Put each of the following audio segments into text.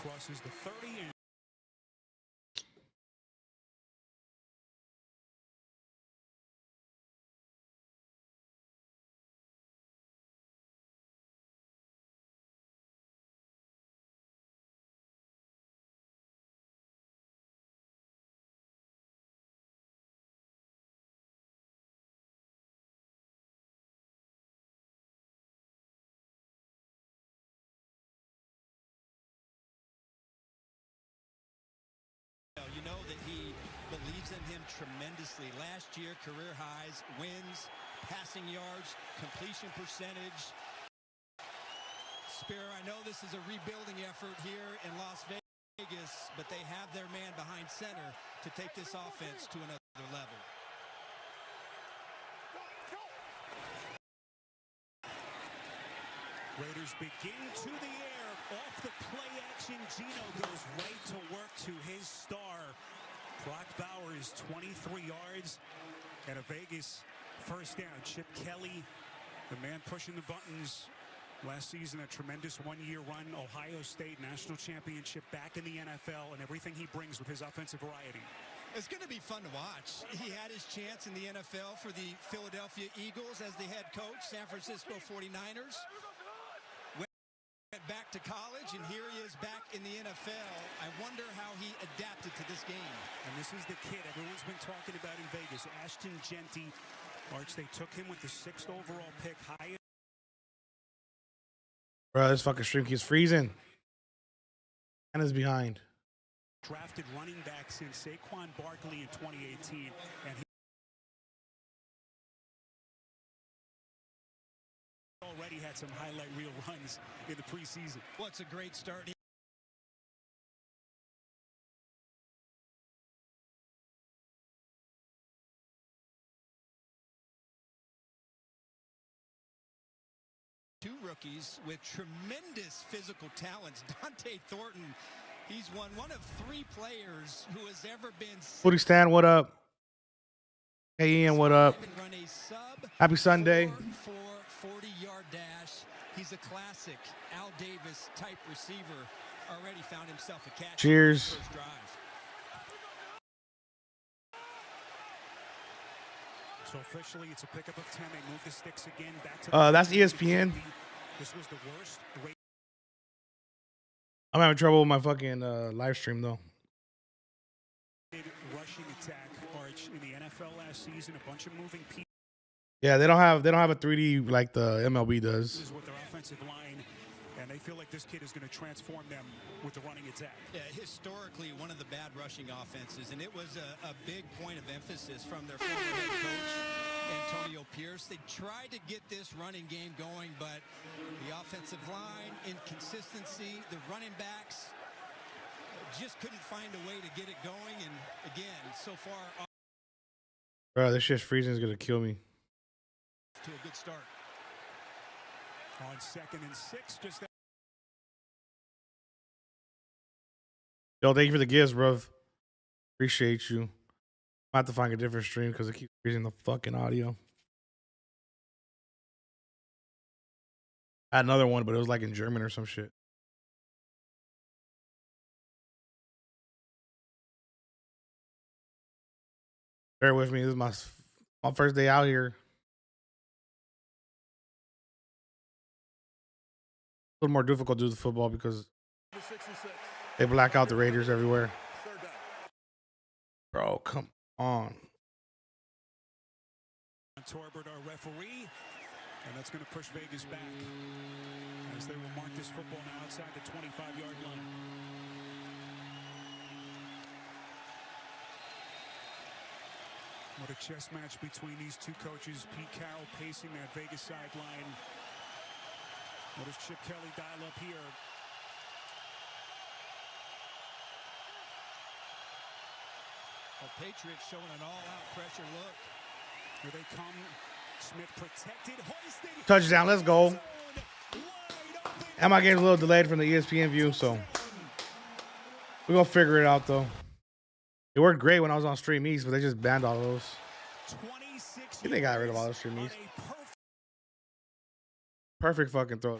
crosses the 30 and you know that he believes in him tremendously. Last year, career highs, wins, passing yards, completion percentage. Spiro, I know this is a rebuilding effort here in Las Vegas, but they have their man behind center to take this offense to another level. Raiders begin to the air. Off the play action, Gino goes right to work to his star. Brock Bowers, 23 yards and a Vegas first down. Chip Kelly, the man pushing the buttons. Last season, a tremendous one-year run. Ohio State national championship, back in the NFL, and everything he brings with his offensive variety. It's going to be fun to watch. He had his chance in the NFL for the Philadelphia Eagles as the head coach, San Francisco 49ers. Went back to college, and here he is back in the NFL. I wonder how he adapted to this game. And this is the kid everyone's been talking about in Vegas, Ashton Genty. Arch, they took him with the 6th overall pick, highest. Bro, this fucking stream keeps freezing. And is behind. Drafted running back since Saquon Barkley in 2018, and he already had some highlight reel runs in the preseason. Well, it's a great start. Two rookies with tremendous physical talents. Dante Thornton, he's one of 3 players who has ever been. Footy Stan, what up? Hey Ian, what up? Happy Sunday. 40-yard dash. He's a classic Al Davis type receiver. Already found himself a catch. Cheers. First drive. So officially, it's a pickup of 10. They move the sticks again back to. That's ESPN. This was the worst. I'm having trouble with my fucking live stream though. Rushing attack, Arch, in the NFL last season. A bunch of moving pieces. Yeah, they don't have a 3D like the MLB does. This is what their offensive line, and they feel like this kid is going to transform them with the running attack. Yeah, historically one of the bad rushing offenses, and it was a big point of emphasis from their former head coach, Antonio Pierce. They tried to get this running game going, but the offensive line, inconsistency, the running backs just couldn't find a way to get it going. And again, so far, Bro, this shit's freezing is gonna kill me. To a good start. On 2nd and 6, just that. Yo, thank you for the gifts, bro. Appreciate you. I have to find a different stream because it keeps freezing the fucking audio. I had another one, but it was like in German or some shit. Bear with me. This is my first day out here. A little more difficult to do the football because they black out the Raiders everywhere. Bro, come on. Torbert, our referee, and that's going to push Vegas back as they will mark this football now outside the 25-yard line. What a chess match between these two coaches. Pete Carroll pacing that Vegas sideline. What does Chip Kelly dial up here? Well, Patriots showing an all-out pressure look. Here they come. Smith protected, hoisted. Touchdown, let's go. And my game's a little delayed from the ESPN view, so we're going to figure it out, though. It worked great when I was on Stream East, but they just banned all those. I think they got rid of all those Stream East. Perfect fucking throw.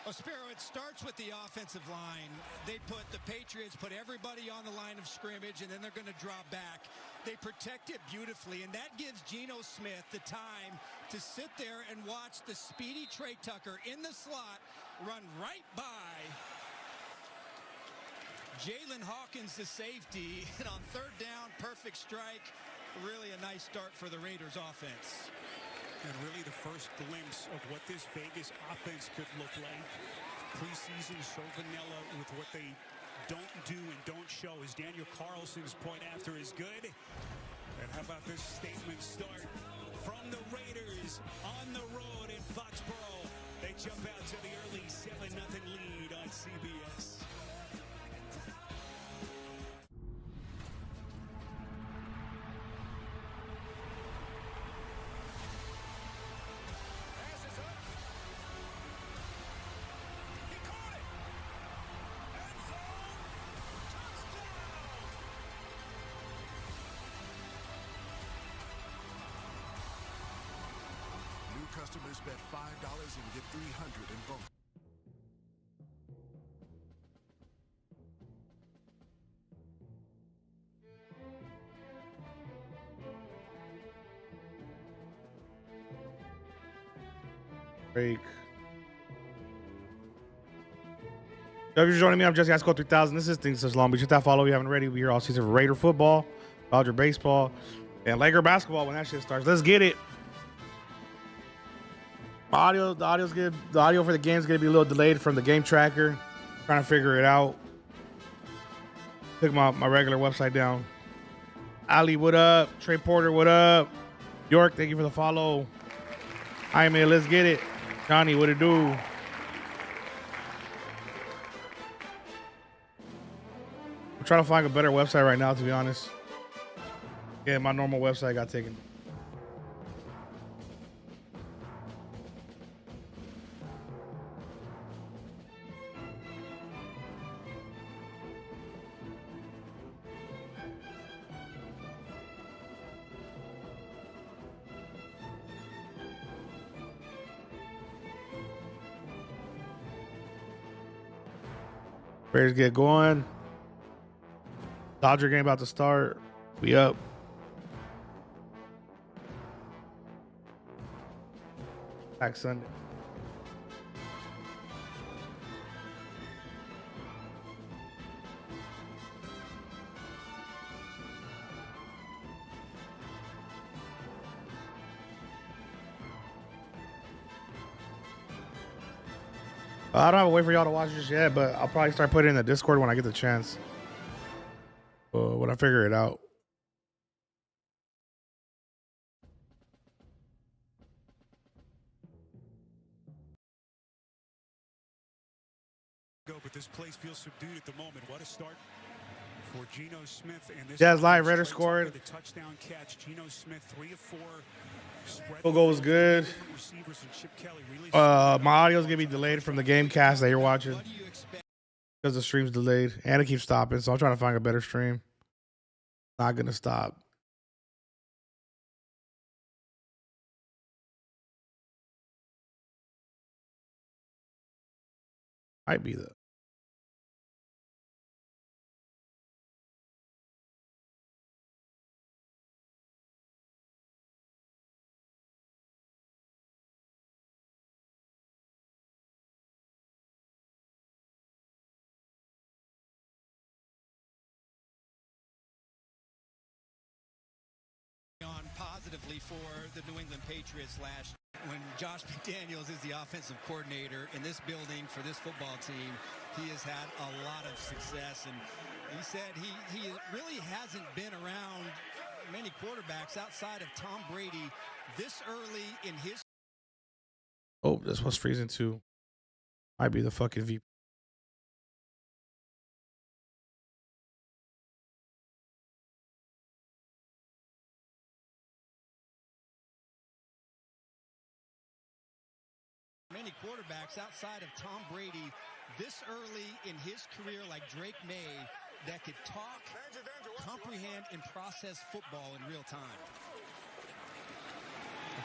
Well, Spiro, it starts with the offensive line. The Patriots put everybody on the line of scrimmage, and then they're going to drop back. They protect it beautifully, and that gives Geno Smith the time to sit there and watch the speedy Trey Tucker in the slot run right by Jalen Hawkins, the safety, and on third down, perfect strike. Really a nice start for the Raiders offense. And really the first glimpse of what this Vegas offense could look like. Preseason so vanilla with what they don't do and don't show. As Daniel Carlson's point after is good. And how about this statement start from the Raiders on the road in Foxborough. They jump out to the early 7-0 lead on CBS. Customers bet $5 and get $300 in bonus. Break. If you're joining me, I'm Jesse Asco 3000. This is Things Such Long Beach. Hit that follow if you haven't already. We're here all season for Raider football, Dodger baseball, and Laker basketball when that shit starts. Let's get it. The audio's good. The audio for the game is gonna be a little delayed from the game tracker. Trying to figure it out. Took my regular website down. Ali, what up? Trey Porter, what up? York, thank you for the follow. Hi, man, let's get it. Johnny, what it do? I'm trying to find a better website right now, to be honest. Yeah, my normal website got taken. Bears get going. Dodger game about to start. We up. Back Sunday. I don't have a way for y'all to watch this yet, but I'll probably start putting it in the Discord when I get the chance. When I figure it out. But this place feels subdued at the moment. What a start for Geno Smith and this Jazz live. Raiders scored. The touchdown catch. Geno Smith 3 of 4. Field goal was good. My audio's gonna be delayed from the game cast that you're watching because the stream's delayed and it keeps stopping. So I'm trying to find a better stream. Not gonna stop. Might be the. Positively for the New England Patriots last year. When Josh McDaniels is the offensive coordinator in this building for this football team, he has had a lot of success, and he said he really hasn't been around many quarterbacks outside of Tom Brady this early in his. Oh, this was freezing too. Might be the fucking VP. Many quarterbacks outside of Tom Brady this early in his career, like Drake May, that could talk, comprehend, and process football in real time.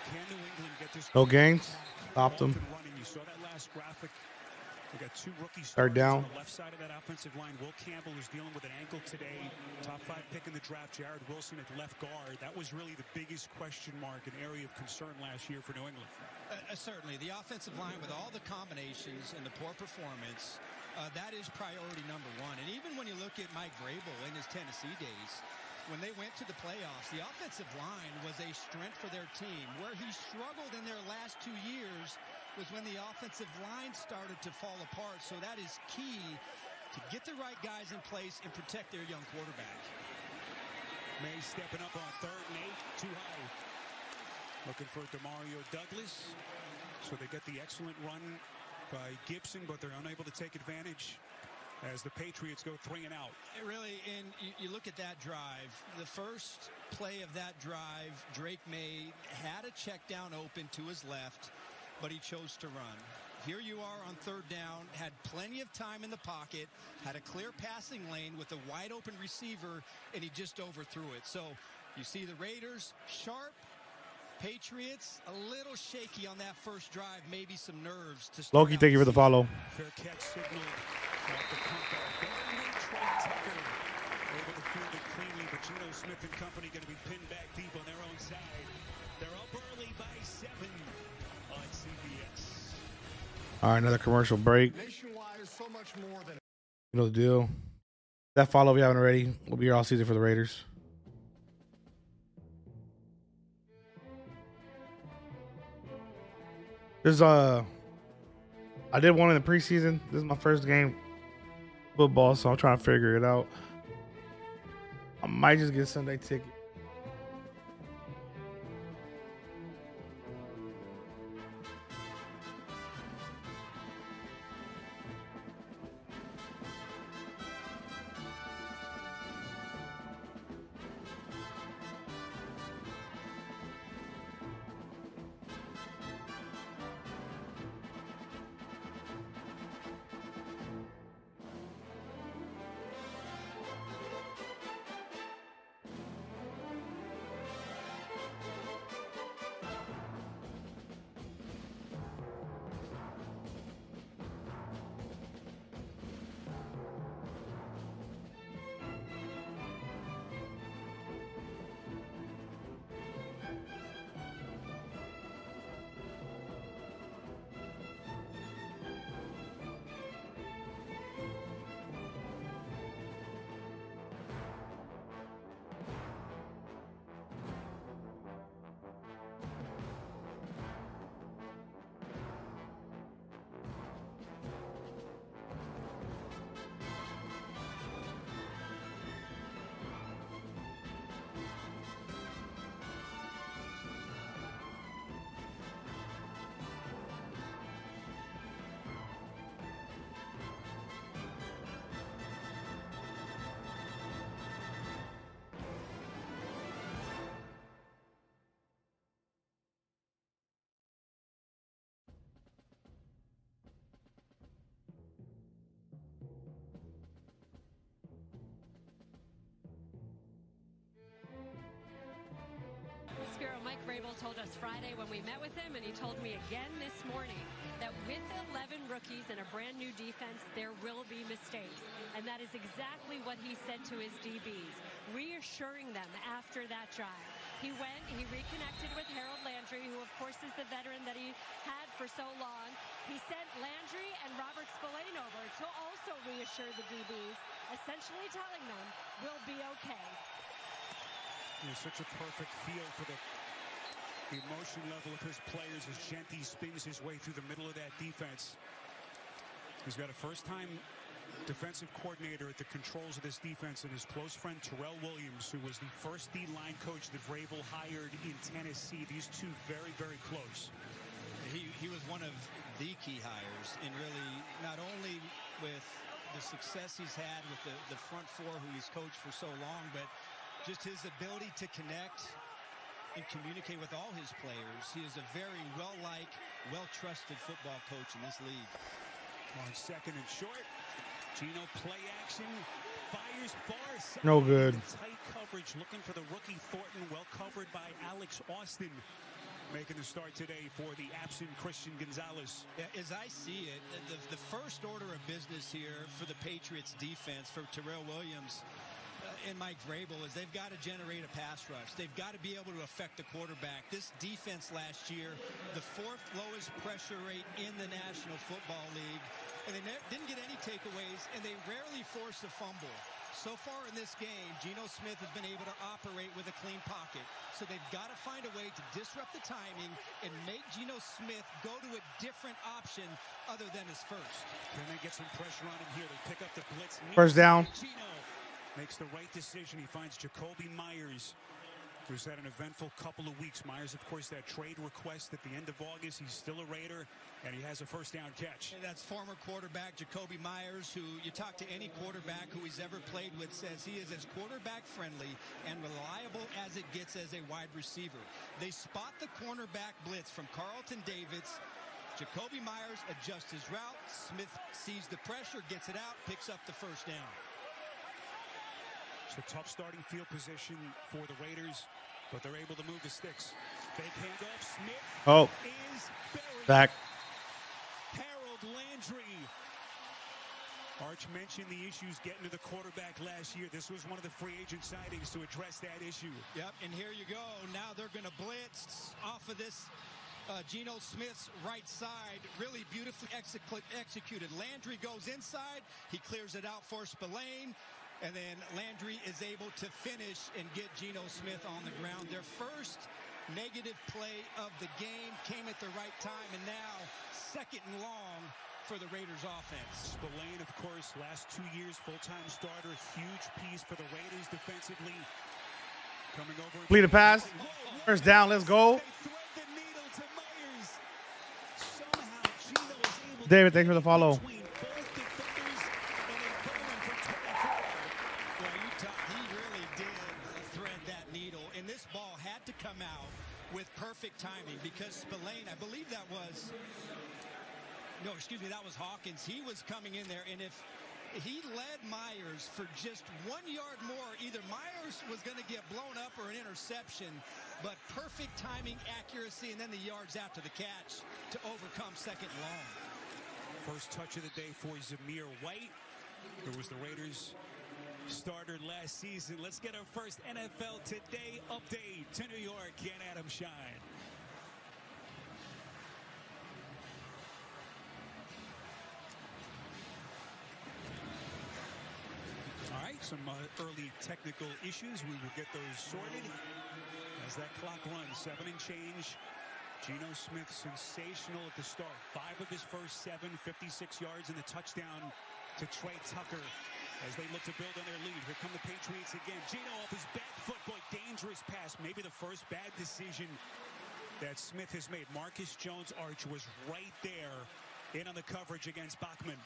Can New England get this? No gains. Stopped them. You saw that last graphic We got two rookie Third starters down. on the left side of that offensive line. Will Campbell is dealing with an ankle today. Top 5 pick in the draft, Jared Wilson at left guard. That was really the biggest question mark, an area of concern last year for New England. Certainly, the offensive line with all the combinations and the poor performance, that is priority number one. And even when you look at Mike Vrabel in his Tennessee days, when they went to the playoffs, the offensive line was a strength for their team. Where he struggled in their last 2 years was when the offensive line started to fall apart. So that is key to get the right guys in place and protect their young quarterback. May stepping up on 3rd and 8, too high. Looking for Demario Douglas. So they get the excellent run by Gibson, but they're unable to take advantage as the Patriots go 3 and out. It really, and you look at that drive, the first play of that drive, Drake May had a check down open to his left, but he chose to run. Here you are on 3rd down, had plenty of time in the pocket, had a clear passing lane with a wide open receiver, and he just overthrew it. So you see the Raiders sharp, Patriots a little shaky on that first drive, maybe some nerves to start. Loki, thank you for the follow. Fair catch signal off the comeback. Trey Tucker able to field it cleanly, but Geno Smith and company going to be pinned back deep on their own side. They're up early by 7 on CBS. All right, another commercial break. Nationwide is so much more than You know the deal. That follow if you haven't already. We'll be here all season for the Raiders. This I did one in the preseason. This is my first game football, so I'm trying to figure it out. I might just get a Sunday ticket. Mike Vrabel told us Friday when we met with him, and he told me again this morning, that with 11 rookies and a brand new defense, there will be mistakes. And that is exactly what he said to his DBs, reassuring them after that drive. He went, he reconnected with Harold Landry, who of course is the veteran that he had for so long. He sent Landry and Robert Spillane over to also reassure the DBs, essentially telling them, we'll be okay. There's such a perfect feel for the emotion level of his players as Genty spins his way through the middle of that defense. He's got a first-time defensive coordinator at the controls of this defense, and his close friend Terrell Williams, who was the first D-line coach that Vrabel hired in Tennessee. These two very, very close. He was one of the key hires, and really not only with the success he's had with the front four who he's coached for so long, but just his ability to connect and communicate with all his players. He is a very well-liked, well-trusted football coach in this league. On 2nd and short, Geno play action, fires far side. No good. Tight coverage, looking for the rookie Thornton, well covered by Alex Austin. making the start today for the absent Christian Gonzalez. Yeah, as I see it, the first order of business here for the Patriots defense, for Terrell Williams and Mike Vrabel, is they've got to generate a pass rush. They've got to be able to affect the quarterback. This defense last year, the 4th lowest pressure rate in the National Football League, and they didn't get any takeaways, and they rarely forced a fumble. So far in this game, Geno Smith has been able to operate with a clean pocket. So they've got to find a way to disrupt the timing and make Geno Smith go to a different option other than his first. Can they get some pressure on him here? They pick up the blitz. First down. Geno makes the right decision. He finds Jacoby Myers, who's had an eventful couple of weeks. Myers, of course, that trade request at the end of August. He's still a Raider, and he has a first down catch. And that's former quarterback Jacoby Myers, who you talk to any quarterback who he's ever played with, says he is as quarterback friendly and reliable as it gets as a wide receiver. They spot the cornerback blitz from Carlton Davis. Jacoby Myers adjusts his route. Smith sees the pressure, gets it out, picks up the first down. It's a tough starting field position for the Raiders, but they're able to move the sticks. Fake handoff. Smith is buried. Back. Harold Landry. Arch mentioned the issues getting to the quarterback last year. This was one of the free agent signings to address that issue. Yep, and here you go. Now they're going to blitz off of this Geno Smith's right side. Really beautifully executed. Landry goes inside. He clears it out for Spillane. And then Landry is able to finish and get Geno Smith on the ground. Their first negative play of the game came at the right time, and now 2nd and long for the Raiders offense. Spillane, of course, last 2 years, full-time starter, huge piece for the Raiders defensively. Coming over. Complete a pass. First down, let's go. David, thanks for the follow. Come out with perfect timing because Spillane, I believe that was Hawkins. He was coming in there, and if he led Myers for just 1 yard more, either Myers was going to get blown up or an interception, but perfect timing, accuracy, and then the yards after the catch to overcome 2nd and long. First touch of the day for Zamir White, who was the Raiders starter last season. Let's get our first NFL Today update to New York and Adam Shine. All right, some early technical issues. We will get those sorted as that clock runs. 7 and change. Geno Smith sensational at the start. 5 of his first 7, 56 yards, and the touchdown to Trey Tucker as they look to build on their lead. Here come the Patriots again. Geno off his back foot, boy, dangerous pass. Maybe the first bad decision that Smith has made. Marcus Jones-Arch was right there in on the coverage against Bachman.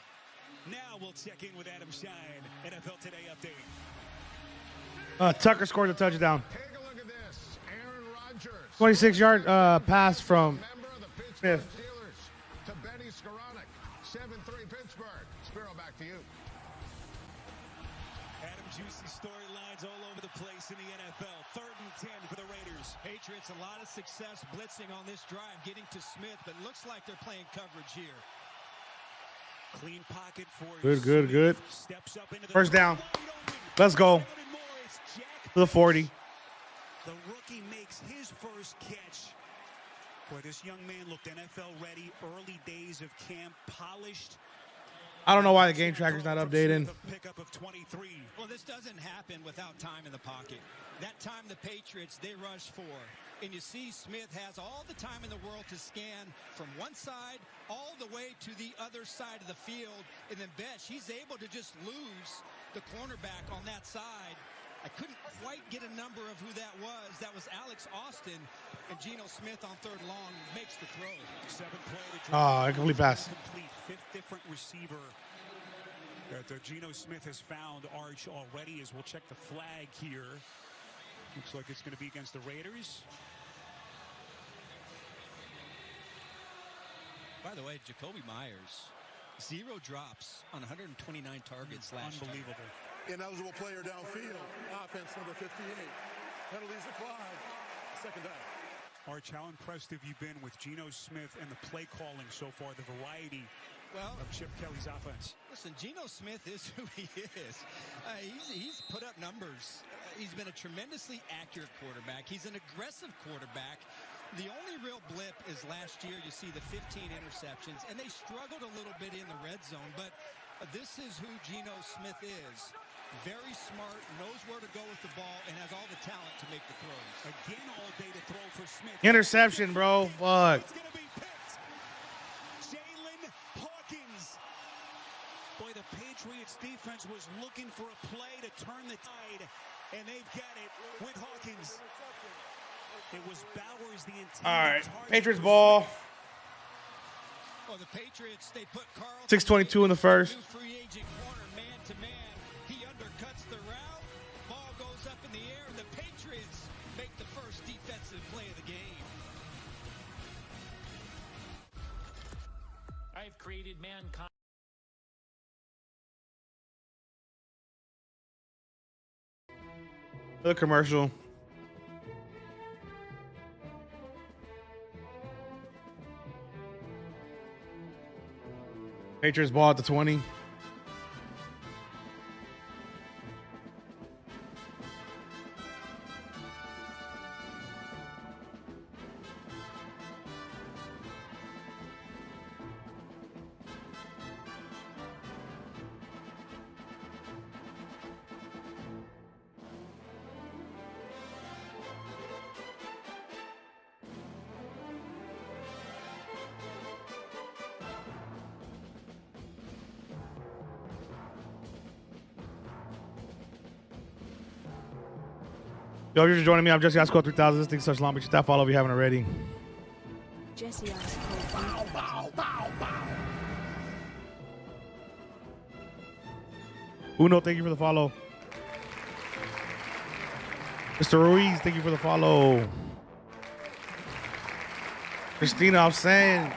Now we'll check in with Adam Shine, NFL Today update. Tucker scored a touchdown. Take a look at this. Aaron Rodgers. 26-yard pass from Smith. Steelers to Benny Skoranek. 7-3 Pittsburgh. Spiro, back to you. Adam, juicy storylines all over the place in the NFL. 3rd and 10 for the Raiders. Patriots, a lot of success blitzing on this drive, getting to Smith, but looks like they're playing coverage here. Clean pocket for Good. Steps up into the First down. Let's go. To the 40. The rookie makes his first catch. Boy, this young man looked NFL ready. Early days of camp, polished. I don't know why the game tracker's not updated. Pickup of 23. Well, this doesn't happen without time in the pocket. That time the Patriots, they rush 4. And you see Smith has all the time in the world to scan from one side all the way to the other side of the field. And then Besh, he's able to just lose the cornerback on that side. I couldn't quite get a number of who that was. That was Alex Austin. And Geno Smith on 3rd long makes the throw. 7-play. Complete pass. Complete 5th different receiver that Geno Smith has found Arch already, as we'll check the flag here. Looks like it's going to be against the Raiders. By the way, Jacoby Myers, 0 drops on 129 targets last year. Unbelievable. Ineligible player downfield. Offense number 58. Penalties applied. 2nd down. Arch, how impressed have you been with Geno Smith and the play calling so far, the variety of Chip Kelly's offense? Listen, Geno Smith is who he is. He's put up numbers. He's been a tremendously accurate quarterback. He's an aggressive quarterback. The only real blip is last year. You see the 15 interceptions, and they struggled a little bit in the red zone, but this is who Geno Smith is. Very smart, knows where to go with the ball, and has all the talent to make the throws. Again, all day to throw for Smith. Interception, bro. Fuck. It's going to be picked. Jalen Hawkins. Boy, the Patriots defense was looking for a play to turn the tide, and they've got it with Hawkins. It was Bowers the intended. All right, Patriots ball. Well, the Patriots, they put Carl 6:22 in the first. Free agent corner, man to man. He undercuts the route. Ball goes up in the air. The Patriots make the first defensive play of the game. I've created mankind. The commercial. Patriots ball at the 20. Yo, if you're just joining me, I'm Jesse Osco 3000. This thing's such long, but you tap follow if you haven't already. Jesse Osco. Uno, thank you for the follow. Mr. Ruiz, thank you for the follow. Christina, I'm saying.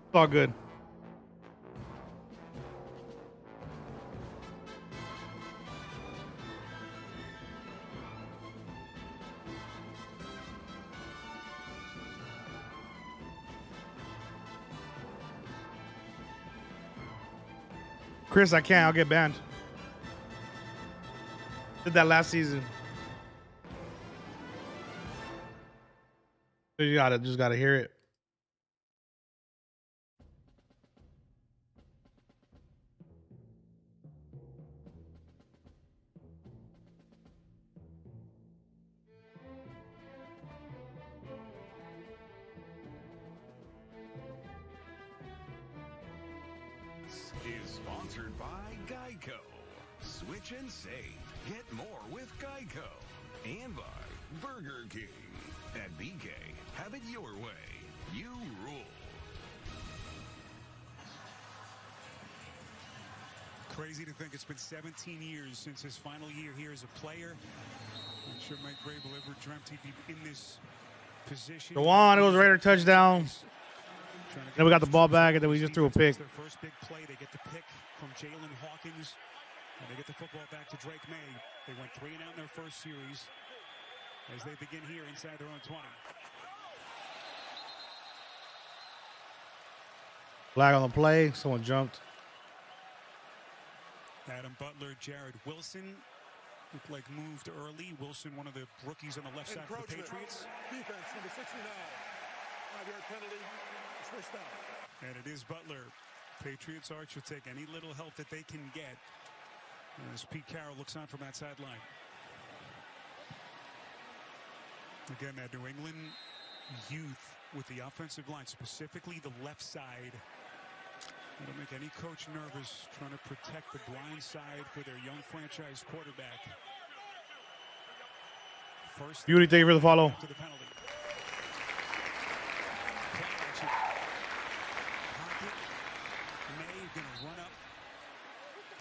It's all good. Chris, I can't. I'll get banned. Did that last season. You just gotta hear it. Is sponsored by Geico. Switch and save. Get more with Geico. And by Burger King. At BK, have it your way. You rule. Crazy to think it's been 17 years since his final year here as a player. I'm sure Mike Vrabel ever dreamt he'd be in this position. Go on, it was Raider touchdown. Then we got the ball back, and then we just threw a pick. Their first big play, they get the pick from Jalen Hawkins, and they get the football back to Drake May. They went 3 and out in their first series as they begin here inside their own 20. Flag on the play. Someone jumped. Adam Butler, Jared Wilson looked like moved early. Wilson, one of the rookies on the left side for the Patriots. Defense, number 69. 5-yard penalty. Switched out. And it is Butler. Patriots Arch will take any little help that they can get as Pete Carroll looks on from that sideline. Again, that New England youth with the offensive line, specifically the left side. It'll make any coach nervous trying to protect the blind side for their young franchise quarterback. First, Beauty, thank you for the follow. to the penalty. May gonna run up.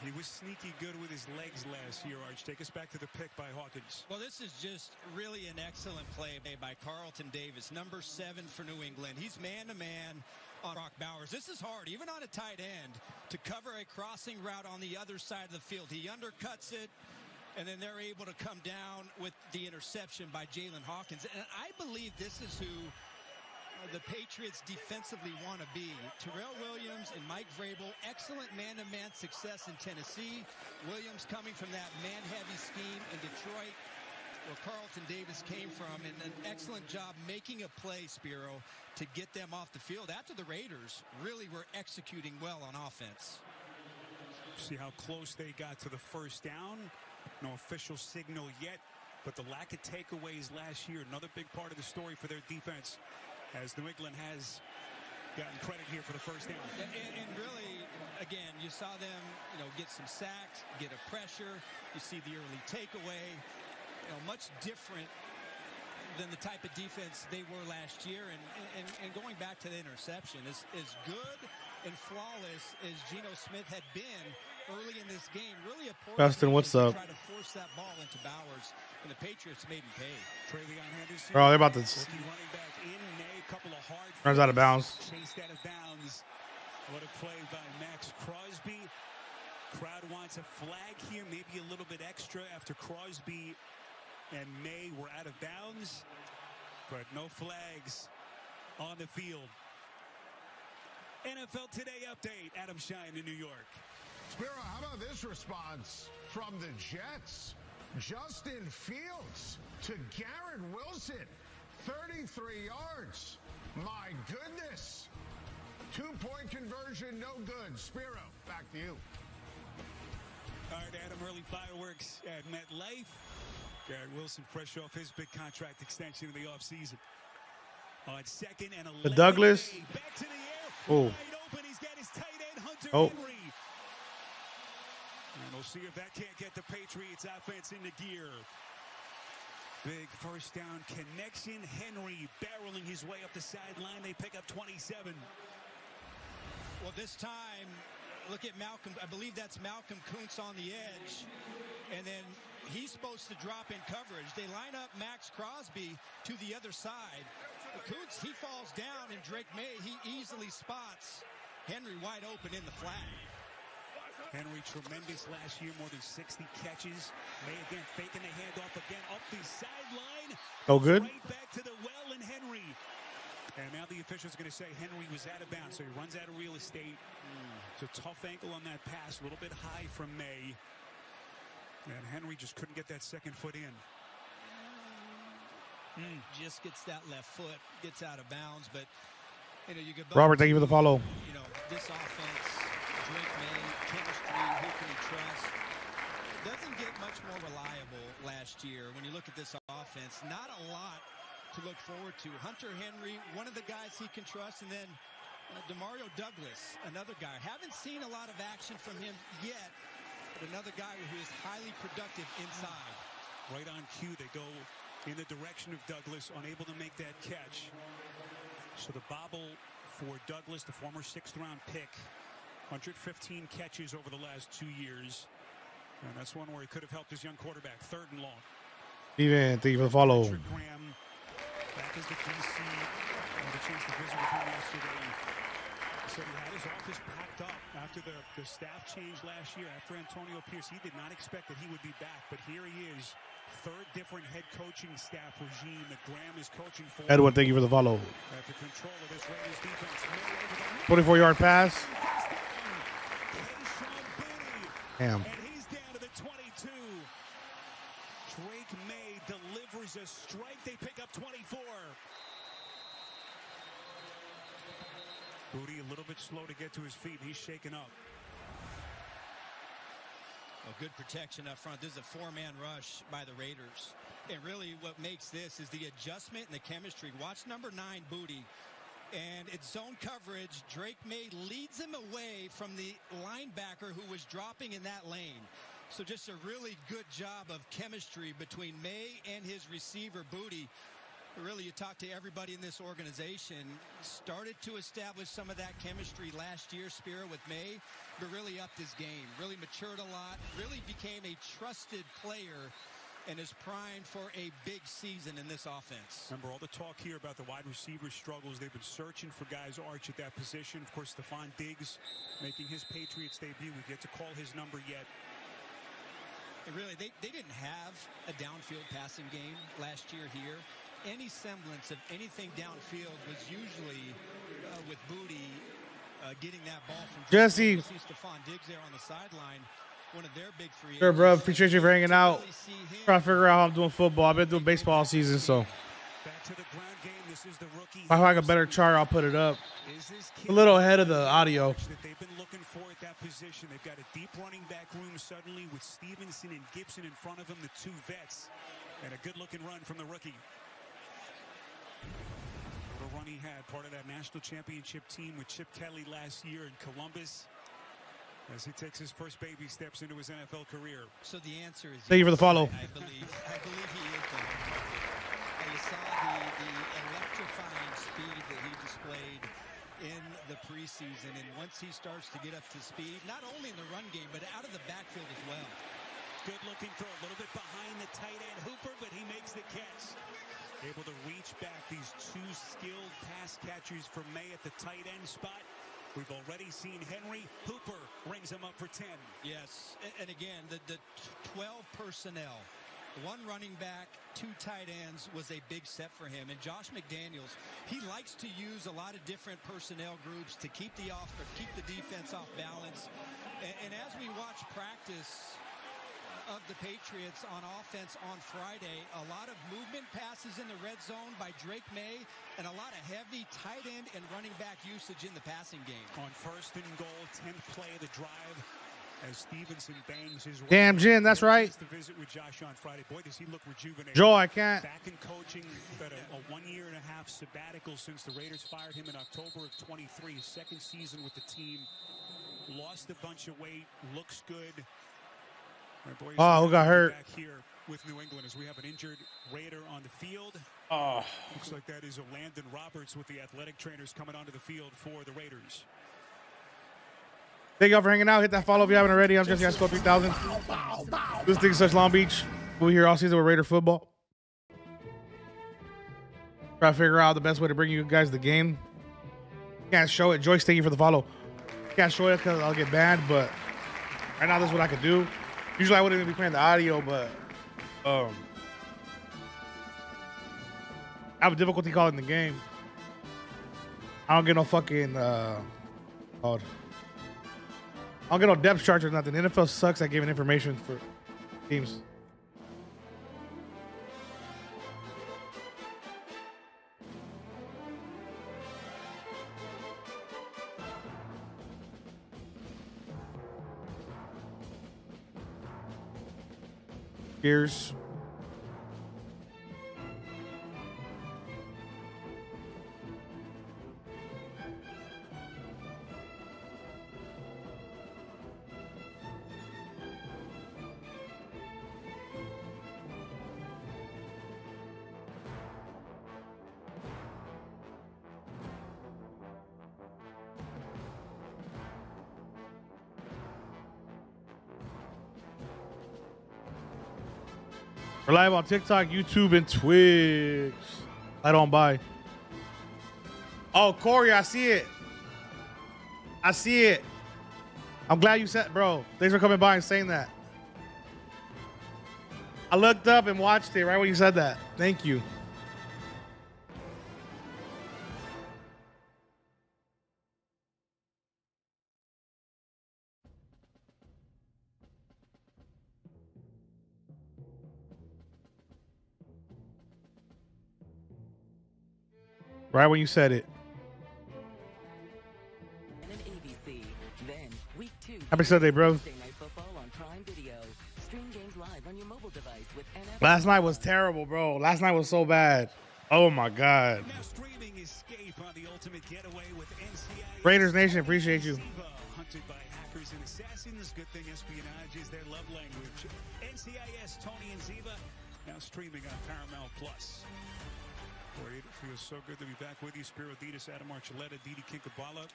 He was sneaky good with his legs last year, Arch. Take us back to the pick by Hawkins. Well, this is just really an excellent play by Carlton Davis, number 7 for New England. He's man-to-man on Brock Bowers. This is hard, even on a tight end, to cover a crossing route on the other side of the field. He undercuts it, And then they're able to come down with the interception by Jalen Hawkins. And I believe this is who the Patriots defensively want to be. Terrell Williams and Mike Vrabel, excellent man-to-man success in Tennessee. Williams coming from that man-heavy scheme in Detroit, where Carlton Davis came from, and an excellent job making a play, Spiro, to get them off the field after the Raiders really were executing well on offense. See how close they got to the first down. No official signal yet, but the lack of takeaways last year, another big part of the story for their defense, as New England has gotten credit here for the first down. And really, again, you saw them, get some sacks, get a pressure. You see the early takeaway. Much different than the type of defense they were last year. And going back to the interception, as good and flawless as Geno Smith had been early in this game, really a poor Justin, what's up? Try to force that ball into Bowers, and the Patriots made him pay. Bro, they're about to runs out of bounds. Chased out of bounds. What a play by Max Crosby. Crowd wants a flag here, maybe a little bit extra after Crosby and May were out of bounds, but no flags on the field. NFL Today update. Adam Shine in New York. Spiro, how about this response from the Jets? Justin Fields to Garrett Wilson. 33 yards. My goodness. 2-point conversion, no good. Spiro, back to you. All right, Adam, early fireworks at MetLife. Garrett Wilson fresh off his big contract extension in the offseason. On second and 11. The Douglas. Back to the air. Oh. Wide open. He's got his tight end, Hunter Henry. And we'll see if that can't get the Patriots offense into gear. Big first down connection. Henry barreling his way up the sideline. They pick up 27. Well, this time, look at Malcolm. I believe that's Malcolm Kuntz on the edge. And then he's supposed to drop in coverage. They line up Max Crosby to the other side. Kuntz, he falls down, and Drake May, he easily spots Henry wide open in the flat. Henry tremendous last year, more than 60 catches. May again faking the handoff again up the sideline. Oh, good. Right back to the well, and Henry. And now the official's going to say Henry was out of bounds, so he runs out of real estate. It's a tough ankle on that pass, a little bit high from May. And Henry just couldn't get that second foot in. Just gets that left foot, gets out of bounds, but you get Robert, thank you for the follow. This offense, Drake May, chemistry, who can he trust? Doesn't get much more reliable last year. When you look at this offense, not a lot to look forward to. Hunter Henry, one of the guys he can trust, and then Demario Douglas, another guy. Haven't seen a lot of action from him yet, but another guy who is highly productive inside. Right on cue, they go in the direction of Douglas, unable to make that catch. So the bobble for Douglas, the former 6th-round pick, 115 catches over the last 2 years. And that's one where he could have helped his young quarterback. 3rd and long. Steven, thank you for the follow. Graham, back as the DC. I had a chance to visit with him yesterday. He said he had his office packed up after the staff change last year. After Antonio Pierce, he did not expect that he would be back. But here he is. 3rd different head coaching staff regime that Graham is coaching for. Edwin, thank you for the follow. After control of this Raiders defense. 24-yard pass. Damn. And he's down to the 22. Drake May delivers a strike. They pick up 24. Booty a little bit slow to get to his feet. He's shaken up. Good protection up front. This is a 4-man rush by the Raiders. And really what makes this is the adjustment and the chemistry. Watch number 9, Booty. And it's zone coverage. Drake May leads him away from the linebacker who was dropping in that lane. So just a really good job of chemistry between May and his receiver, Booty. Really, you talk to everybody in this organization, started to establish some of that chemistry last year, Spiro, with May, but really upped his game, really matured a lot, really became a trusted player, and is primed for a big season in this offense. Remember all the talk here about the wide receiver struggles. They've been searching for guys Arch at that position. Of course, Stephon Diggs making his Patriots debut. We've yet to call his number yet. Really, they didn't have a downfield passing game last year here. Any semblance of anything downfield was usually with Booty getting that ball from Jesse. Stephon Diggs there on the sideline. One of their big free agents. Sure, bro. Appreciate you for hanging out. Trying to figure out how I'm doing football. I've been doing baseball all season, so Back to the ground game. This is the rookie. if I have a better chart, I'll put it up. A little ahead of the audio. That they've been looking for at that position. They've got a deep running back room suddenly with Stevenson and Gibson in front of them, the two vets, and a good-looking run from the rookie. What a run he had, part of that national championship team with Chip Kelly last year in Columbus, as he takes his first baby steps into his NFL career. So the answer is Thank you for the follow. I believe he is the you saw the electrifying speed that he displayed in the preseason, and once he starts to get up to speed, not only in the run game, but out of the backfield as well. Good-looking throw, a little bit behind the tight end Hooper, but he makes the catch. Able to reach back, these two skilled pass catchers for May at the tight end spot. We've already seen Henry. Hooper rings him up for 10. Yes, and again, the 12 personnel, one running back, two tight ends was a big set for him. And Josh McDaniels, he likes to use a lot of different personnel groups to keep the defense off balance. And as we watch practice of the Patriots on offense on Friday, a lot of movement passes in the red zone by Drake May, and a lot of heavy tight end and running back usage in the passing game. On first and goal, 10th play of the drive, as Stevenson bangs his way. Damn, Jin, that's right. To visit with Josh on Friday. Boy, does he look rejuvenated. Joe, I can't. Back in coaching, got a 1 year and a half sabbatical since the Raiders fired him in October of 23. His second season with the team. Lost a bunch of weight. Looks good. Boy, oh, who got hurt? Back here with New England as we have an injured Raider on the field. Oh. Looks like that is a Landon Roberts with the athletic trainers coming onto the field for the Raiders. Thank y'all for hanging out. Hit that follow if you haven't already. I'm Jesse Score 3000. This thing is such Long Beach. We're here all season with Raider football. Try to figure out the best way to bring you guys the game. Can't show it. Joyce, thank you for the follow. Can't show it because I'll get banned, but right now this is what I could do. Usually I wouldn't even be playing the audio, but I have a difficulty calling the game. I don't get no fucking I don't get no depth charts or nothing. The NFL sucks at giving information for teams. Gears. We're live on TikTok, YouTube, and Twitch. I don't buy. Oh, Corey, I see it. I see it. I'm glad you said, bro. Thanks for coming by and saying that. I looked up and watched it right when you said that. Thank you. Right when you said it. And ABC. Then week 2. Happy Sunday, bro. Thursday Night Football on Prime Video. Stream games live on your mobile device with NFL. Last night was terrible, bro. Last night was so bad. Oh my God. Now streaming Escape on the ultimate getaway with NCIS. Raiders Nation, appreciate you. Hunted by hackers and assassins. Good thing espionage is their love language. NCIS, Tony and Ziva, now streaming on Paramount Plus. Boy, it feels so good to be back with you. Spiro Ditas, Adam Archuleta, Didi Kinkabala.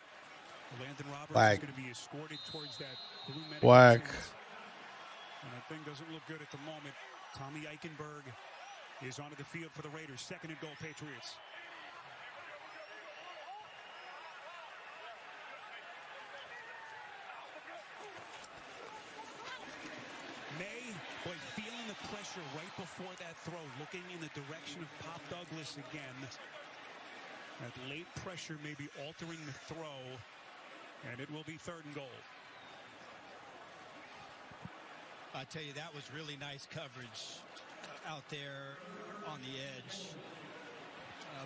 Landon Roberts is going to be escorted towards that blue medical Whack. tent. And that thing doesn't look good at the moment. Tommy Eichenberg is onto the field for the Raiders. Second and goal, Patriots. May, boy, pressure right before that throw, looking in the direction of Pop Douglas again. That late pressure may be altering the throw, and it will be 3rd and goal. I tell you, that was really nice coverage out there on the edge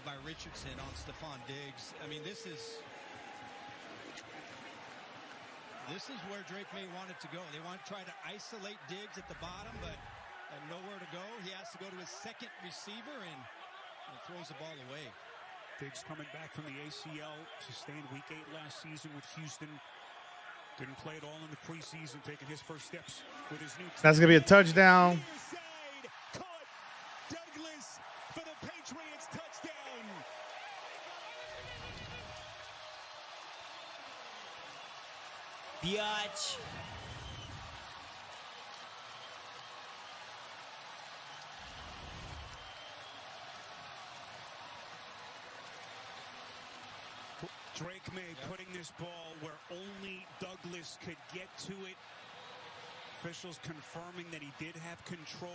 by Richardson on Stephon Diggs. I mean, this is where Drake May wanted to go. They want to try to isolate Diggs at the bottom, but nowhere to go. He has to go to his second receiver and throws the ball away. Diggs coming back from the ACL, sustained week 8 last season with Houston. Didn't play at all in the preseason, taking his first steps with his new team. That's going to be a touchdown. Caught Douglas for the Patriots touchdown. Biatch. Drake May putting this ball where only Douglas could get to it. Officials confirming that he did have control,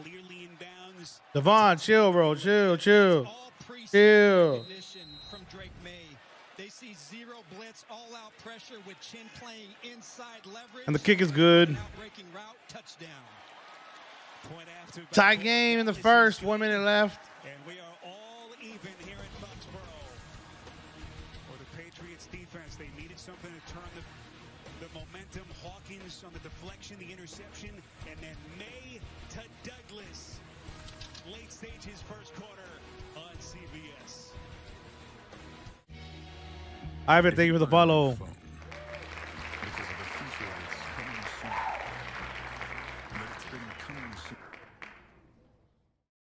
clearly in bounds. Devon, chill, bro. Chill. All recognition from Drake May. They see zero blitz, all-out pressure with chin playing inside leverage. And the kick is good. Breaking route, touchdown. Point after. Tie game in the first. 1 minute left. And we are all even here in Foxborough. For the Patriots defense, they needed something to turn the momentum. Hawkins on the deflection, the interception, and then May to Douglas. Late stage his first quarter on CBS. Ivan, thank you for the follow.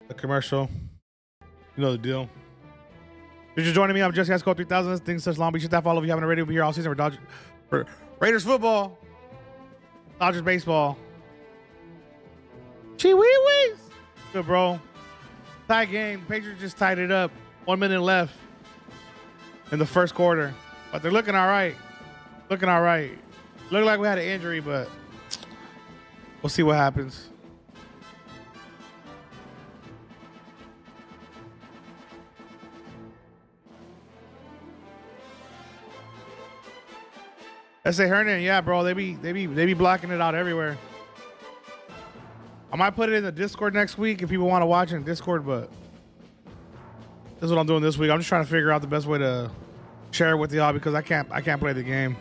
The commercial. You know the deal. If you're just joining me, I'm JIC3K 3000. Things such Long Beach staff. All of you haven't already. We'll be here all season for Raiders football, Dodgers baseball. Gee wee wees. Good, bro. Tie game. Patriots just tied it up. 1 minute left in the first quarter. But they're looking all right. Look like we had an injury, but we'll see what happens. S.A. Hernan, yeah, bro. They be blocking it out everywhere. I might put it in the Discord next week if people want to watch it in Discord, but this is what I'm doing this week. I'm just trying to figure out the best way to share it with y'all because I can't play the game.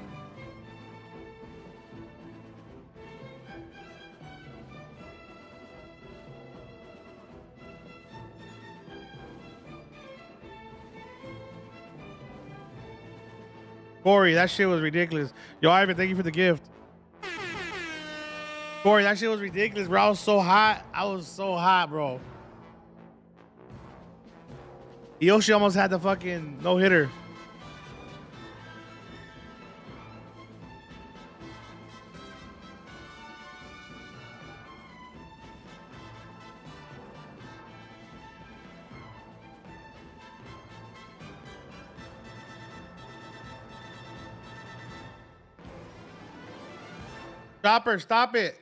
Corey, that shit was ridiculous. Yo, Ivan, thank you for the gift. Corey, that shit was ridiculous, bro. I was so hot, bro. Yoshi almost had the fucking no-hitter. Stopper, stop it.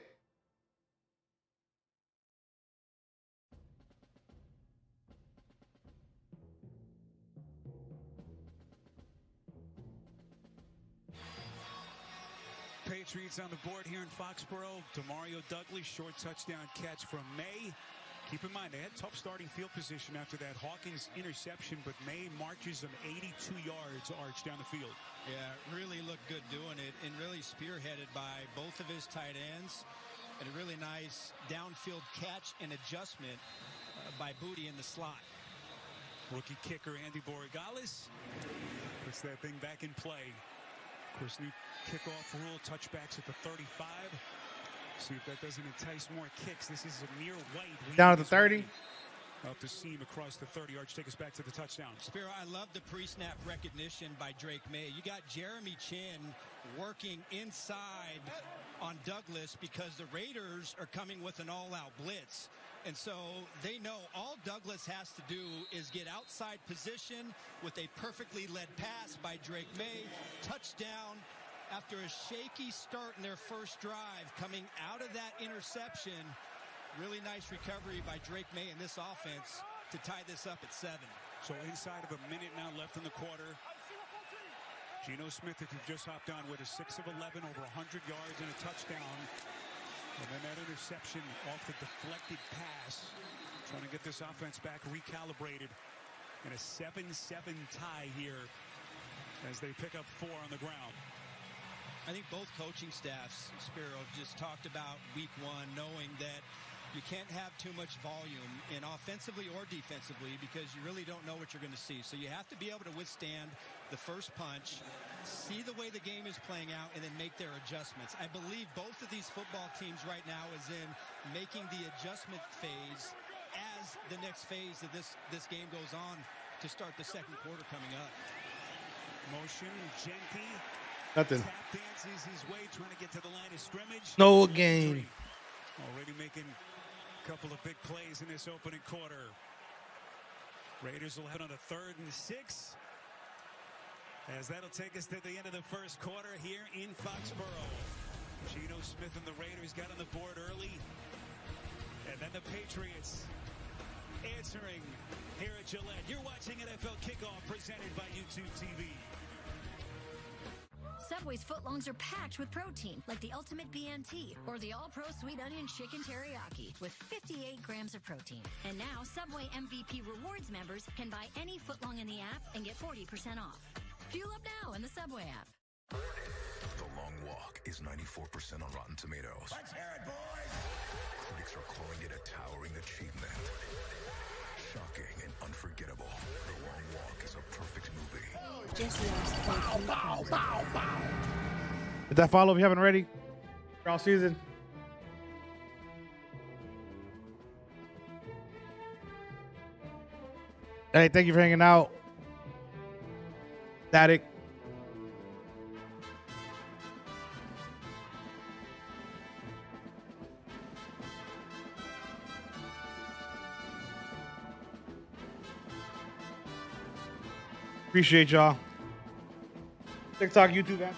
Patriots on the board here in Foxborough. DeMario Douglas, short touchdown catch from May. Keep in mind, they had tough starting field position after that Hawkins interception, but May marches them 82 yards arch down the field. Yeah, really looked good doing it, and really spearheaded by both of his tight ends, and a really nice downfield catch and adjustment by Booty in the slot. Rookie kicker Andy Borregales puts that thing back in play. Of course, new kickoff rule, touchbacks at the 35. See if that doesn't entice more kicks. This is a near white. Down at the 30. Up the seam across the 30 yards. Take us back to the touchdown. Spiro, I love the pre-snap recognition by Drake May. You got Jeremy Chin working inside on Douglas because the Raiders are coming with an all-out blitz. And so they know all Douglas has to do is get outside position with a perfectly led pass by Drake May. Touchdown after a shaky start in their first drive. Coming out of that interception, Really nice recovery by Drake May in this offense to tie this up at 7. So inside of a minute now left in the quarter. Geno Smith, if you've just hopped on, with a 6 of 11, over 100 yards and a touchdown. And then that interception off the deflected pass. Trying to get this offense back recalibrated. And a 7-7 tie here as they pick up 4 on the ground. I think both coaching staffs, Spiro, just talked about week 1, knowing that you can't have too much volume in offensively or defensively because you really don't know what you're going to see. So you have to be able to withstand the first punch, see the way the game is playing out, and then make their adjustments. I believe both of these football teams right now is in making the adjustment phase as the next phase of this game goes on to start the second quarter coming up. Motion, Genty. Nothing. Tap dances his way, trying to get to the line of scrimmage. No gain. Already making a couple of big plays in this opening quarter. Raiders will head on a 3rd and 6. As that'll take us to the end of the first quarter here in Foxborough. Geno Smith and the Raiders got on the board early. And then the Patriots answering here at Gillette. You're watching NFL Kickoff presented by YouTube TV. Subway's footlongs are packed with protein, like the Ultimate BNT or the All-Pro Sweet Onion Chicken Teriyaki with 58 grams of protein. And now, Subway MVP Rewards members can buy any footlong in the app and get 40% off. Fuel up now in the Subway app. The Long Walk is 94% on Rotten Tomatoes. Let's hear it, boys! Critics are calling it a towering achievement. Shocking and unforgettable. The Long Walk is a perfect movie. Jesse asked Hit that follow if you haven't already. All season. Hey, thank you for hanging out. Static. Appreciate y'all. TikTok, YouTube, man.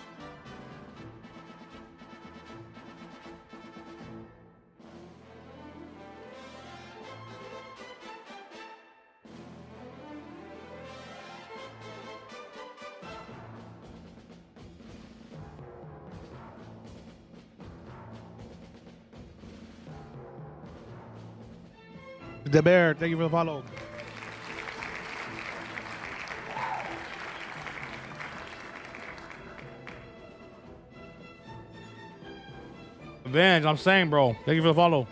The Bear, thank you for the follow. Revenge, I'm saying, bro. Thank you for the follow.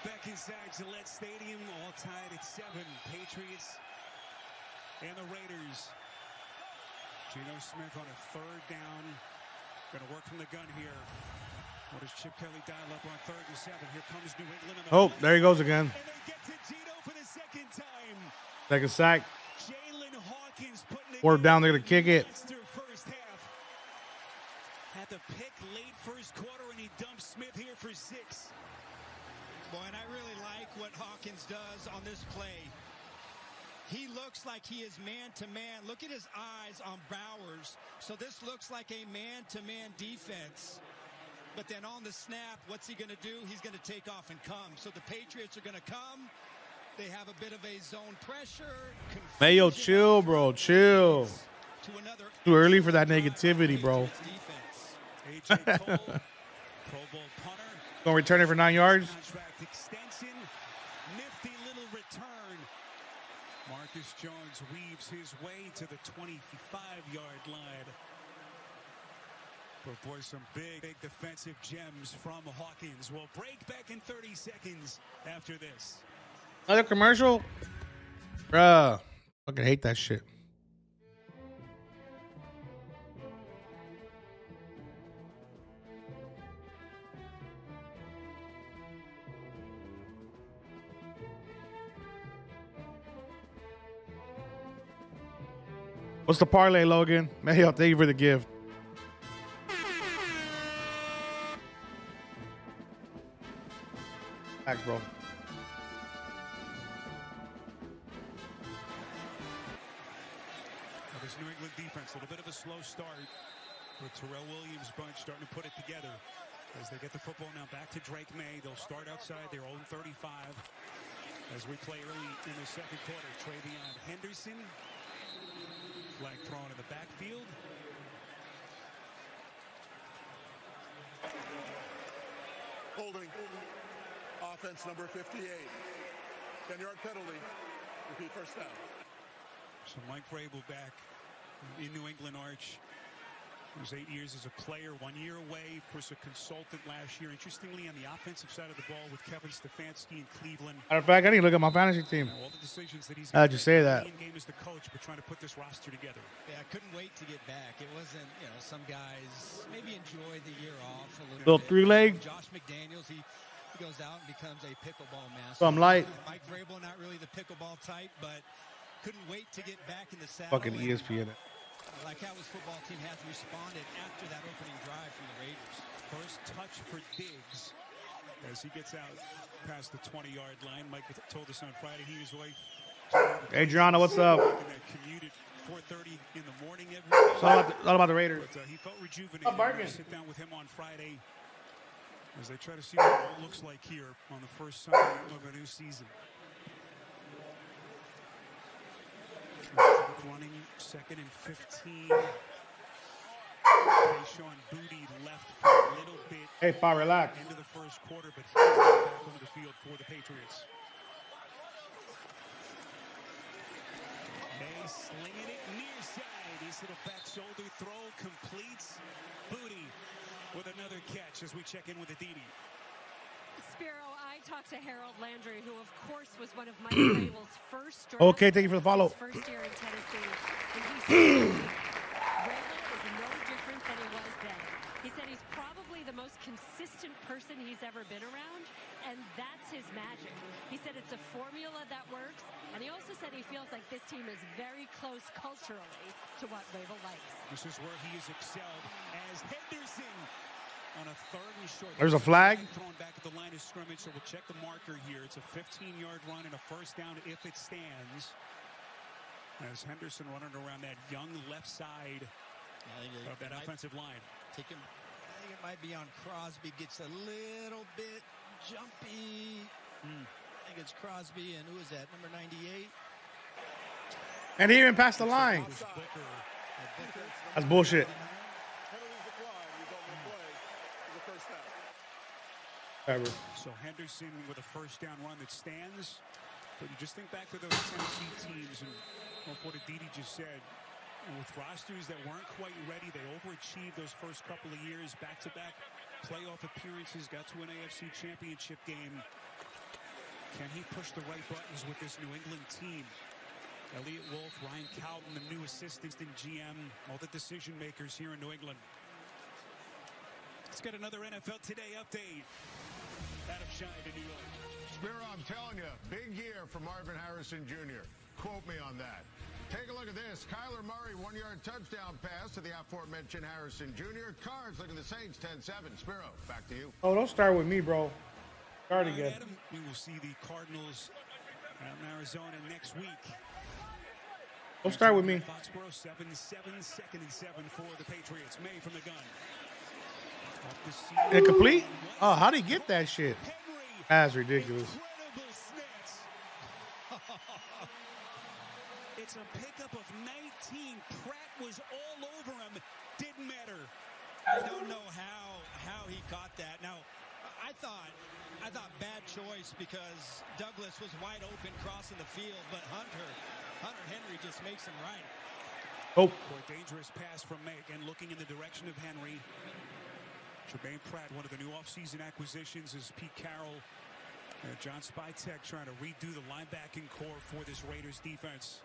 Back inside Gillette Stadium, all tied at 7. Patriots and the Raiders. Geno Smith on a 3rd down. Going to work from the gun here. What does Chip Kelly dial up on 3rd and 7? Here comes New England. Oh, there he goes again. And they get to Geno for the 2nd time. Second sack. Jalen Hawkins putting it 4th down, they're going to kick it. First half. Had the pick late first quarter, and he dumped Smith here for 6. Boy, and I really like what Hawkins does on this play. He looks like he is man-to-man. Look at his eyes on Bowers. So this looks like a man-to-man defense. But then on the snap, what's he going to do? He's going to take off and come. So the Patriots are going to come. They have a bit of a zone pressure. Mayo, chill, bro. Chill. Too early for that negativity, bro. A.J. Cole, Pro Bowl punter. Gonna return it for 9 yards. Contract extension. Nifty little return. Marcus Jones weaves his way to the 25-yard line. But boy, some big defensive gems from Hawkins. We'll break back in 30 seconds after this. Another commercial? Bruh. Fucking hate that shit. What's the parlay, Logan? Hey, I'll thank you for the gift. Thanks, bro. This New England defense, a little bit of a slow start with Terrell Williams' bunch starting to put it together. As they get the football now back to Drake May. They'll start outside their own 35 as we play early in the second quarter. Travion Henderson. Flag thrown in the backfield. Holding. Offense number 58. 10-yard penalty. Repeat first down. So Mike Vrabel back in New England Arch. He was 8 years as a player, 1 year away, of course, a consultant last year. Interestingly, on the offensive side of the ball with Kevin Stefanski in Cleveland. Matter of fact, I need to look at my fantasy team. All the decisions that he's How'd you say that? Game as the coach, but trying to put this roster together. Yeah, I couldn't wait to get back. It wasn't, some guys maybe enjoy the year off a Little bit. three-leg. Josh McDaniels, he goes out and becomes a pickleball master. So I'm light. Mike Vrabel, not really the pickleball type, but couldn't wait to get back in the saddle. Fucking ESPN. I like how his football team has responded after that opening drive from the Raiders. First touch for Diggs as he gets out past the 20-yard line. Mike told us on Friday he was away. Adriana, what's up? Commuted 4:30 in the morning every day. It's all about the Raiders. But, he felt rejuvenated. We'll sit down with him on Friday as they try to see what it all looks like here on the first Sunday of a new season. Running second and 15. Sean Booty left for a little bit. Hey, Pa, relax. Into the first quarter, but he's back on the field for the Patriots. May slinging it near side. His little back shoulder throw completes. Booty with another catch as we check in with Aditi. Spiro, I talked to Harold Landry, who of course was one of Mike Vrabel's first draft. Okay, thank you for the follow. First year in Tennessee, and he said Vrabel is no different than he was then. He said he's probably the most consistent person he's ever been around, and that's his magic. He said it's a formula that works, and he also said he feels like this team is very close culturally to what Vrabel likes. This is where he has excelled as Henderson. On a third and short. There's a flag. Thrown back at the line of scrimmage, so we'll check the marker here. It's a 15-yard run and a first down if it stands. As Henderson running around that young left side of that offensive line. I think it might be on Crosby. Gets a little bit jumpy. I think it's Crosby, and who is that? Number 98. And he even passed the line. That's bullshit. Ever. So Henderson with a first down run that stands. But you just think back to those Tennessee teams and what Aditi just said. And with rosters that weren't quite ready, they overachieved those first couple of years. Back-to-back playoff appearances, got to an AFC championship game. Can he push the right buttons with this New England team? Elliott Wolf, Ryan Cowden, the new assistant and GM, all the decision makers here in New England. Let's get another NFL Today update. Adam Shine in New York. Spiro, I'm telling you, big year for Marvin Harrison Jr. Quote me on that. Take a look at this. Kyler Murray, 1-yard touchdown pass to the aforementioned Harrison Jr. Cards, look at the Saints, 10-7. Spiro, back to you. Oh, don't start with me, bro. Start again. Adam, we will see the Cardinals out in Arizona next week. Don't start with me. Foxborough 7-7, second and 7 for the Patriots. May from the gun. Incomplete? Oh, how did he get that shit? That's ridiculous. It's a pickup of 19. Pratt was all over him. Didn't matter. I don't know how he caught that. Now, I thought bad choice because Douglas was wide open crossing the field, but Hunter Henry just makes him right. Oh. For a dangerous pass from May. Again, looking in the direction of Henry. Jermaine Pratt, one of the new offseason acquisitions, is Pete Carroll. John Spytek trying to redo the linebacking core for this Raiders defense.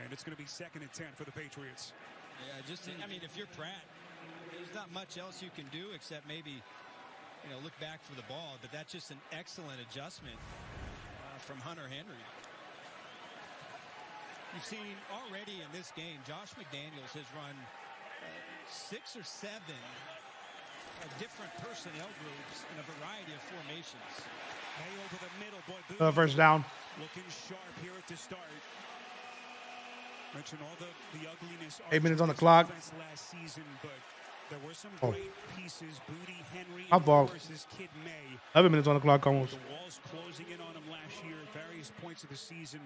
And it's going to be 2nd and 10 for the Patriots. Yeah, I mean, if you're Pratt, there's not much else you can do except maybe, look back for the ball. But that's just an excellent adjustment from Hunter Henry. You've seen already in this game, Josh McDaniels has run 6 or 7 different personnel groups in a variety of formations. Hey, over the middle, boy. First down. Looking sharp here at the start. Mentioned all the ugliness. 8 minutes on the clock. Last season, but there were some great pieces. Booty, Henry, Hot ball. versus Kid May. 11 minutes on the clock almost. The walls closing in on him last year at various points of the season.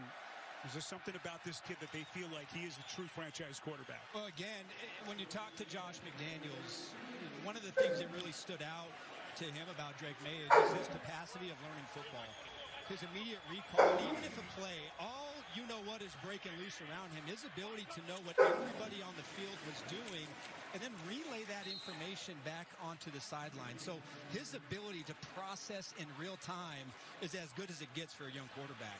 Is there something about this kid that they feel like he is a true franchise quarterback? Well, again, when you talk to Josh McDaniels, one of the things that really stood out to him about Drake May is his capacity of learning football. His immediate recall, and even if a play, all is breaking loose around him, his ability to know what everybody on the field was doing and then relay that information back onto the sideline. So his ability to process in real time is as good as it gets for a young quarterback.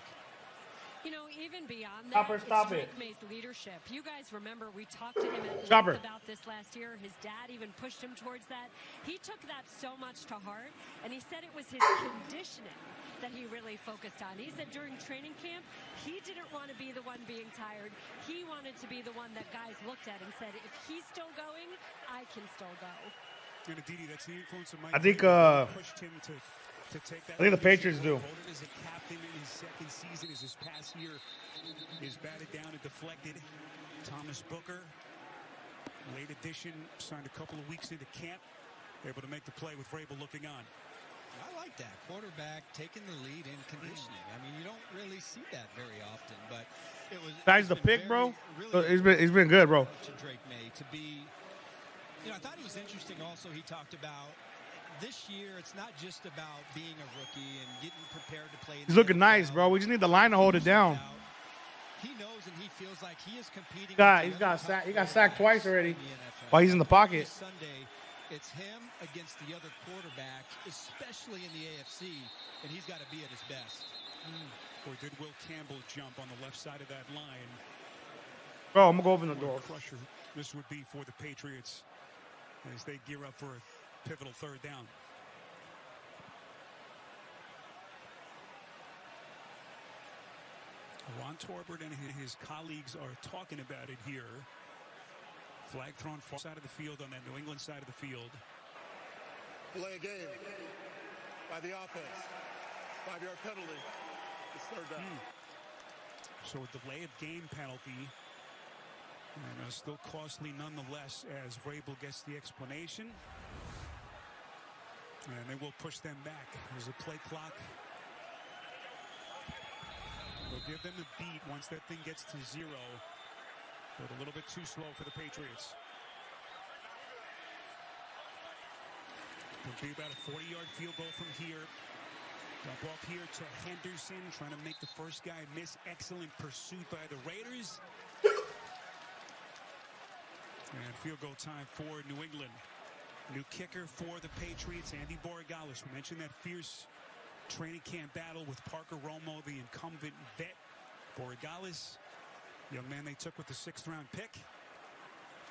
Even beyond that, Stop it's it. Drake May's leadership. You guys remember we talked to him at Stop length it. about this last year. His dad even pushed him towards that. He took that so much to heart, and he said it was his conditioning that he really focused on. He said during training camp, he didn't want to be the one being tired. He wanted to be the one that guys looked at and said, if he's still going, I can still go. And Aditi, that's the influence of Mike. I think pushed him to take that. I think the Patriots do. Voted as a captain in his 2nd season as his past year is batted down and deflected. Thomas Booker, late addition, signed a couple of weeks into camp, able to make the play with Vrabel looking on. I like that. Quarterback taking the lead in conditioning. I mean, you don't really see that very often, but it was. Guy's the pick, bro. He's been good, bro. To Drake May to be. I thought it was interesting. Also, he talked about this year. It's not just about being a rookie and getting prepared to play. He's looking nice, bro. We just need the line to hold it down. He knows and he feels like he is competing. He got sacked twice already while he's in the pocket. Sunday, it's him against the other quarterback, especially in the AFC, and he's got to be at his best. Or did Will Campbell jump on the left side of that line? Bro, I'm going to go open the door. Crusher this would be for the Patriots as they gear up for a pivotal 3rd down. Ron Torbert and his colleagues are talking about it here. Flag thrown far side of the field on that New England side of the field. Delay a game by the offense. 5-yard penalty. It's 3rd down. So a delay of game penalty. And still costly nonetheless as Vrabel gets the explanation. And they will push them back. There's a play clock. They'll give them a beat once that thing gets to 0. But a little bit too slow for the Patriots. It'll be about a 40-yard field goal from here. Dump off here to Henderson, trying to make the first guy miss. Excellent pursuit by the Raiders. And field goal time for New England. New kicker for the Patriots, Andy Borregales. We mentioned that fierce training camp battle with Parker Romo, the incumbent vet. Borregales, young man they took with the 6th-round pick.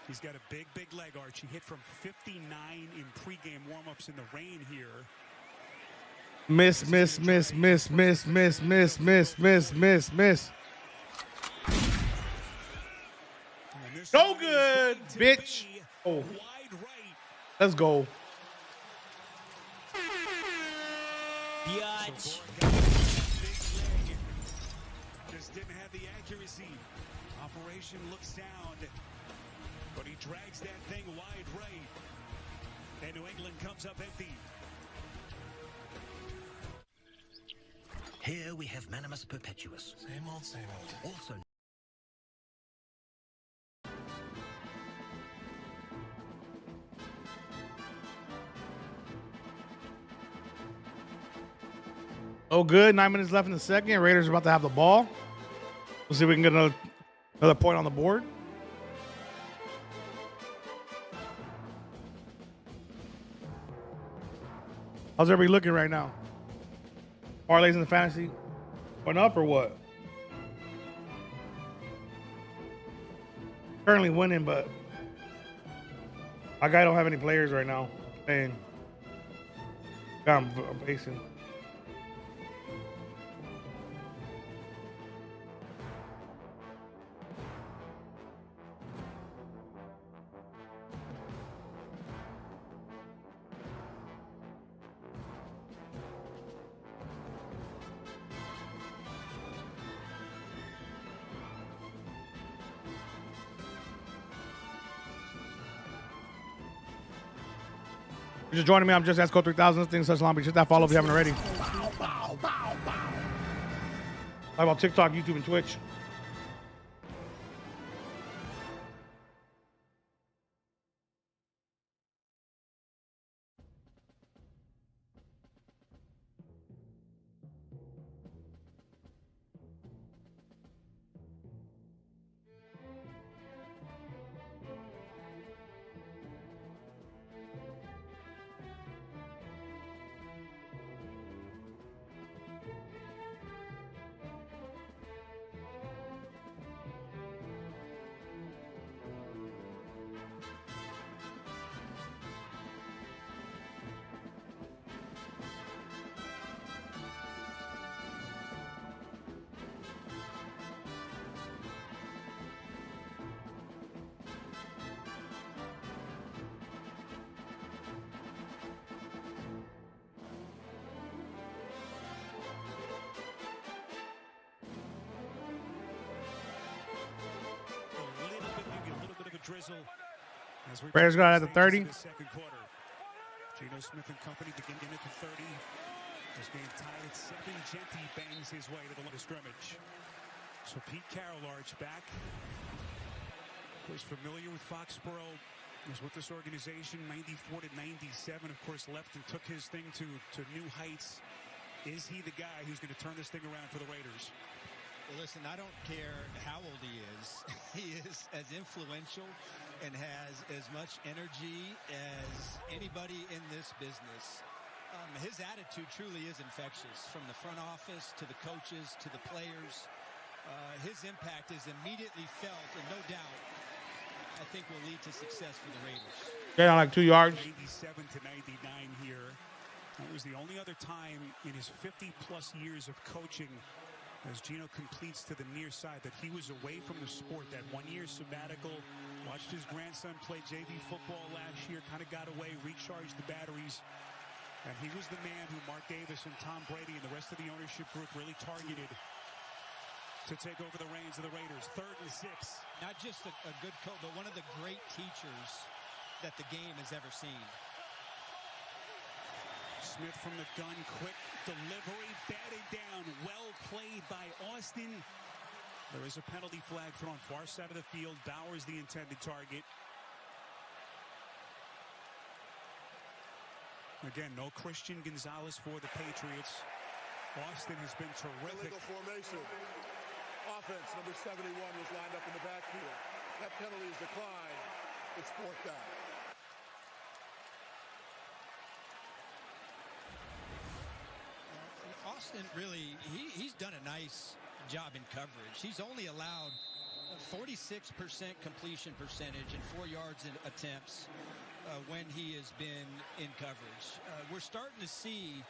He's got a big leg arch. He hit from 59 in pregame warmups in the rain here. Miss. Go good, bitch. Oh. Let's go. Biatch. Just didn't have the accuracy. Operation looks sound, but he drags that thing wide right. And New England comes up empty. Here we have Manimus Perpetuus. Same old. Also Oh, good. 9 minutes left in the second. Raiders are about to have the ball. We'll see if we can get another point on the board. How's everybody looking right now? Parlays in the fantasy went up or what? Currently winning, but my guy don't have any players right now. And I'm basing. You're just joining me. I'm just Esco 3000. Things such long. Be just that follow if you haven't already. Talk about TikTok, YouTube, and Twitch. Raiders got at the 30. Geno Smith and company begin at the 30. This game tied at 7. Genty bangs his way to the line of scrimmage. So Pete Carroll, arch back, was familiar with Foxborough. Was with this organization 94 to 97. Of course, left and took his thing to new heights. Is he the guy who's going to turn this thing around for the Raiders? Well, listen, I don't care how old he is. He is as influential and has as much energy as anybody in this business. His attitude truly is infectious, from the front office to the coaches to the players. His impact is immediately felt, and no doubt, I think will lead to success for the Raiders. Yeah, like 2 yards. 87 to 99 here. That was the only other time in his 50-plus years of coaching, as Geno completes to the near side, that he was away from the sport. That 1 year sabbatical, watched his grandson play JV football last year, kind of got away, recharged the batteries. And he was the man who Mark Davis and Tom Brady and the rest of the ownership group really targeted to take over the reins of the Raiders. 3rd and 6. Not just a good coach, but one of the great teachers that the game has ever seen. Smith from the gun, quick delivery, batted down, well played by Austin. There is a penalty flag thrown far side of the field. Bowers the intended target. Again, no Christian Gonzalez for the Patriots. Austin has been terrific. Illegal formation. Offense, number 71 was lined up in the backfield. That penalty is declined. It's 4th down. Austin really, he's done a nice job in coverage. He's only allowed 46% completion percentage and 4 yards in attempts when he has been in coverage. We're starting to see,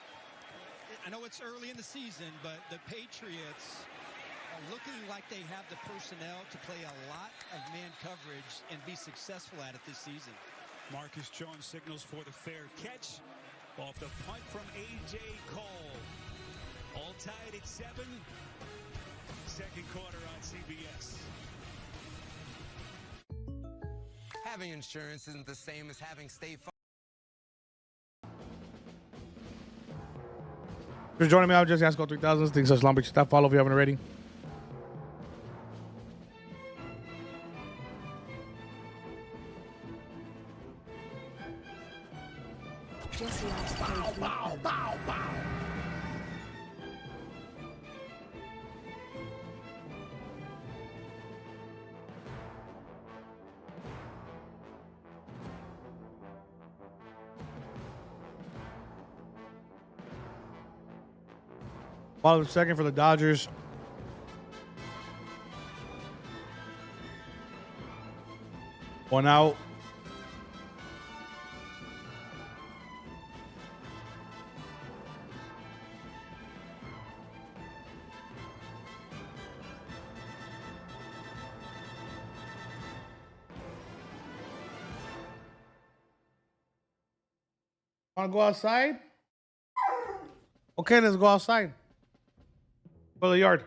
I know it's early in the season, but the Patriots are looking like they have the personnel to play a lot of man coverage and be successful at it this season. Marcus Jones signals for the fair catch off the punt from A.J. Cole. All tied at 7. 2nd quarter on CBS. Having insurance isn't the same as having State Farm. Just joining me, I'm just Esco 3000. Things such long. Be just that follow if you haven't already. JIC3K. Bottom second for the Dodgers. One out. Want to go outside? Okay, let's go outside. Go to the yard.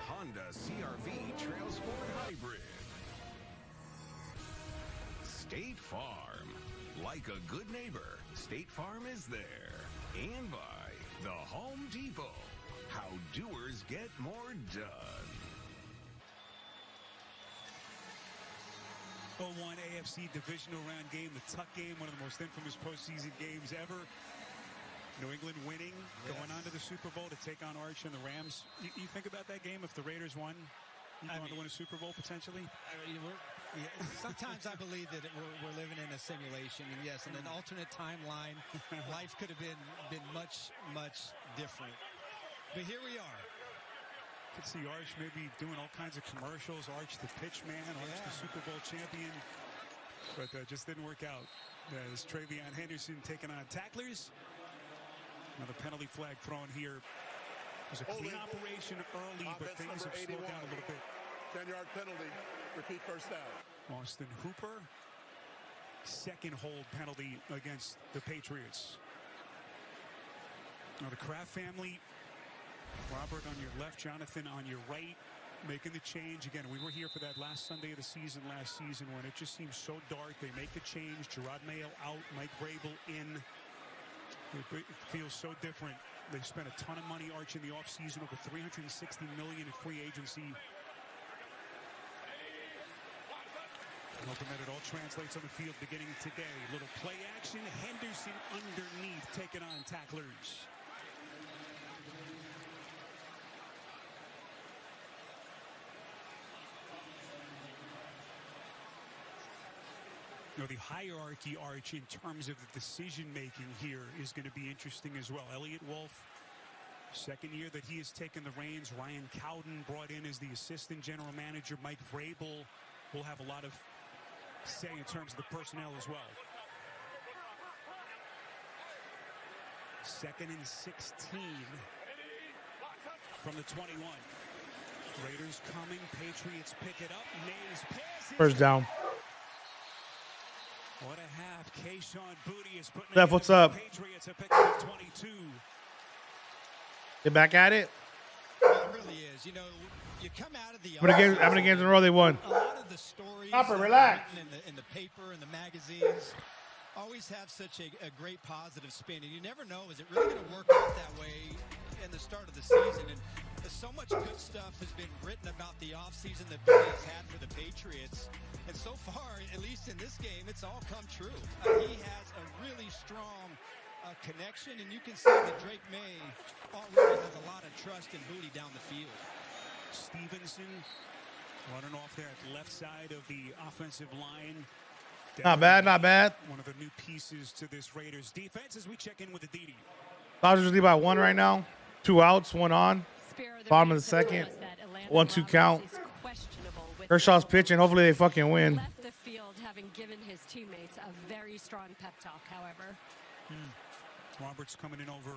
Honda CR-V Trail Sport Hybrid. State Farm. Like a good neighbor, State Farm is there. And by the Home Depot. How doers get more done. 0-1 AFC divisional round game, the Tuck game, one of the most infamous postseason games ever. New England winning, going on to the Super Bowl to take on Arch and the Rams. You think about that game if the Raiders won? You want to win a Super Bowl potentially? Sometimes I believe that we're living in a simulation, and yes, in an alternate timeline, life could have been much, much different. But here we are. Could see Arch maybe doing all kinds of commercials. Arch the pitch man, Arch the Super Bowl champion, but just didn't work out. As Travion Henderson taking on tacklers. Another penalty flag thrown here. It was a clean operation early, but things have slowed down a little bit. 10-yard penalty. Repeat first down. Austin Hooper. Second hold penalty against the Patriots. Now the Kraft family. Robert on your left, Jonathan on your right, making the change. Again, we were here for that last Sunday of the season last season when it just seemed so dark. They make the change. Gerard Mayo out, Mike Vrabel in. It feels so different. They spent a ton of money, Arch, in the offseason, over $360 million in free agency. Hoping that it all translates on the field beginning today. Little play action. Henderson underneath, taking on tacklers. You know, the hierarchy, Arch, in terms of the decision-making here is going to be interesting as well. Elliott Wolf, second year that he has taken the reins. Ryan Cowden brought in as the assistant general manager. Mike Vrabel will have a lot of say in terms of the personnel as well. 2nd and 16 from the 21. Raiders coming. Patriots pick it up. Mays passes. First down. What a half. Kayshon Boutte is putting Steph, what's up? Patriots are picking up 22. Get back at it. It really is. You know, you come out of the How many games in a row they won? A lot of the stories relax. in the paper and the magazines always have such a great positive spin, and you never know, is it really going to work out that way in the start of the season? And so much good stuff has been written about the offseason that Billy has had for the Patriots. And so far, at least in this game, it's all come true. He has a really strong connection, and you can see that Drake May already has a lot of trust in Boutte down the field. Stevenson running off there at the left side of the offensive line. Not bad, not bad. One of the new pieces to this Raiders defense as we check in with the DD. Dodgers lead by 1 right now. 2 outs, 1 on. Bottom of the second. 1-2 count. Kershaw's pitching. Hopefully they fucking win. Left the field having given his teammates a very strong pep talk, however. Roberts coming in over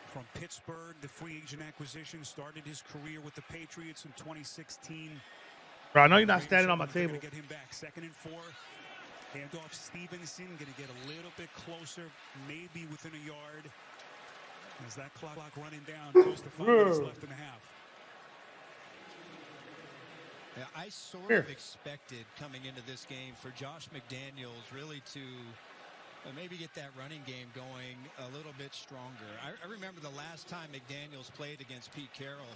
from Pittsburgh. The free agent acquisition, started his career with the Patriots in 2016. Bro, I know you're not standing on my table. Going to get him back. 2nd and 4. Handoff Stevenson. Going to get a little bit closer, maybe within a yard. As that clock running down, close to 5 minutes left in the half. Yeah, I sort of expected coming into this game for Josh McDaniels really to maybe get that running game going a little bit stronger. I remember the last time McDaniels played against Pete Carroll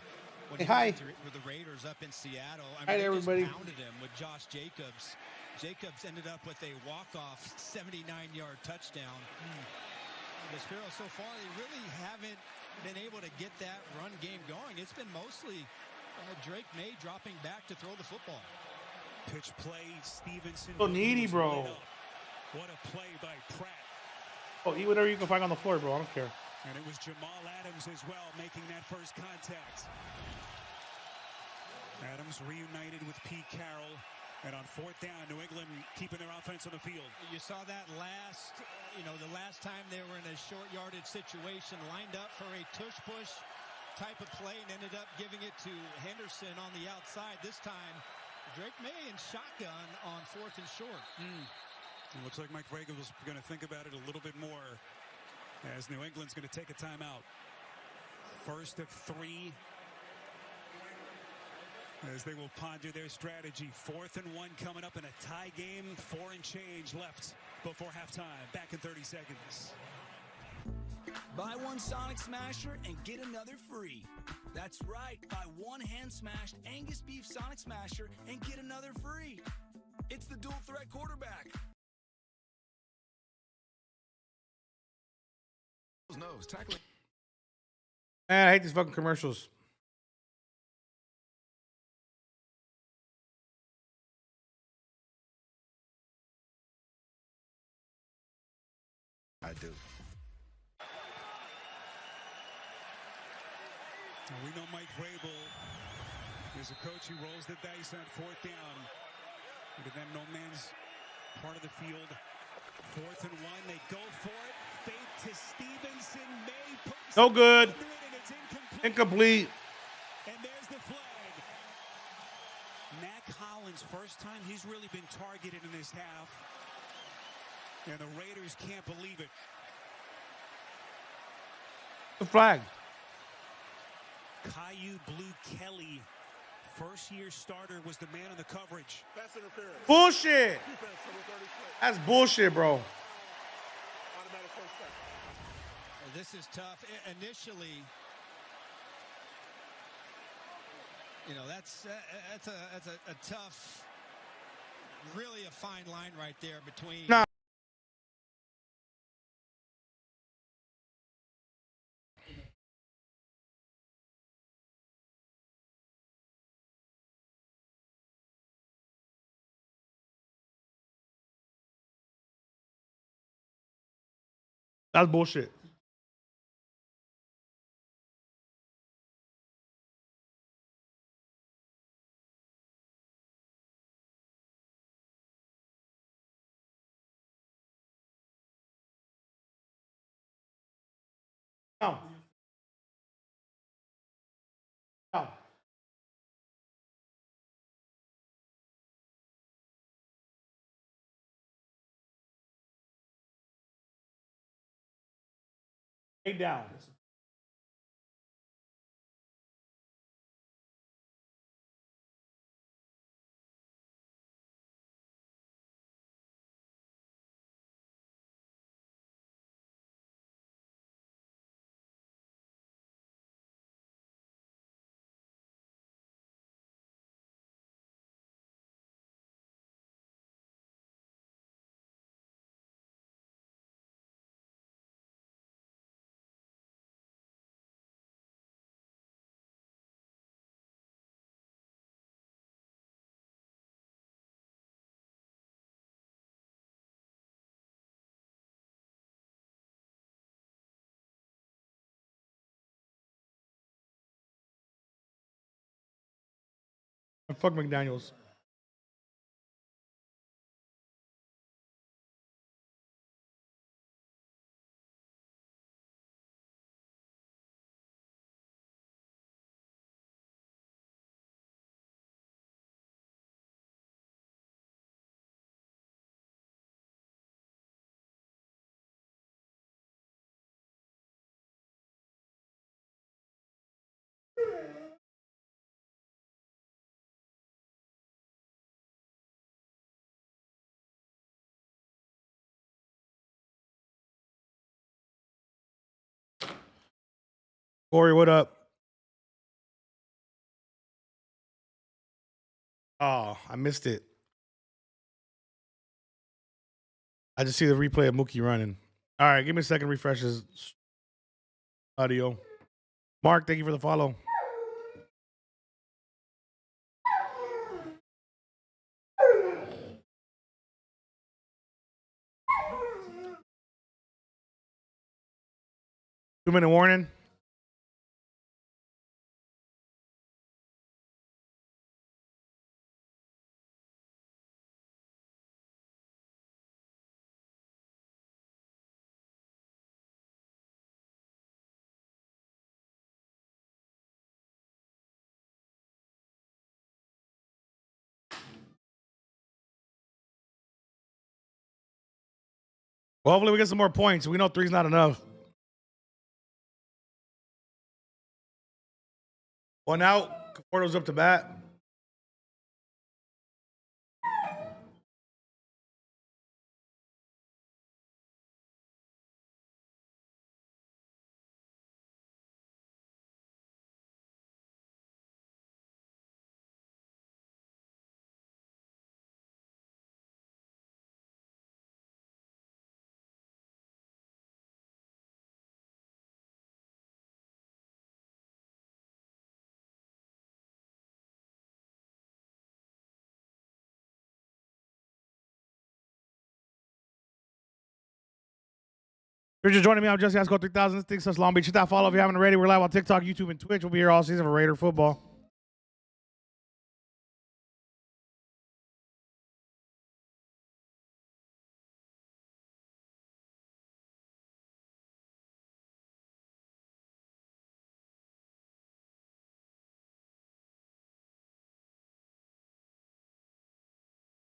when he went with the Raiders up in Seattle. I mean, they just pounded him with Josh Jacobs. Jacobs ended up with a walk-off 79-yard touchdown. The Sparrows so far, they really haven't been able to get that run game going. It's been mostly Drake May dropping back to throw the football. Pitch play, Stevenson. So needy, bro. What a play by Pratt. Oh, eat whatever you can find on the floor, bro. I don't care. And it was Jamal Adams as well making that first contact. Adams reunited with Pete Carroll. And on fourth down, New England keeping their offense on the field. You saw that the last time they were in a short yardage situation, lined up for a tush-push type of play and ended up giving it to Henderson on the outside. This time, Drake May in shotgun on fourth and short. It looks like Mike Vrabel is going to think about it a little bit more as New England's going to take a timeout. First of 3 as they will ponder their strategy. 4th and 1 coming up in a tie game. 4 and change left before halftime. Back in 30 seconds. Buy one Sonic Smasher and get another free. That's right. Buy one hand-smashed Angus beef Sonic Smasher and get another free. It's the dual threat quarterback. Man, I hate these fucking commercials. I do. We know Mike Vrabel is a coach who rolls the dice on 4th down. But then no man's part of the field. 4th and 1, they go for it. Fake to Stevenson. May puts no good. It and it's incomplete. And there's the flag. Mac Hollins, first time he's really been targeted in this half. And the Raiders can't believe it. The flag. Caillou Blue Kelly, first-year starter, was the man in the coverage. Pass interference. Bullshit. Defense, number 36. That's bullshit, bro. Automatic first down. This is tough. Initially, that's a tough, really a fine line right there between. Nah. That's bullshit. No. No. Stay down. Fuck McDaniels. Corey, what up? Oh, I missed it. I just see the replay of Mookie running. All right, give me a second. Refresh his audio. Mark, thank you for the follow. Two-minute warning. Well, hopefully we get some more points. We know three's not enough. One out. Conforto's up to bat. If you're just joining me, I'm Jesse Asco 3000. This thing's such Long Beach. Hit that follow if you haven't already. We're live on TikTok, YouTube, and Twitch. We'll be here all season for Raider football.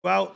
Well,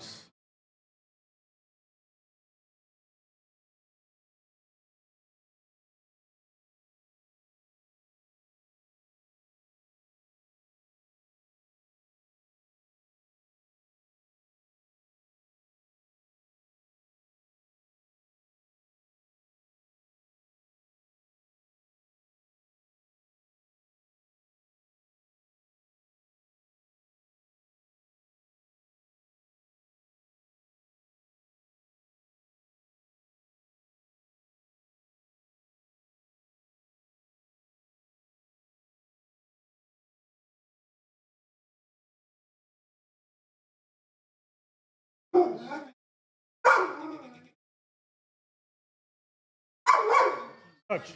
touch.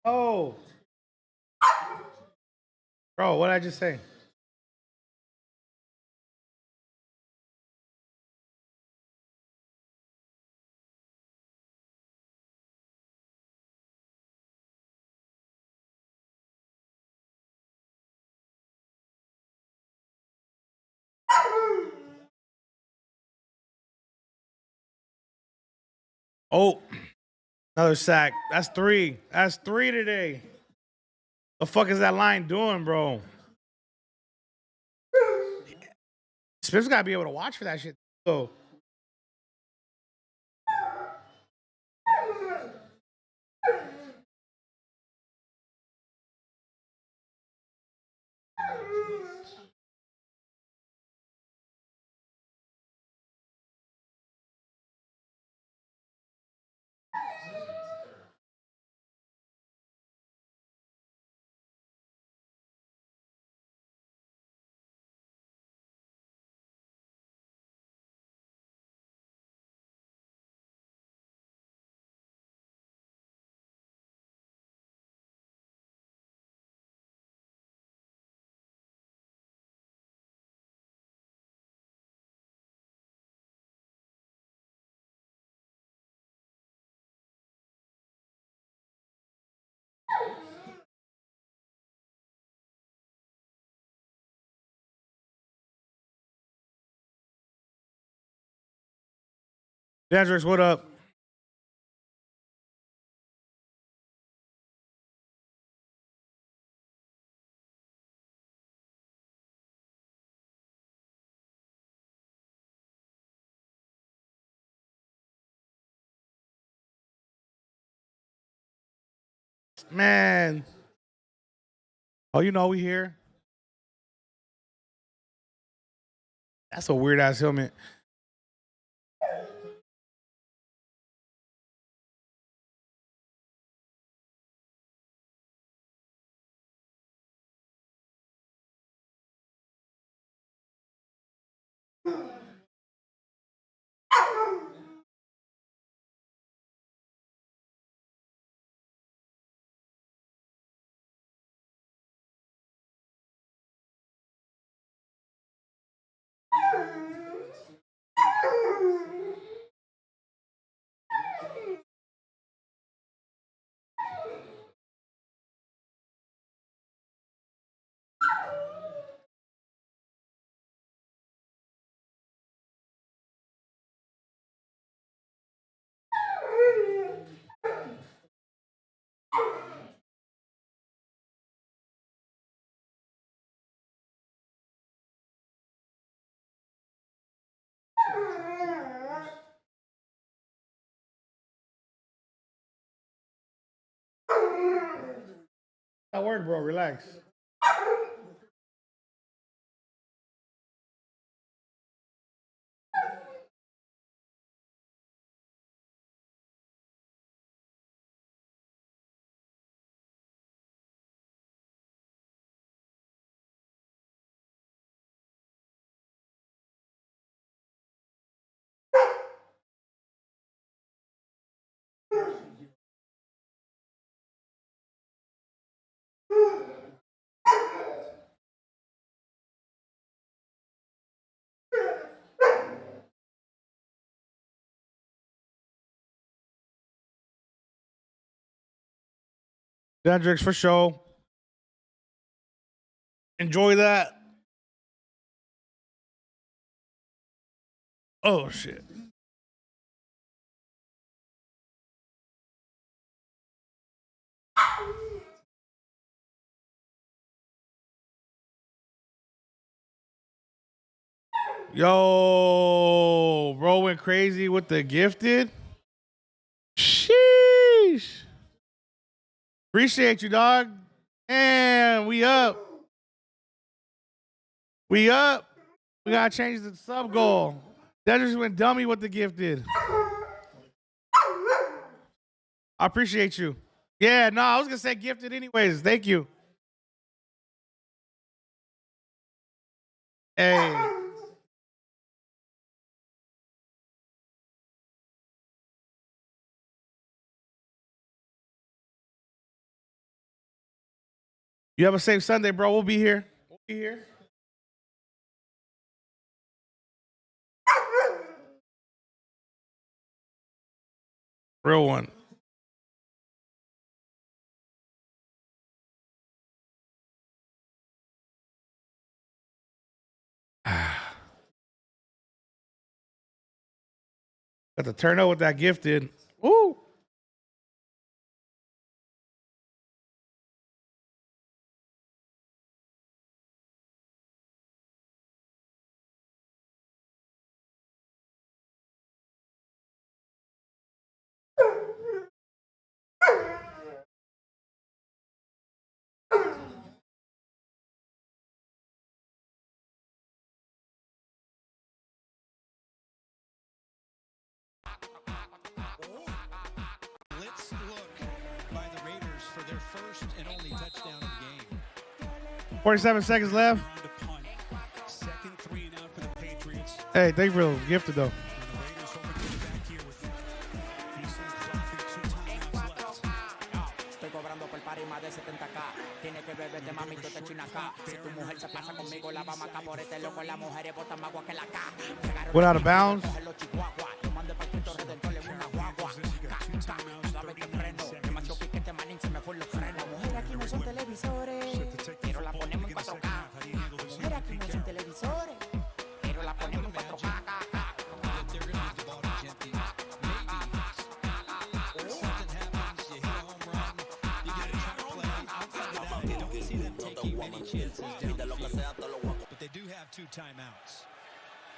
Oh, bro, what did I just say? Oh, another sack. That's three. That's three today. The fuck is that line doing, bro? Smith's got to be able to watch for that shit. So, Dandrix, what up? Man. Oh, you know we here. That's a weird ass helmet. That word, bro. Relax. Dandrix for sure. Enjoy that. Oh shit. Yo, bro went crazy with the gifted. Sheesh. Appreciate you, dog. And we up. We up. We gotta change the sub goal. That just went dummy with the gifted. I appreciate you. Yeah, no, I was gonna say gifted anyways. Thank you. Hey. You have a safe Sunday, bro. We'll be here. We'll be here. Real one. Got to turn out with that gifted. Woo! Blitz look by the Raiders for their first and only touchdown of the game. 47 seconds left. Second 3 and out for the Patriots. Hey, thank you for the gifted, though. Went out of bounds. But they do have 2 timeouts.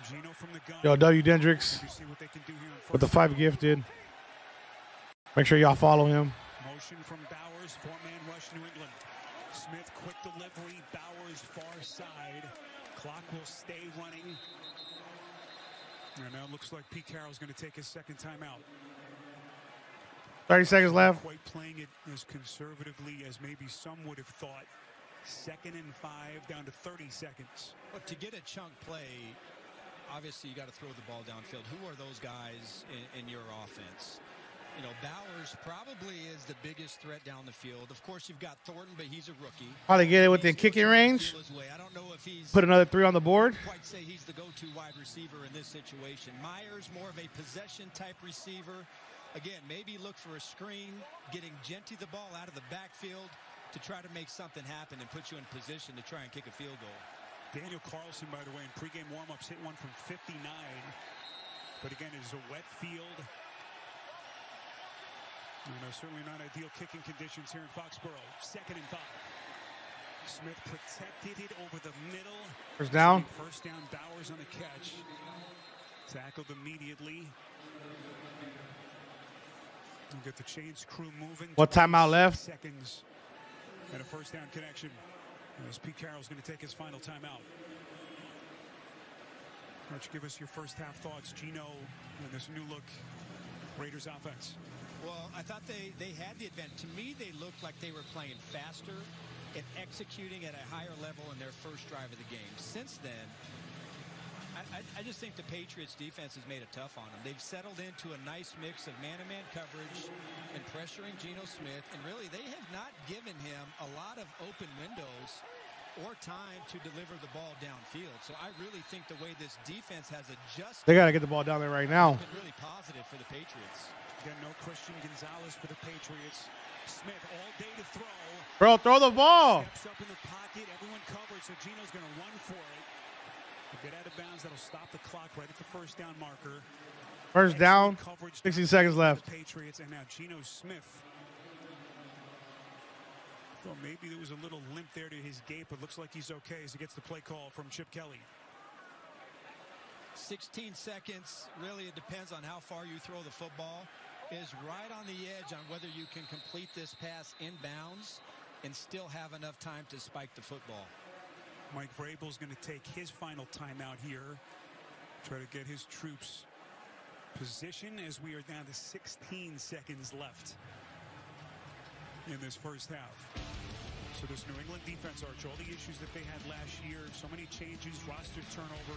Gino from the gun. Yo, W. Dendrix with the 5 gifted. Make sure y'all follow him. Motion from Bowers, 4-man rush New England. Smith, quick delivery, Bowers far side. Clock will stay running. And now it looks like Pete Carroll's going to take his second timeout. 30 seconds left. Quite playing it as conservatively as maybe some would have thought. 2nd and 5, down to 30 seconds. But to get a chunk play, obviously you got to throw the ball downfield. Who are those guys in your offense? You know, Bowers probably is the biggest threat down the field. Of course, you've got Thornton, but he's a rookie. Probably get it within kicking range. I don't know if he's put another 3 on the board. Quite say he's the go-to wide receiver in this situation. Myers, more of a possession type receiver. Again, maybe look for a screen, getting Genty the ball out of the backfield to try to make something happen and put you in position to try and kick a field goal. Daniel Carlson, by the way, in pregame warm-ups, hit one from 59. But again, it is a wet field. You know, certainly not ideal kicking conditions here in Foxborough. 2nd and 5. Smith protected it over the middle. First down. First down, Bowers on the catch. Tackled immediately. We'll get the chains crew moving. What timeout left? Seconds. And a first down connection. As Pete Carroll's going to take his final timeout. Why don't you give us your first half thoughts, Gino, and this new look Raiders offense? Well, I thought they had the advantage. To me, they looked like they were playing faster and executing at a higher level in their first drive of the game. Since then, I just think the Patriots defense has made it tough on them. They've settled into a nice mix of man-to-man coverage and pressuring Geno Smith, and really they have not given him a lot of open windows or time to deliver the ball downfield. So I really think the way this defense has adjusted, They got to get the ball down there right now. has been really positive for the Patriots. Again, no Christian Gonzalez for the Patriots. Smith all day to throw. Bro, throw the ball. Steps up in the pocket. Everyone covered, so Geno's going to run for it. He'll get out of bounds. That'll stop the clock right at the first down marker. First down, 60 seconds left. Patriots, and now Geno Smith. Well, maybe there was a little limp there to his gait, but looks like he's okay as he gets the play call from Chip Kelly. 16 seconds. Really, it depends on how far you throw the football. Is right on the edge on whether you can complete this pass inbounds and still have enough time to spike the football. Mike Vrabel's going to take his final timeout here. Try to get his troops position as we are down to 16 seconds left in this first half. So this New England defense, Arch, all the issues that they had last year, so many changes, roster turnover,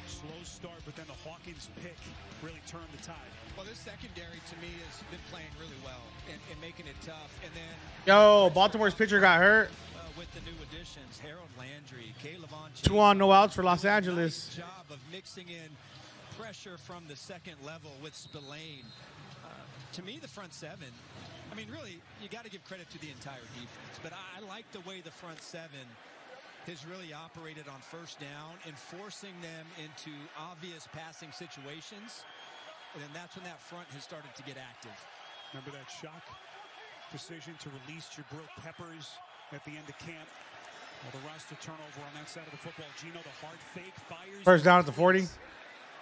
slow start, but then the Hawkins pick really turned the tide. Well, this secondary to me has been playing really well and making it tough. And then Yo, Baltimore's pitcher got hurt. with the new additions, Harold Landry, Caleb 2 on, no outs for Los Angeles. Nice job of mixing in pressure from the second level with Spillane. To me, the front seven, I mean, really, you got to give credit to the entire defense, but I like the way the front seven has really operated on first down and forcing them into obvious passing situations. And then that's when that front has started to get active. Remember that shock decision to release Jabril Peppers at the end of camp? Well, the roster turnover on that side of the football. Gino, the hard fake, fires. First down at the 40.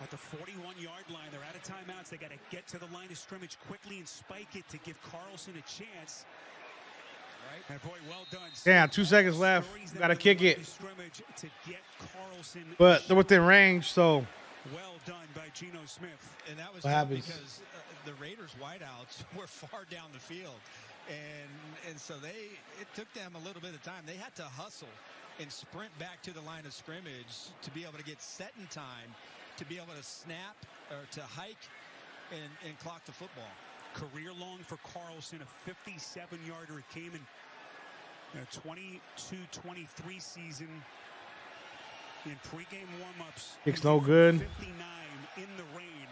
At the 41-yard line. They're out of timeouts. They got to get to the line of scrimmage quickly and spike it to give Carlson a chance. Right. And boy, well done. Damn, 2 seconds left. Got to kick it. But they're within range, so. Well done by Geno Smith. And that was because the Raiders wideouts were far down the field. And so it took them a little bit of time. They had to hustle and sprint back to the line of scrimmage to be able to get set in time, to be able to snap or to hike and clock the football. Career long for Carlson, a 57-yarder. It came in a 22-23 season in pregame warm-ups. Kick's no good. 59 in the rain.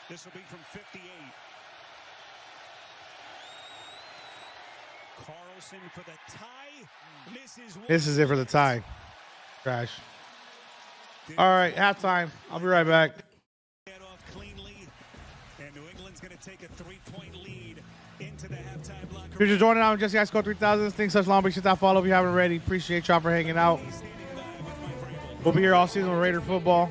This will be from 58. Carlson for the tie. This is it for the tie. Trash. All right, halftime. I'll be right back. And New England's going to take a 3-point lead into the halftime block. If you're just joining out, Jesse JIC3K 3000. Thanks such long. Make sure that follow if you haven't already. Appreciate y'all for hanging out. We'll be here all season with Raider football.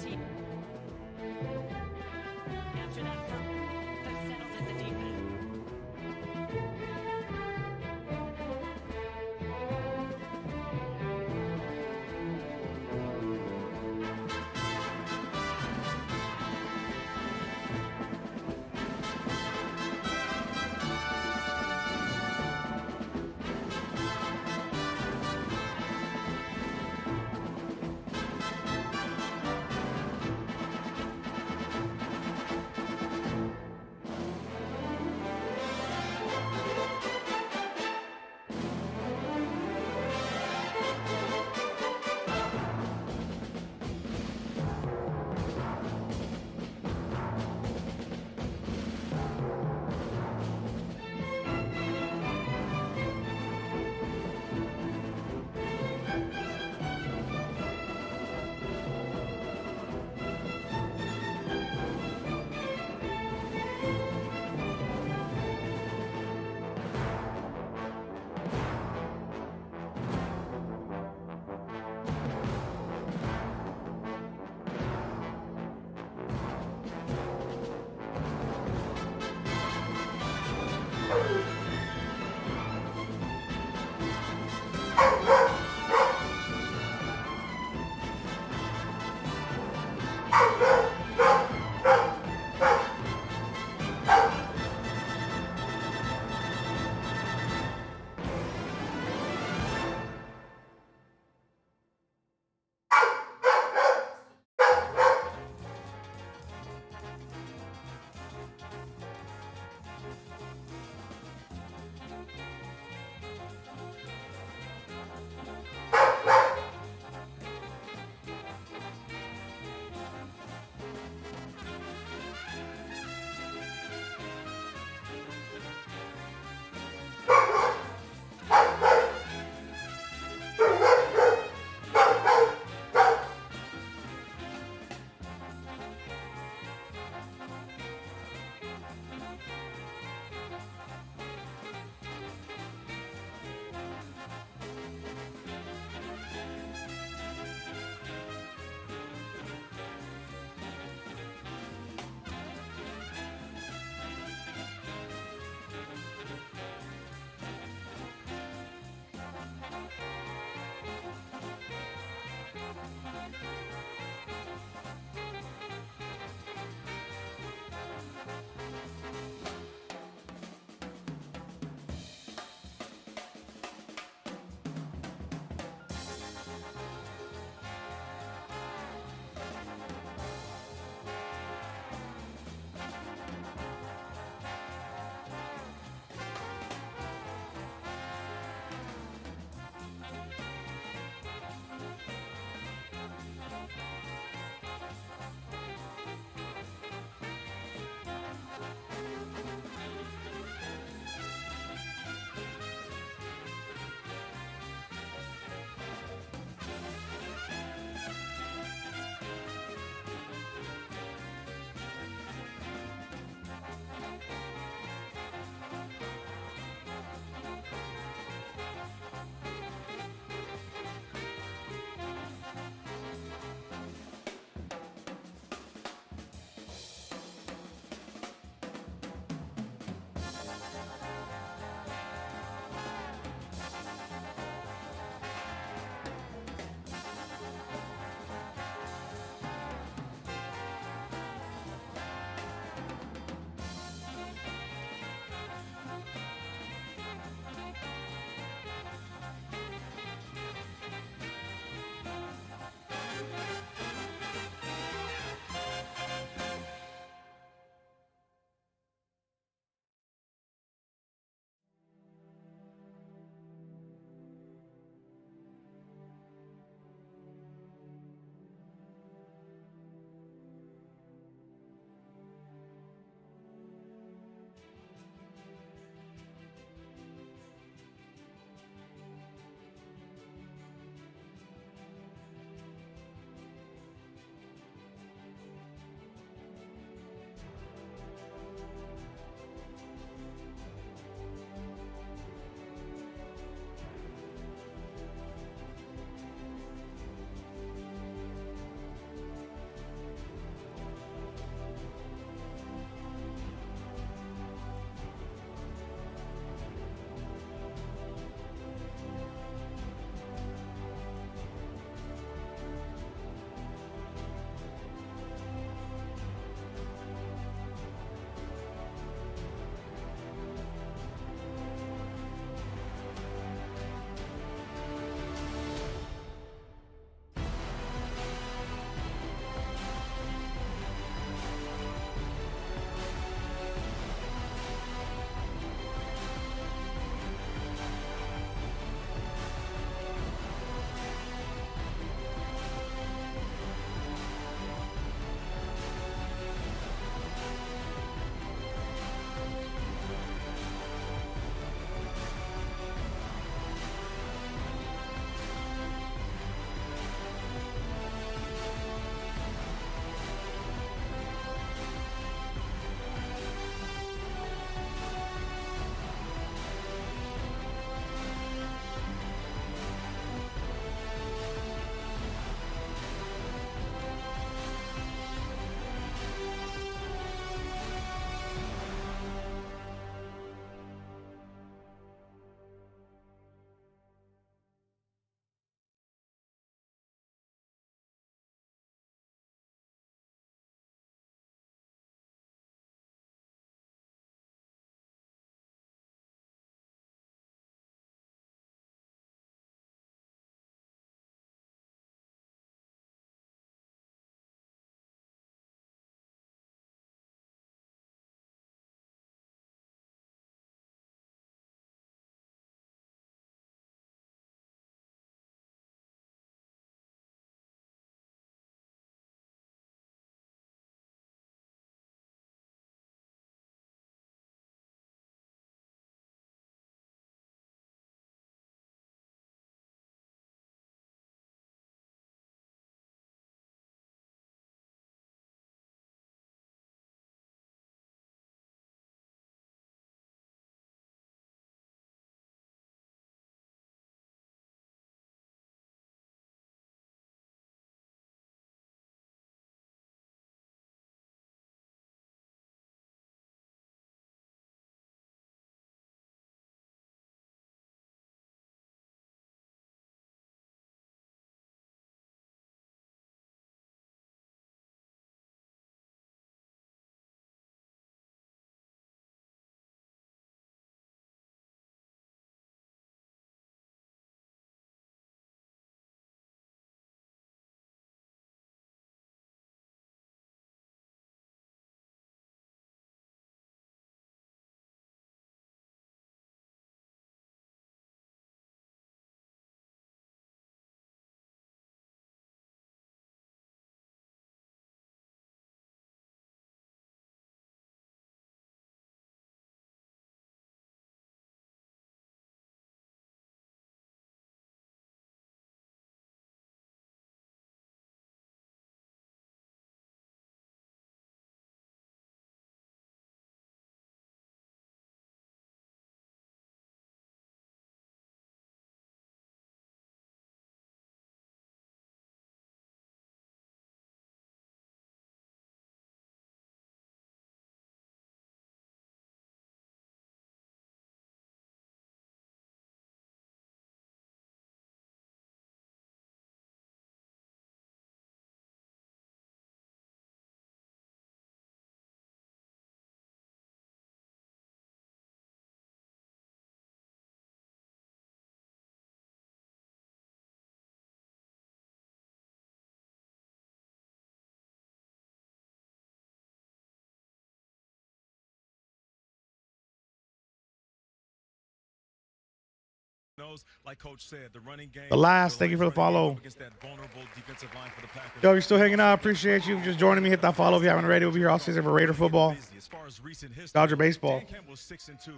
knows, like Coach said, the running game. The last, thank you for the follow. Against that vulnerable defensive line for the Packers. Yo, if you're still hanging out, appreciate you just joining me. Hit that follow if you haven't already. We'll be here all season for Raider football, As far as recent history, Dodger baseball. Dan Campbell was 6-2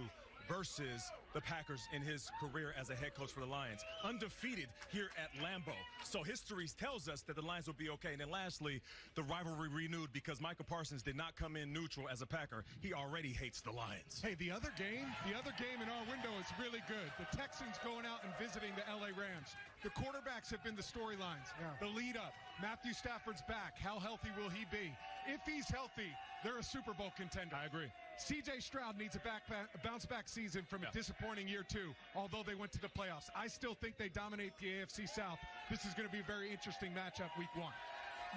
versus the Packers in his career as a head coach for the Lions. Undefeated here at Lambeau. So history tells us that the Lions will be okay. And then lastly, the rivalry renewed because Michael Parsons did not come in neutral as a Packer. He already hates the Lions. Hey, the other game in our window is really good. The Texans going out and visiting the LA Rams. The quarterbacks have been the storylines. The lead up. Matthew Stafford's back. How healthy will he be? If he's healthy, they're a Super Bowl contender. I agree. CJ Stroud needs a bounce-back season from a disappointing year two, although they went to the playoffs. I still think they dominate the AFC South. This is going to be a very interesting matchup week 1.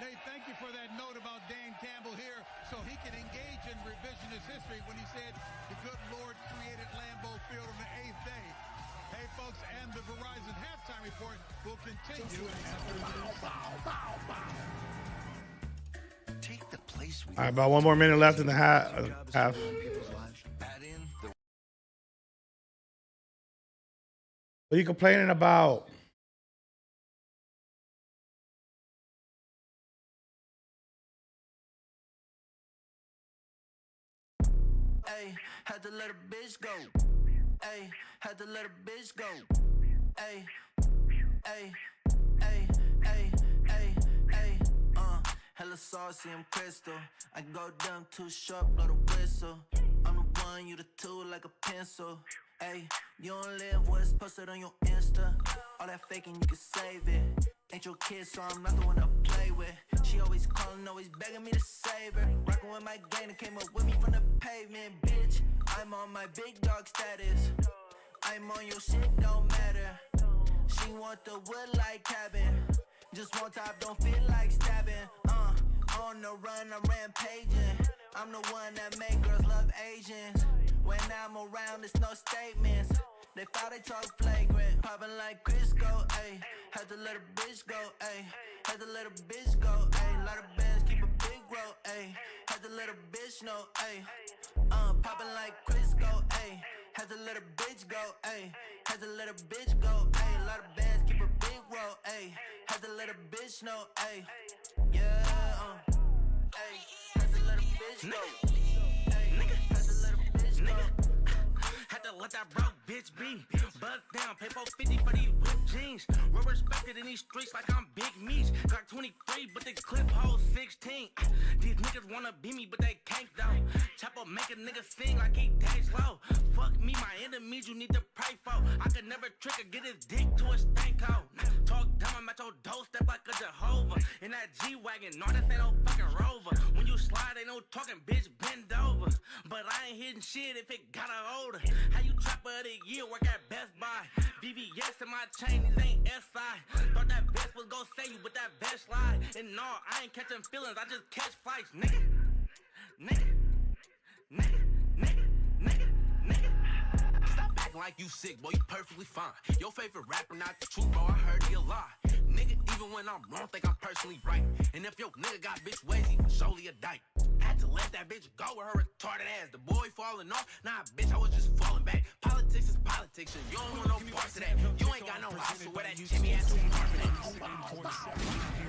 Nate, thank you for that note about Dan Campbell here so he can engage in revisionist history when he said the good Lord created Lambeau Field on the 8th day. Hey, folks, and the Verizon halftime report will continue. Take the place we All right, about 1 more minute left in the half. What are you complaining about? Ay, had to let a bitch go. Ay, had to let a bitch go. Ay, ay, ay, ay, ay, ay. Hella saucy, I'm crystal. I go dumb, too short, blow the whistle. I'm the one, you the two, like a pencil. Ay, you don't live what's posted on your Insta. All that faking, you can save it. Ain't your kid, so I'm not the one to play with. She always calling, always begging me to save her. Rockin' with my gang that came up with me from the pavement, bitch. I'm on my big dog status. I'm on your shit, don't matter. She want the wood like cabin. Just one top, don't feel like stabbing. On the run, I'm rampaging. I'm the one that make girls love Asians. When I'm around, it's no statements. They thought they talk flagrant. Poppin' like Crisco, ayy. Had to let a bitch go, ayy. Had to let a bitch go, ayy. Lot of bands keep a big roll, ayy. Had to let a bitch know, ayy. Poppin' like Crisco, ayy. Had to let a bitch go, ayy. Had to let a bitch go, ayy. Lot of bands keep a big roll, ayy. Had to let a bitch know, ayy. Yeah, ayy. Had to let a bitch go. Ayy, had to let a bitch go. Had to let that broke bitch be. Buzz down, pay 450 for these whipped jeans. We're respected in these streets like I'm Big Meech. Got 23, but the clip holds 16. These niggas wanna be me, but they can't though. Chopper make a nigga sing like he dash low. Fuck me, my enemies you need to pray for. I could never trick or get his dick to a stank hole. Talk dumb, I'm at your doorstep like a Jehovah. In that G-Wagon, no, this ain't no fucking Rover. When you slide, ain't no talking, bitch, bend over. But I ain't hitting shit if it got a older. How you trapper of the year, work at Best Buy. VVS in my chain, these ain't SI. Thought that vest was gon' save you, but that vest lied. And no, I ain't catching feelings, I just catch flights, nigga. Nigga. Nigga. Nigga. Nigga. Nigga. Stop acting like you sick, boy, you perfectly fine. Your favorite rapper, not the truth, bro, I heard he a lie. Nigga, even when I'm wrong, think I'm personally right. And if your nigga got bitch ways, he for surely a dyke. Had to let that bitch go with her retarded ass. The boy falling off, nah, bitch, I was just falling back. Politics is politics, and you don't want no parts of that. You ain't got no house, so where that Jimmy ass is Here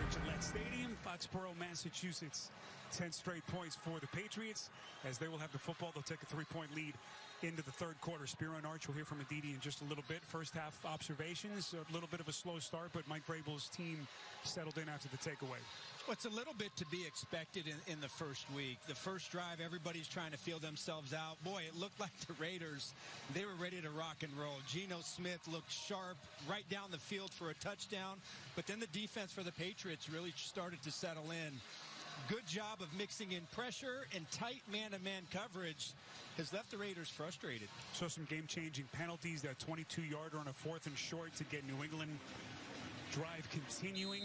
at Gillette Stadium, Foxborough, Massachusetts. 10 straight points for the Patriots. As they will have the football, they'll take a 3-point lead into the third quarter. Spiro and Arch will hear from Aditi in just a little bit. First half observations, a little bit of a slow start, but Mike Vrabel's team settled in after the takeaway. Well, it's a little bit to be expected in the first week. The first drive, everybody's trying to feel themselves out. Boy, it looked like the Raiders, they were ready to rock and roll. Geno Smith looked sharp right down the field for a touchdown, but then the defense for the Patriots really started to settle in. Good job of mixing in pressure and tight man-to-man coverage has left the Raiders frustrated. So some game-changing penalties. That 22-yarder on a 4th and short to get New England. Drive continuing.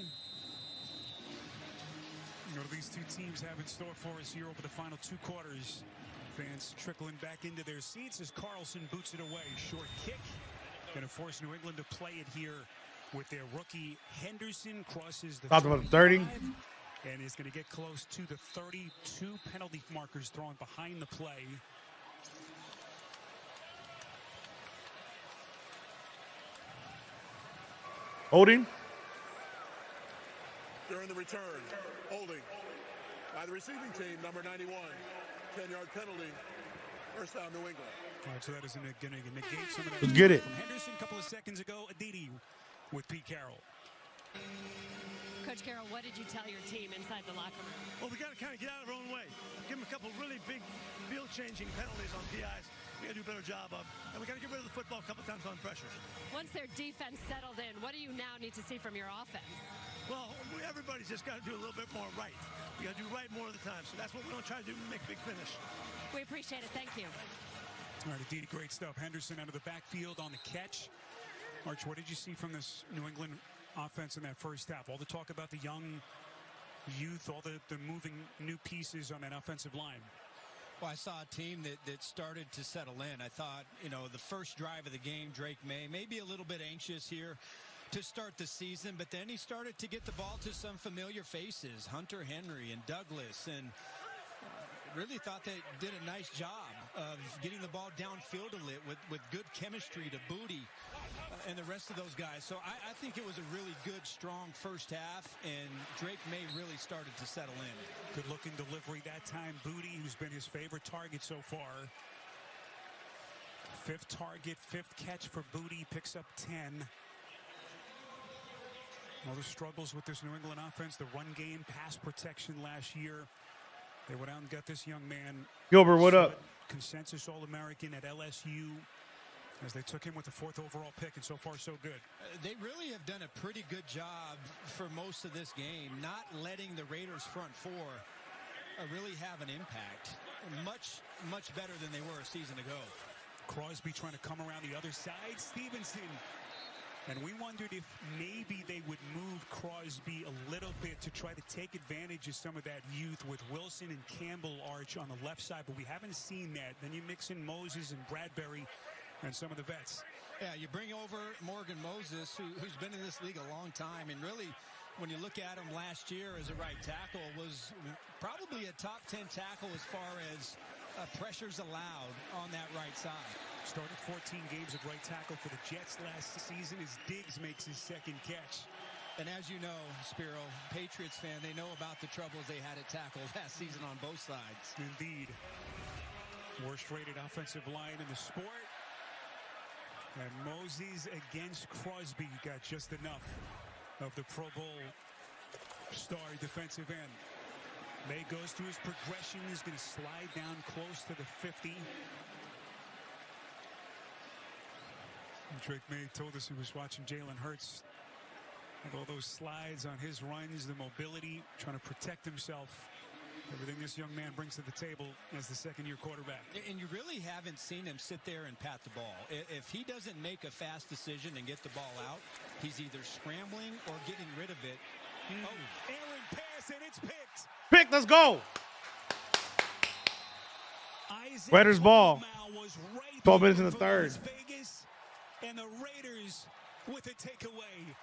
You know, these two teams have in store for us here over the final 2 quarters. Fans trickling back into their seats as Carlson boots it away. Short kick. Going to force New England to play it here with their rookie Henderson. Crosses the Talked about 30. And is going to get close to the 32 penalty markers thrown behind the play. Holding. During the return, holding by the receiving team, number 91. 10-yard penalty. First down, New England. All right, so that is going to negate some of that. Let's get it. From Henderson a couple of seconds ago, Aditi with Pete Carroll. Coach Carroll, what did you tell your team inside the locker room? Well, we got to kind of get out of our own way. Give them a couple really big field-changing penalties on PIs. We got to do a better job of. And we got to get rid of the football a couple times on pressures. Once their defense settled in, what do you now need to see from your offense? Well, everybody's just got to do a little bit more right. We got to do right more of the time. So that's what we're going to try to do to make a big finish. We appreciate it. Thank you. All right, Aditi, great stuff. Henderson out of the backfield on the catch. Arch, what did you see from this New England offense in that first half? All the talk about the young youth, all the moving new pieces on that offensive line. Well, I saw a team that started to settle in. I thought, the first drive of the game, Drake May, maybe a little bit anxious here to start the season, but then he started to get the ball to some familiar faces, Hunter Henry and Douglas, and really thought they did a nice job of getting the ball downfield a little with good chemistry to Booty and the rest of those guys. So I think it was a really good, strong first half, and Drake May really started to settle in. Good-looking delivery that time. Booty, who's been his favorite target so far. Fifth target, fifth catch for Booty, picks up 10. All the struggles with this New England offense, the run game, pass protection last year. They went out and got this young man. Gilbert, what up? Consensus All-American at LSU as they took him with the 4th overall pick, and so far so good. They really have done a pretty good job for most of this game, not letting the Raiders front four really have an impact. Much, much better than they were a season ago. Crosby trying to come around the other side. Stevenson. And we wondered if maybe they would move Crosby a little bit to try to take advantage of some of that youth with Wilson and Campbell Arch on the left side, but we haven't seen that. Then you mix in Moses and Bradbury and some of the vets. Yeah, you bring over Morgan Moses, who's been in this league a long time, and really, when you look at him last year as a right tackle, was probably a top 10 tackle as far as pressures allowed on that right side. Started 14 games at right tackle for the Jets last season as Diggs makes his second catch. And as you know, Spiro, Patriots fan, they know about the troubles they had at tackle last season on both sides. Indeed. Worst rated offensive line in the sport. And Moses against Crosby got just enough of the Pro Bowl star defensive end. May goes through his progression. He's going to slide down close to the 50. Drake May told us he was watching Jalen Hurts and all those slides on his runs, the mobility, trying to protect himself. Everything this young man brings to the table as the second-year quarterback. And you really haven't seen him sit there and pat the ball. If he doesn't make a fast decision and get the ball out, he's either scrambling or getting rid of it. Oh, Aaron pass, and it's picked. Pick, let's go. Raiders ball. 12 minutes in the third. Vegas, and the Raiders with a takeaway.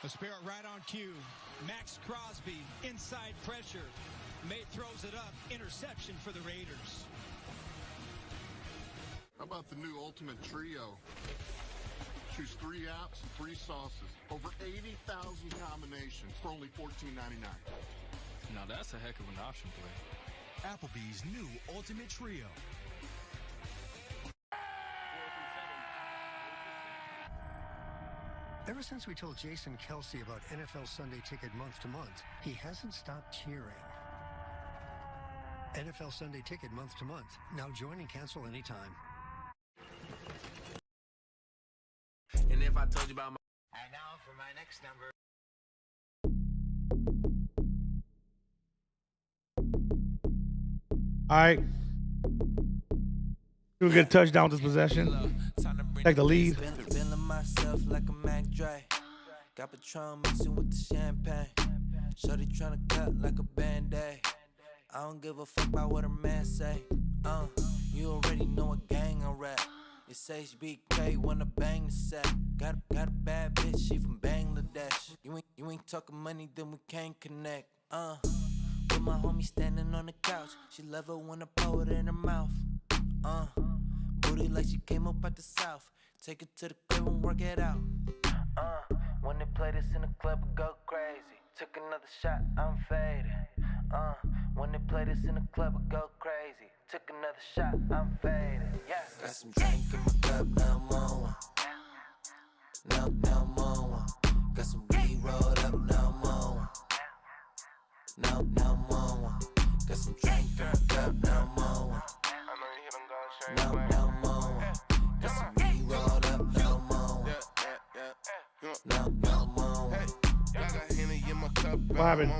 The Spirit right on cue. Max Crosby, inside pressure. May throws it up. Interception for the Raiders. How about the new Ultimate Trio? Choose 3 apps and 3 sauces. Over 80,000 combinations for only $14.99. Now that's a heck of an option play. Applebee's new Ultimate Trio. Ever since we told Jason Kelsey about NFL Sunday Ticket month to month, he hasn't stopped cheering. NFL Sunday Ticket month to month. Now join and cancel anytime. And if I told you about my... And now for my next number. All right. Do a good touchdown with this possession. Take the lead. Feeling myself like a Mac Dre. Got Patron mixing with the champagne. Shorty tryna cut like a Band-Aid. I don't give a fuck about what a man say. You already know a gang I rap. It's HBK wanna bang the set. Got a bad bitch, she from Bangladesh. You ain't talking money, then we can't connect. With my homie standing on the couch. She love it when I pour it in her mouth. Booty like she came up out the south. Take it to the crib and work it out. When they play this in the club, we go crazy. Took another shot, I'm faded. When they play this in the club, we go crazy. Took another shot, I'm faded. Yeah. Got some drink in my cup, now I'm on one. Now I'm on one. Got some weed rolled up, now I'm on one. Now I'm on one. Got some drink in my cup, now I'm on one. Now I'm on one. Got some weed rolled up, now I'm on one. Now I'm on one. What happened?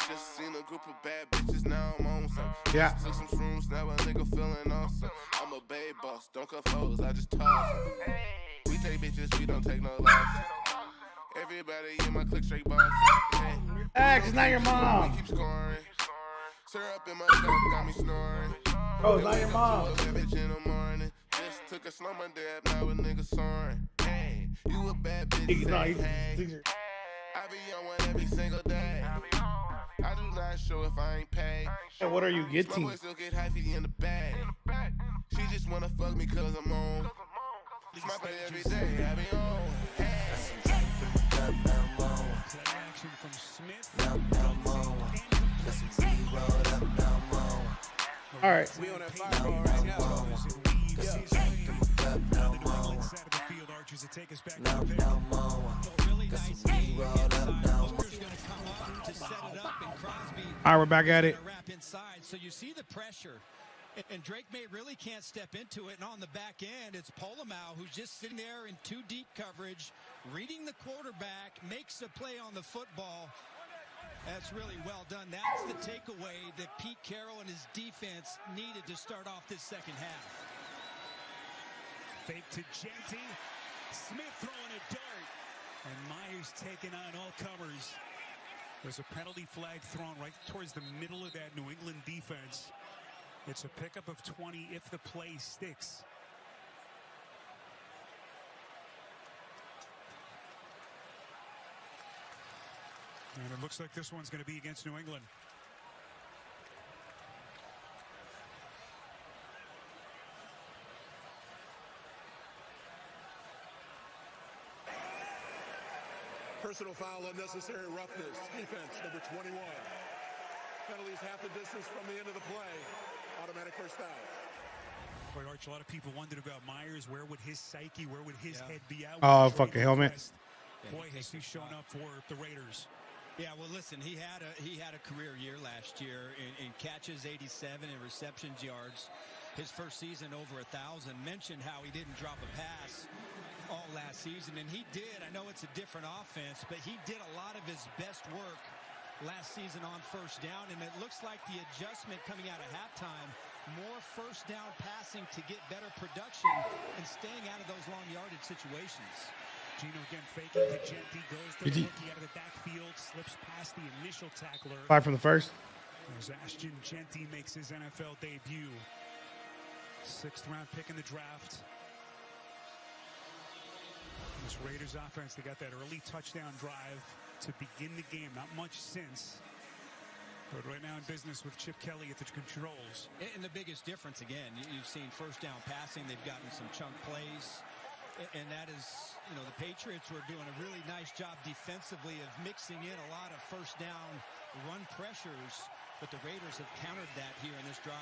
Just seen a group of bad bitches, now I'm on some. Yeah. Took some shrooms, now a nigga feeling awesome. I'm a babe boss, don't confuse, I just toss. We take bitches, we don't take no losses. Everybody in my clique straight boss. X, it's not your mom. Keep scoring. Syrup in my cup got me snoring. Oh, it's not your mom. Bitch in the morning. Just took a slumber dab, now a nigga soaring. Hey, you a bad bitch. Hey. I be on one every single day. I do not show if I ain't paid. Hey, what are you getting? My boy still get hyphy in the bag. She just wanna fuck me cause I'm on. My play every day, I be on. Action from Smith. Now I'm on. Got some weed rolled up, now I'm on. All right. We on that fireball right now. Got some drink in my cup, now I'm on. Now I'm on. Got some weed rolled up, now I'm on. All right, we're back at it. So you see the pressure. And Drake May really can't step into it. And on the back end, it's Polamalu who's just sitting there in too deep coverage, reading the quarterback, makes a play on the football. That's really well done. That's the takeaway that Pete Carroll and his defense needed to start off this second half. Fake to Genty. Smith throwing a dart. And Myers taking on all comers. There's a penalty flag thrown right towards the middle of that New England defense. It's a pickup of 20 if the play sticks. And it looks like this one's going to be against New England. Personal foul, unnecessary roughness. Defense, number 21. Penalties half the distance from the end of the play. Automatic first down. Boy, Arch, a lot of people wondered about Myers. Where would his psyche, where would his head be out? Oh, fucking helmet. Boy, has he shown up for the Raiders. Yeah, well, listen, he had a career year last year in catches, 87, and receptions yards. His first season over 1,000. Mentioned how he didn't drop a pass all last season, and he did. I know it's a different offense, but he did a lot of his best work last season on first down, and it looks like the adjustment coming out of halftime, more first down passing to get better production and staying out of those long yardage situations. Gino again faking to Genty, goes to the rookie out of the backfield, slips past the initial tackler. 5 from the first. As Ashton Genty makes his NFL debut. 6th round pick in the draft. This Raiders offense, they got that early touchdown drive to begin the game. Not much since. But right now in business with Chip Kelly at the controls. And the biggest difference, again, you've seen first down passing. They've gotten some chunk plays. And that is, you know, the Patriots were doing a really nice job defensively of mixing in a lot of first down run pressures. But the Raiders have countered that here in this drive.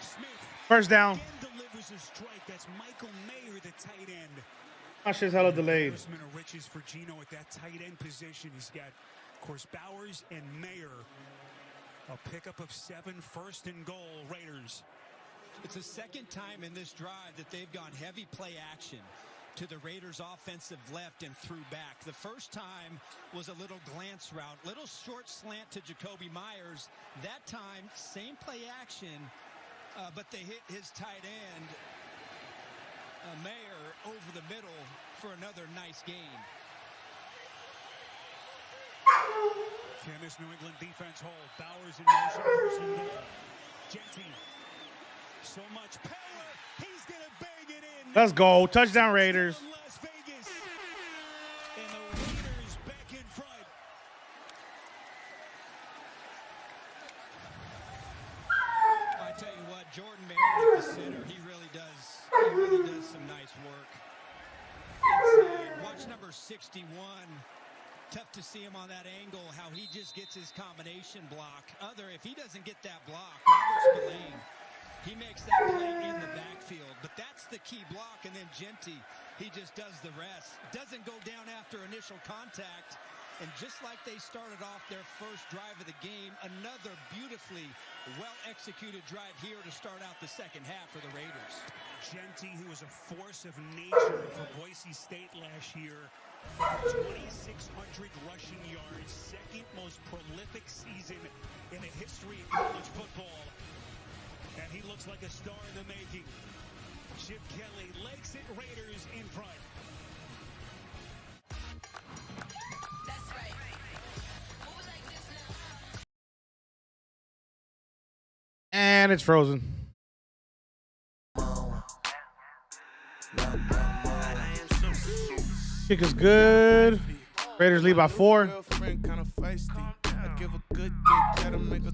Smith. First down. Delivers a strike. That's Michael Mayer, the tight end. My shit's hella delayed. Of riches for Gino at that tight end position. He's got, of course, Bowers and Mayer. A pickup of 7, 1st and goal, Raiders. It's the second time in this drive that they've gone heavy play action to the Raiders' offensive left and through back. The first time was a little glance route, little short slant to Jacoby Myers. That time, same play action, but they hit his tight end, Mayer, over the middle for another nice gain. Can this New England defense hold? Bowers in motion, 1st and goal. Genty. So much power. He's going to bang it in. Let's go. Touchdown, Raiders. Las Vegas. And the Raiders back in front. Jordan Merritt at the center. He really does some nice work. Inside. Watch number 61. Tough to see him on that angle, how he just gets his combination block. If he doesn't get that block, Robert Spillane, he makes that play in the backfield. But that's the key block, and then Genty, he just does the rest. Doesn't go down after initial contact. And just like they started off their first drive of the game, another beautifully well-executed drive here to start out the second half for the Raiders. Genty, who was a force of nature for Boise State last year, 2,600 rushing yards, second most prolific season in the history of college football. And he looks like a star in the making. Chip Kelly legs it, Raiders in front. That's right. And it's frozen. Kick is good. Raiders lead by 4.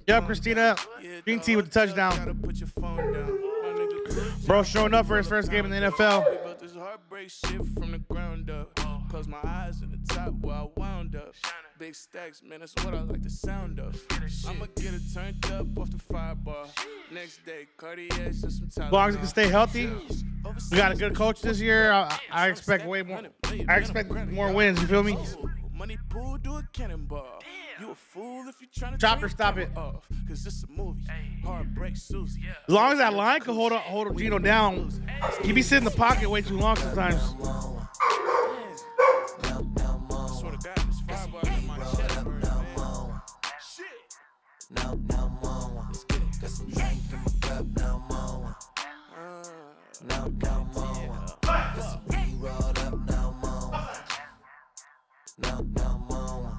Yep, Christina. Green Tea with the touchdown. Bro showing up for his first game in the NFL. Close my eyes in the top where I wound up. Big stacks, man, that's what I like the sound of. I'ma get it turned up off the fireball. Next day, Cartiers and some Tylenol. As long as he can stay healthy. We got a good coach this year. I expect way more. I expect more wins. You feel me? Money pool, do a cannonball. You a fool if you trying to Chopper, stop it. Off, cause it's a movie. Heartbreak Susie. As long as that line can hold Gino down, he be sitting in the pocket way too long sometimes. Swear to God, this fireball in my chest, man. Shit. No more. Got some drink in my cup, no more. No more. Got some weed rolled up, no more. No more.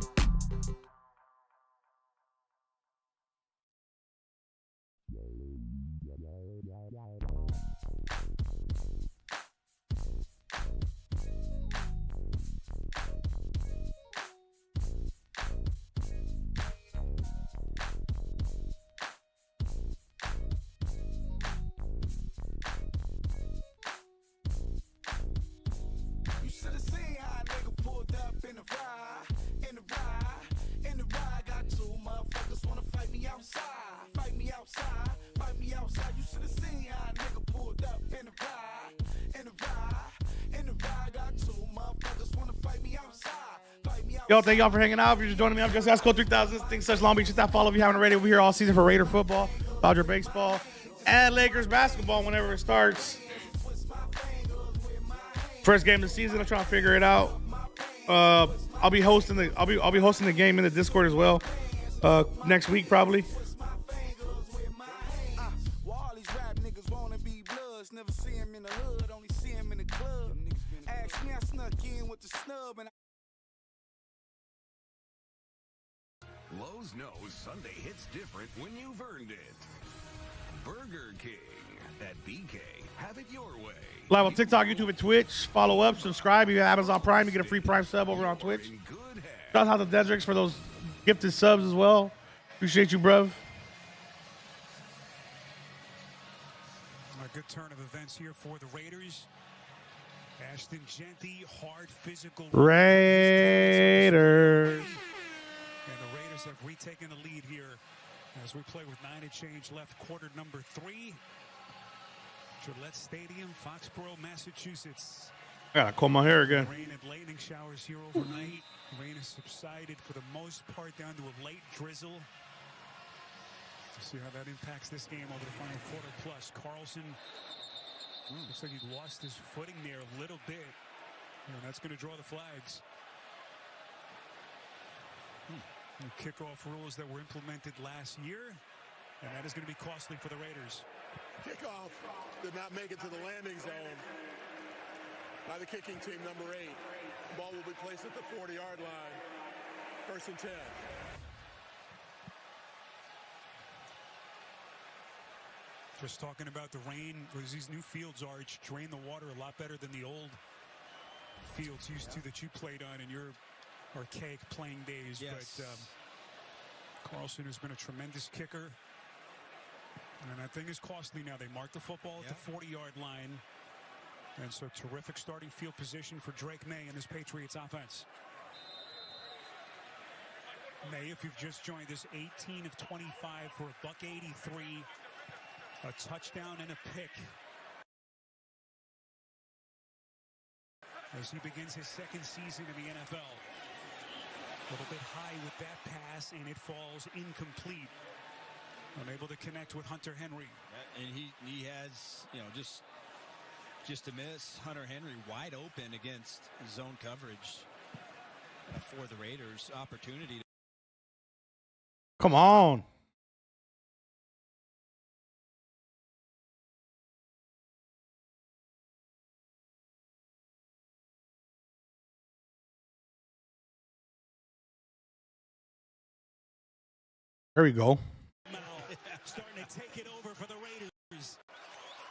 You should have seen how a nigga pulled up in the ride. In the ride, got two motherfuckers wanna fight me outside. Fight me outside. You should have seen how a nigga pulled up in the ride. In the ride, got two motherfuckers wanna fight me outside. Yo, thank y'all for hanging out. If you're just joining me, I'm just Asco 3000. Things such Long Beach. Just that follow if you haven't already. We'll be here all season for Raider football, Dodger baseball, and Lakers basketball whenever it starts. First game of the season. I'm trying to figure it out. I'll be hosting the game in the Discord as well. Next week probably. Never see him in the hood, only see him in the club. Ask me, I snuck in with the snub and Lowe's knows Sunday hits different when you've earned it. Burger King at BK. Have it your way. Live on TikTok, YouTube, and Twitch. Follow up, subscribe. If you have Amazon Prime, you get a free Prime sub over on Twitch. Shout out to Dedrix for those gifted subs as well. Appreciate you, bruv. A good turn of events here for the Raiders. Ashton Genty, hard physical. Raiders. And the Raiders have retaken the lead here as we play with 9 and change left, quarter number 3. Gillette Stadium, Foxborough, Massachusetts. I gotta comb my hair again. Rain and lightning showers here overnight. Rain has subsided for the most part down to a late drizzle. Let's see how that impacts this game over the final quarter plus. Carlson looks like he lost his footing there a little bit. And that's going to draw the flags. The kickoff rules that were implemented last year. And that is going to be costly for the Raiders. Kickoff did not make it to the landing zone by the kicking team, number 8. The ball will be placed at the 40-yard line. 1st and 10. Just talking about the rain, as these new fields are, it's drain the water a lot better than the old fields used to that you played on in your archaic playing days. Yes. But Carlson has been a tremendous kicker. And that thing is costly now. They mark the football at the 40-yard line. And so terrific starting field position for Drake May and his Patriots offense. May, if you've just joined us, 18 of 25 for a $183, a touchdown and a pick. As he begins his second season in the NFL. A little bit high with that pass, and it falls incomplete. Unable to connect with Hunter Henry. And he has, you know, just a miss. Hunter Henry wide open against zone coverage for the Raiders. Opportunity. Come on. There we go. Starting to take it over for the Raiders.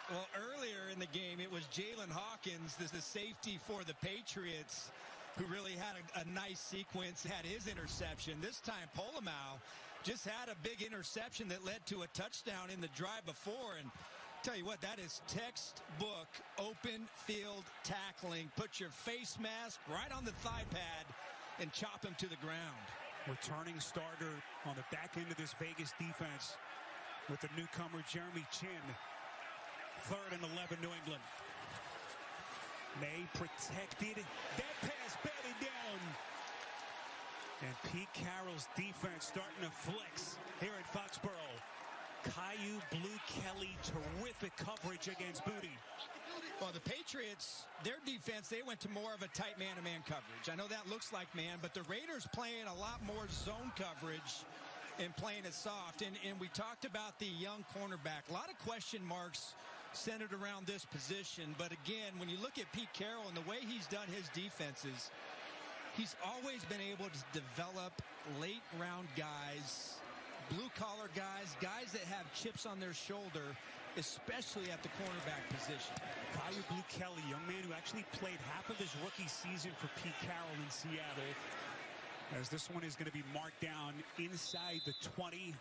Well, earlier in the game, it was Jalen Hawkins, the safety for the Patriots, who really had a nice sequence, had his interception. This time, Polamalu just had a big interception that led to a touchdown in the drive before. And tell you what, that is textbook open field tackling. Put your face mask right on the thigh pad and chop him to the ground. Returning starter on the back end of this Vegas defense with the newcomer Jeremy Chin. 3rd and 11, New England. May protected. That pass batted down. And Pete Carroll's defense starting to flex here at Foxborough. Caillou, Blue Kelly, terrific coverage against Booty. Well, the Patriots, their defense, they went to more of a tight man-to-man coverage. I know that looks like man, but the Raiders playing a lot more zone coverage and playing it soft. And we talked about the young cornerback. A lot of question marks centered around this position. But again, when you look at Pete Carroll and the way he's done his defenses, he's always been able to develop late-round guys, blue-collar guys, guys that have chips on their shoulder, especially at the cornerback position. Caillou Blue Kelly, young man who actually played half of his rookie season for Pete Carroll in Seattle. As this one is going to be marked down inside the 20.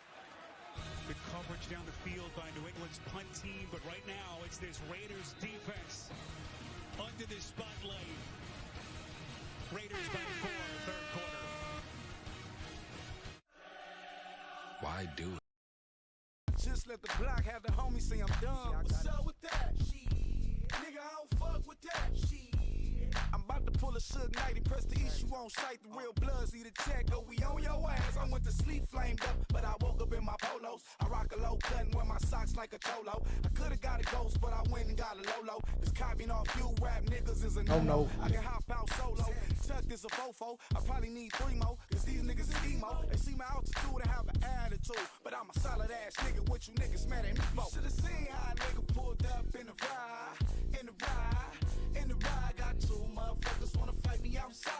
Good coverage down the field by New England's punt team, but right now it's this Raiders defense under this spotlight. Raiders by 4, 3rd quarter. Why do it? Just let the block have the homie say I'm done. What's up with that? Shit. Nigga, I don't fuck with that. Shit. I'm about to pull a Suge Knight and press the issue on sight. The real bloods need a check. Go, we on your ass. I went to sleep flamed up, but I woke up in my polos. I rock a low cut and wear my socks like a cholo. I could've got a ghost, but I went and got a Lolo. Cause copying off you rap niggas is a no-no. I can hop out solo. Tuck is a fofo. I probably need 3 more. Cause these niggas is emo. They see my altitude and have an attitude. But I'm a solid ass nigga. What you niggas mad at me for? Should've seen how a nigga pulled up in the ride. In the ride. In the ride. Got 2 motherfuckers wanna fight me outside.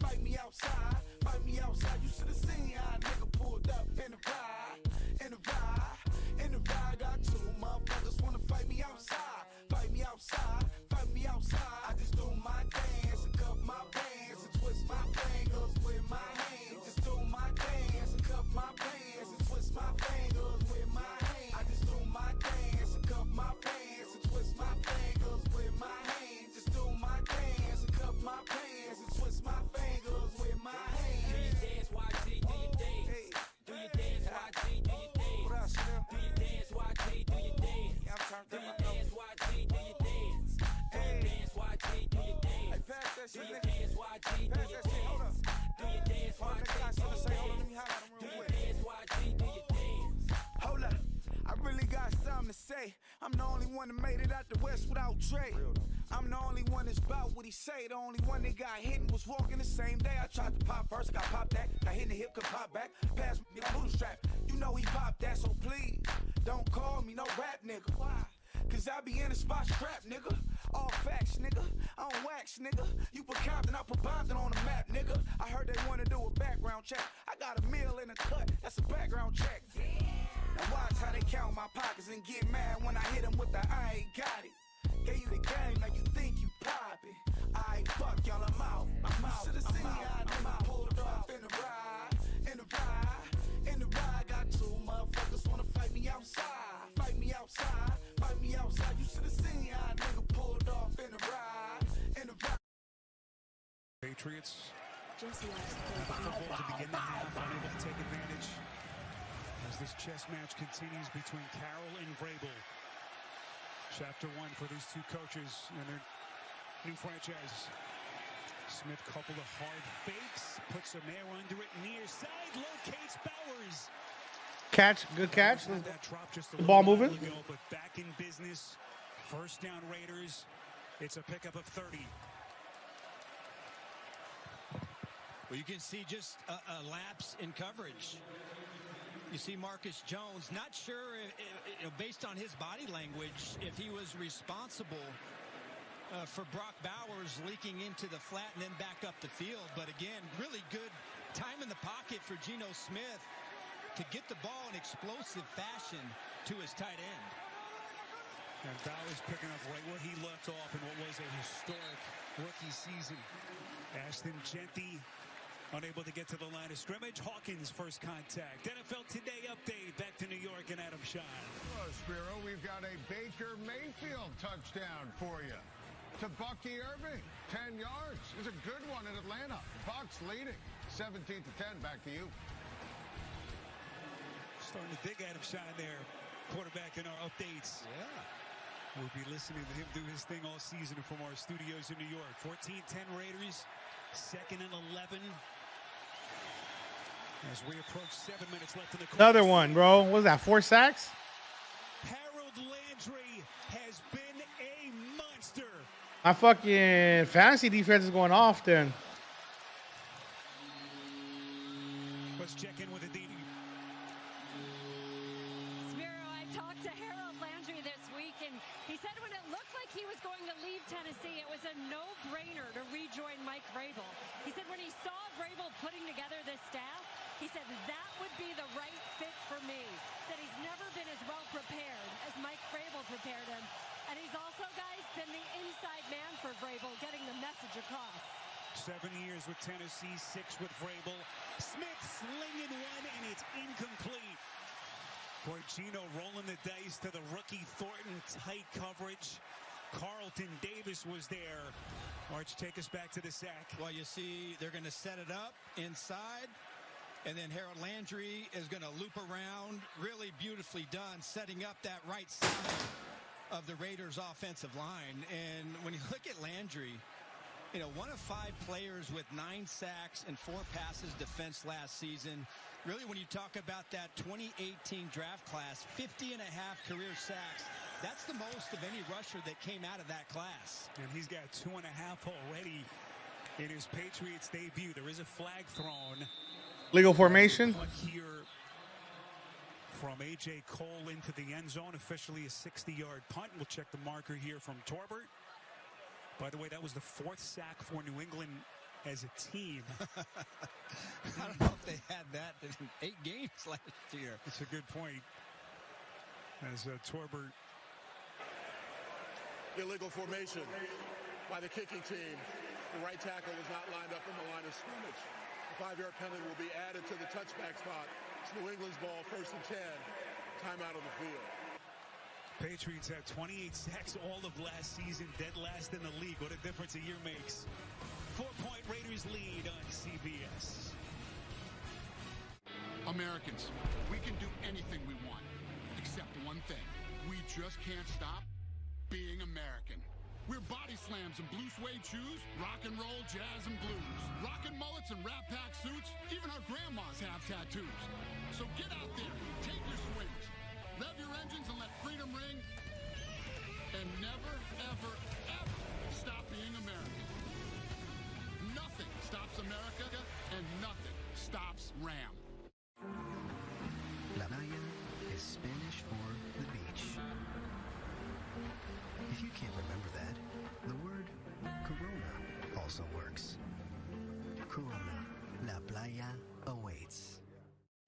Fight me outside. Fight me outside. You should've seen how a nigga pulled up in the ride. In the ride. In the ride. Got 2 motherfuckers wanna fight me outside. Fight me outside. Fight me outside. I just do my dance and cup my bands and twist my fingers with my hands. Just do my dance and cup my bands and twist my fingers with my hands. I just do my dance and cup my bands and twist my fingers with my hands. Just do my dance and cup my bands and twist my fingers with my hands. Do your dance, YG, do your dance. Do your dance, YG, do your dance. What up, Slim? Do your dance, YG, do your dance. Yeah, I'm turned Do up. your dance, YG, do your dance. Do your dance, YG, do your dance. Hey, pass that Do shit, your nigga. dance, YG, do Pass your that shit. Hold up. dance. Do your dance, Oh, nigga, I YG, do should've your said, hold on, let me dance. holler at him Do real your quick. dance, YG, do your dance. Hold up, I really got something to say. I'm the only one that made it out the West without Dre. I'm the only one that's about what he say. The only one that got hit and was walking the same day. I tried to pop first, got popped that. Got hit in the hip, could pop back. Pass me the boot strap. You know he popped that, so please don't call me no rap nigga. Why? Cause I be in the spot strap, nigga. All facts, nigga. I don't wax, nigga. You put Compton, I put Bompton on the map, nigga. I heard they wanna do a background check. I got a meal in the cut, that's a background check. Now watch how they count my pockets and get mad when I hit them with the I ain't got it. Gave you the game, now you think you poppin'. I ain't fuck y'all, I'm out. I'm out. Should've seen how a nigga pulled up in the ride. In the ride. In the ride. Got 2 motherfuckers wanna fight me outside. Fight me Patriots have the football to begin the half, unable to take advantage as this chess match continues between Carroll and Vrabel. Chapter 1 for these two coaches and their new franchises. Smith couple of hard fakes, puts some air under it, near side, locates Bowers. Catch, good catch. That drop just The ball moving. ago, but back in business. First down Raiders. It's a pickup of 30. Well, you can see just a lapse in coverage. You see Marcus Jones, not sure, based on his body language, if he was responsible for Brock Bowers leaking into the flat and then back up the field. But again, really good time in the pocket for Geno Smith to get the ball in explosive fashion to his tight end. And Bowers picking up right where he left off in what was a historic rookie season. Ashton Genty unable to get to the line of scrimmage. Hawkins first contact. NFL Today update. Back to New York and Adam Schein. Hello, Spiro. We've got a Baker Mayfield touchdown for you. To Bucky Irving, 10 yards. It's a good one in Atlanta. Bucks leading, 17-10. Back to you. Starting to dig Adam Schein there, quarterback in our updates. Yeah. We'll be listening to him do his thing all season from our studios in New York. 14-10 Raiders, 2nd and 11. As we approach 7 minutes left in the quarter. Another one, bro. What was that, 4 sacks? Harold Landry has been a monster. My fucking fantasy defense is going off then. Let's check in with Aditi. Spiro, I talked to Harold Landry this week, and he said when it looked like he was going to leave Tennessee, it was a no-brainer to rejoin Mike Vrabel. He said when he saw Vrabel putting together this staff, he said that would be the right fit for me. That he's never been as well prepared as Mike Vrabel prepared him. And he's also, guys, been the inside man for Vrabel, getting the message across. 7 years with Tennessee, 6 with Vrabel. Smith slinging one, and it's incomplete. Boy, Geno rolling the dice to the rookie Thornton. Tight coverage. Carlton Davis was there. Arch, take us back to the sack. Well, you see they're going to set it up inside. And then Harold Landry is going to loop around. Really beautifully done, setting up that right side of the Raiders offensive line. And when you look at Landry, you know, 1 of 5 players with 9 sacks and 4 passes defense last season. Really, when you talk about that 2018 draft class, 50 and a half career sacks. That's the most of any rusher that came out of that class. And he's got 2.5 already in his Patriots debut. There is a flag thrown. Legal formation. Here from A.J. Cole into the end zone. Officially a 60-yard punt. We'll check the marker here from Torbert. By the way, that was the 4th sack for New England as a team. I don't know if they had that in 8 games last year. That's a good point. As Torbert. Illegal formation by the kicking team. The right tackle was not lined up in the line of scrimmage. The 5-yard penalty will be added to the touchback spot. It's New England's ball, 1st and 10. Timeout on the field. Patriots had 28 sacks all of last season, dead last in the league. What a difference a year makes. 4-point Raiders lead on CBS. Americans, we can do anything we want, except one thing. We just can't stop being American. We're body slams and blue suede shoes, rock and roll, jazz and blues, rockin' mullets and rat pack suits. Even our grandmas have tattoos. So get out there, take your swings, rev your engines and let freedom ring, and never, ever, ever stop being American. Nothing stops America, and nothing stops Ram. La playa is Spanish for the beach. If you can't remember that, the word Corona also works. Corona, la playa awaits.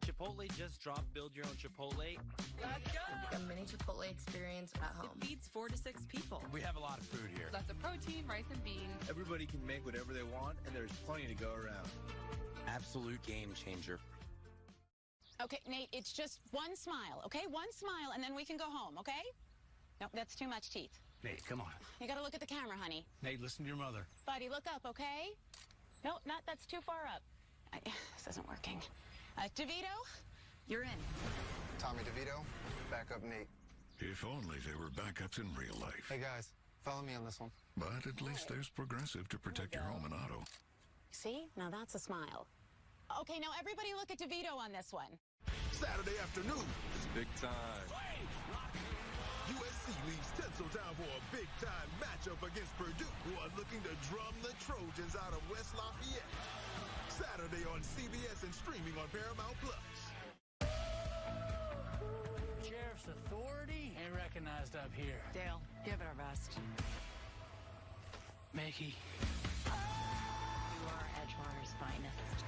Chipotle just dropped Build Your Own Chipotle. Let's go! A mini Chipotle experience at home. It feeds 4 to 6 people. We have a lot of food here. Lots of protein, rice and beans. Everybody can make whatever they want, and there's plenty to go around. Absolute game changer. Okay, Nate, it's just one smile, okay? One smile, and then we can go home, okay? No, that's too much teeth. Nate, come on. You gotta look at the camera, honey. Nate, listen to your mother. Buddy, look up, okay? No, that's too far up. This isn't working. DeVito, you're in. Tommy DeVito, backup Nate. If only there were backups in real life. Hey guys, follow me on this one. But at least there's Progressive to protect your home and auto. See? Now that's a smile. Okay, now everybody look at DeVito on this one. Saturday afternoon. It's big time. USC leaves Tinseltown for a big-time matchup against Purdue, who are looking to drum the Trojans out of West Lafayette. Saturday on CBS and streaming on Paramount Plus. Sheriff's authority ain't recognized up here. Dale, give it our best. Mickey. You are Edgewater's finest.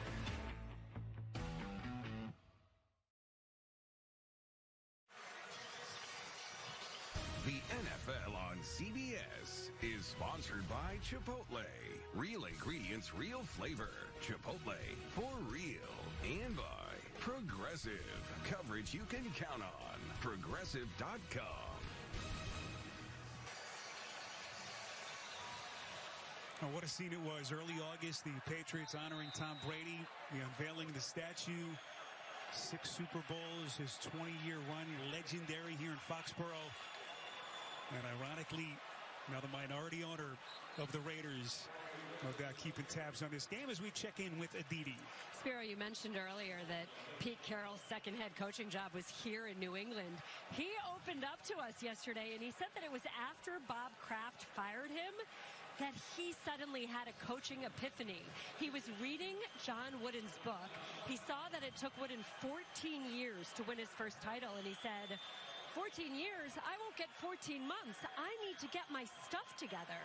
The NFL on CBS is sponsored by Chipotle. Real ingredients, real flavor. Chipotle, for real. And by Progressive. Coverage you can count on. Progressive.com. Oh, what a scene it was. Early August, the Patriots honoring Tom Brady, the unveiling the statue. 6 Super Bowls, his 20-year run, legendary here in Foxborough. And ironically, now the minority owner of the Raiders, no doubt keeping tabs on this game as we check in with Aditi. Spiro, you mentioned earlier that Pete Carroll's second head coaching job was here in New England. He opened up to us yesterday, and he said that it was after Bob Kraft fired him that he suddenly had a coaching epiphany. He was reading John Wooden's book. He saw that it took Wooden 14 years to win his first title, and he said, 14 years? I won't get 14 months. I need to get my stuff together.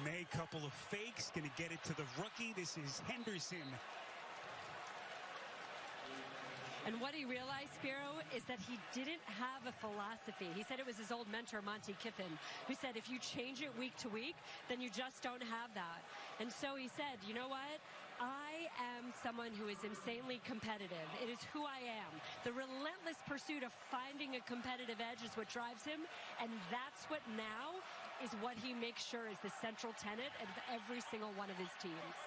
May, couple of fakes, going to get it to the rookie. This is Henderson. And what he realized, Spiro, is that he didn't have a philosophy. He said it was his old mentor, Monty Kiffin, who said if you change it week to week, then you just don't have that. And so he said, you know what? I am someone who is insanely competitive. It is who I am. The relentless pursuit of finding a competitive edge is what drives him, and that's what now is what he makes sure is the central tenet of every single one of his teams.